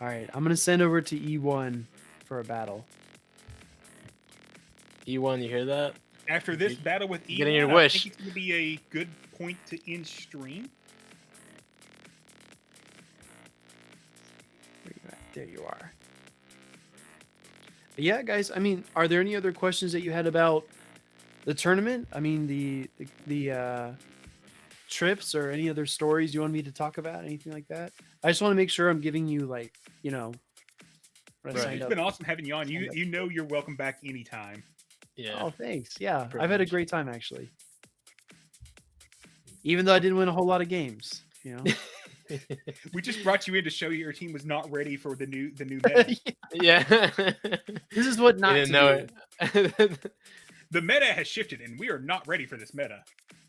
All right, I'm gonna send over to E1 for a battle. E1, you hear that? After this battle with E1, getting your I wish. think it's going to be a good point to end stream. Where you at? There you are. But yeah, guys. I mean, are there any other questions that you had about the tournament? I mean, the trips or any other stories you want me to talk about? Anything like that? I just want to make sure I'm giving you what I Right. signed It's up. been awesome having you on. You know you're welcome back anytime. Yeah. Oh, thanks. Yeah, Pretty I've had a much. great time actually. Even though I didn't win a whole lot of games, We just brought you in to show you your team was not ready for the new meta. Yeah. This is what not You to didn't know do. it. The meta has shifted, and we are not ready for this meta.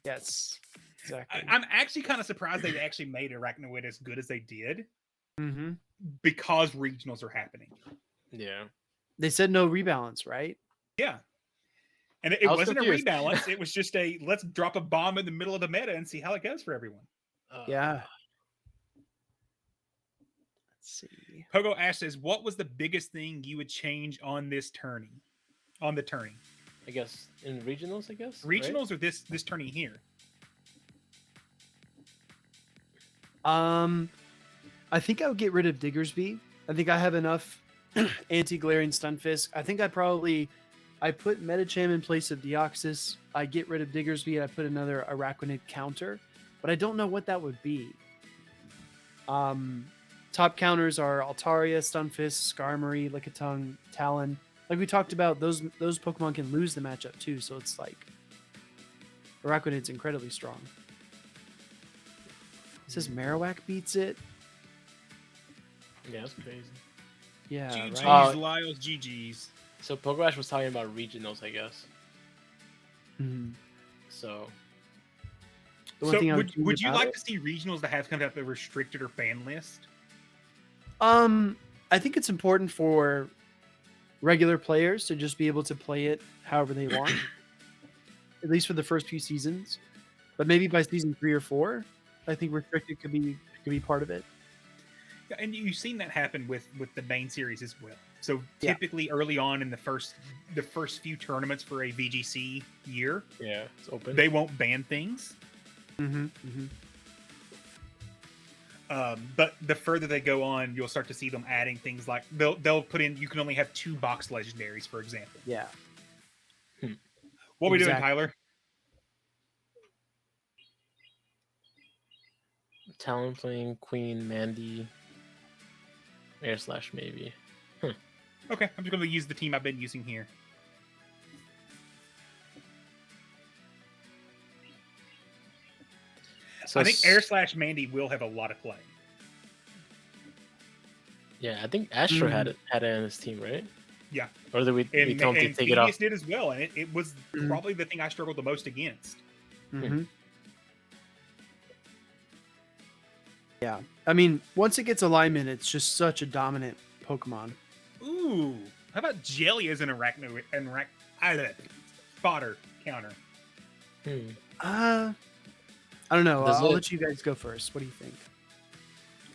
Yes, exactly. I'm actually kind of surprised they actually made Arachnoid as good as they did Mm-hmm. because regionals are happening. Yeah. They said no rebalance, right? Yeah. And it I was wasn't confused. a rebalance. It was just a let's drop a bomb in the middle of the meta and see how it goes for everyone. Yeah. Let's see. Pogo Ash says, what was the biggest thing you would change on this tourney? On the tourney? I guess in regionals, I guess. right? Regionals or this tourney here? I think I would get rid of Diggersby. I think I have enough anti-glaring Stunfisk. I think I put Metacham in place of Deoxys. I get rid of Diggersby and I put another Araquanid counter, but I don't know what that would be. Top counters are Altaria, Stunfisk, Skarmory, Lickitung, Talon. Like we talked about, those Pokemon can lose the matchup too, so it's like Araquanid's incredibly strong. It says Marowak beats it. Yeah, that's crazy. Yeah, GG's, right. Lyles, GG's. So Pogoash was talking about regionals, I guess. Mhm. So The one So thing I would would change you about like it- to see regionals that have kind of a restricted or fan list? I think it's important for regular players to just be able to play it however they want, at least for the first few seasons. But maybe by season 3 or 4, I think restricted could be part of it. Yeah, and you've seen that happen with the main series as well. So Yeah. typically early on in the first few tournaments for a VGC year, yeah, it's open. they won't ban things. Mm-hmm. But the further they go on, you'll start to see them adding things like they'll put in, you can only have 2 box legendaries, for example. Yeah. What are we doing, Exactly. Tyler? Talon playing Queen Mandy. / maybe. Okay, I'm just going to use the team I've been using here. So I think Air / Mandy will have a lot of play. Yeah, I think Astro had it in his team, right? Yeah. Or did we told him to take it Phineas off? did as well, and it was probably the thing I struggled the most against. Mm-hmm. Yeah. I mean, once it gets alignment, it's just such a dominant Pokemon. Ooh, how about Jelly as an Ragnaroon fodder counter? I don't know. Does I'll it- let you guys go first. What do you think?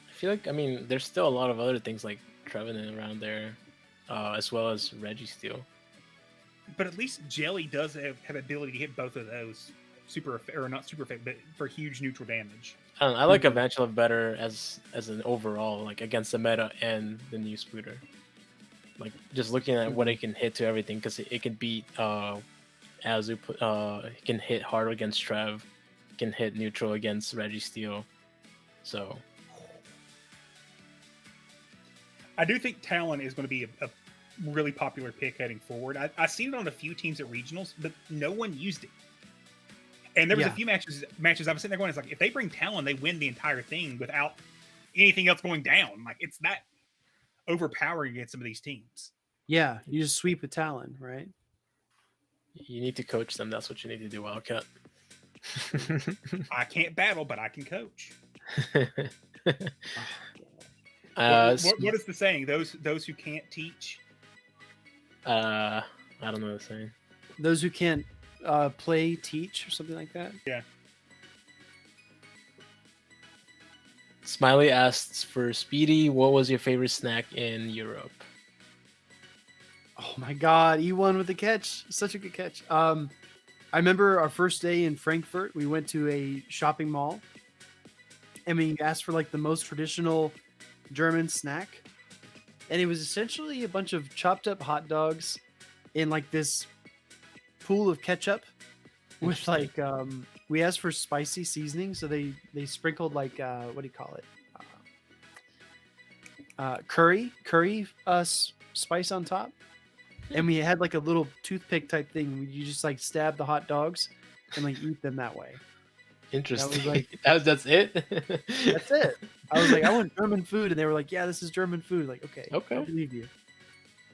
I feel like, I mean, there's still a lot of other things like Trevenant around there, as well as Registeel. But at least Jelly does have ability to hit both of those or not super effective, but for huge neutral damage. I don't know, I like Evangelov better as an overall, like against the meta and the new Spooder. Like just looking at what it can hit to everything, because it can beat Azu, it can hit hard against Trev, it can hit neutral against Registeel. So I do think Talon is going to be a really popular pick heading forward. I've seen it on a few teams at regionals, but no one used it. And there was a few matches I was sitting there going, it's like, if they bring Talon, they win the entire thing without anything else going down. Like, it's that overpowering against some of these teams. Yeah, you just sweep a Talon, right? you need to coach them. That's what you need to do, Wildcat. I can't battle, but I can coach. What is the saying? Those who can't teach. I don't know the saying. Those who can't play, teach, or something like that. Yeah. Smiley asks for Speedy, what was your favorite snack in Europe? Oh my God, E1 with the catch. Such a good catch. I remember our first day in Frankfurt, we went to a shopping mall and we asked for like the most traditional German snack. And it was essentially a bunch of chopped up hot dogs in like this pool of ketchup with like, we asked for spicy seasoning. So they sprinkled like, what do you call it? Curry spice on top. And we had like a little toothpick type thing. You just like stab the hot dogs and like eat them that way. Interesting. like- That's it? That's it. I was like, I want German food. And they were like, yeah, this is German food. Like, okay. Okay. I believe you.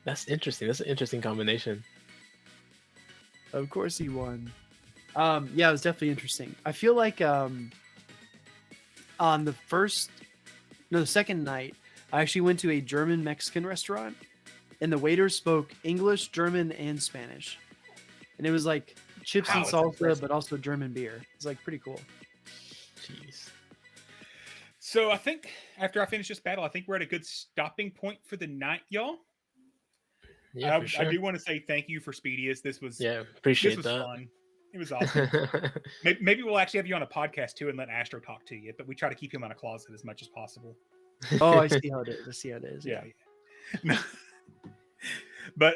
That's interesting. That's an interesting combination. Of course he won. Yeah, it was definitely interesting. I feel like on the second night, I actually went to a German Mexican restaurant and the waiters spoke English, German, and Spanish. And it was like chips and Wow, that's salsa, impressive. but also German beer. It's like pretty cool. Jeez. So I think after I finish this battle, I think we're at a good stopping point for the night, y'all. Yeah, for sure. I do want to say thank you for Speedius. This was Appreciate this was that. fun. It was awesome. Maybe we'll actually have you on a podcast too and let Astro talk to you, but we try to keep him in a closet as much as possible. Oh, I see how it is. Yeah. No. But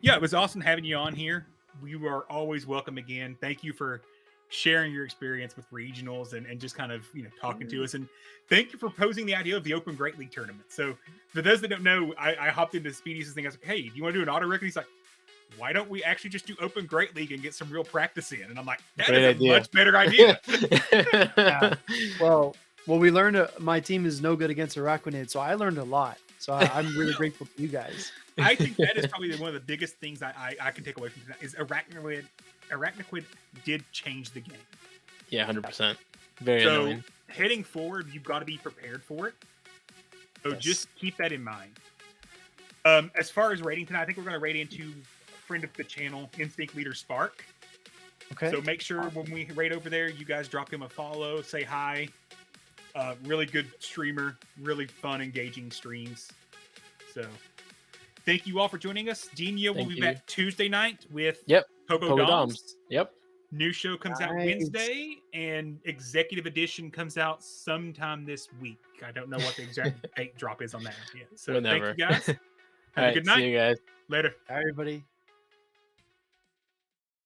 yeah, it was awesome having you on here. You are always welcome again. Thank you for sharing your experience with regionals and just kind of talking to us. And thank you for posing the idea of the Open Great League tournament. So for those that don't know, I hopped into Speedy's thing. I was like, hey, do you want to do an auto record? He's like, why don't we actually just do Open Great League and get some real practice in? And I'm like, that Great is idea. a much better idea. Yeah. Well, we learned my team is no good against Araquanid, so I learned a lot. So I'm really grateful to you guys. I think that is probably one of the biggest things I can take away from tonight is Arachnoid did change the game. Yeah, 100%. Very So annoying. heading forward, you've got to be prepared for it. So Yes. just keep that in mind. As far as rating tonight, I think we're going to rate into friend of the channel, Instinct Leader Spark. Okay. So make sure when we rate over there, you guys drop him a follow, say hi. Really good streamer, really fun, engaging streams. So thank you all for joining us. Dinho will Thank be you. back Tuesday night with Yep. PoGo Pogo Doms. Doms. Yep. New show comes out Nice. Wednesday, and Executive Edition comes out sometime this week. I don't know what the exact date drop is on that yet. So Whenever. thank you guys. Have All a right. good See night. you guys. Later. Everybody.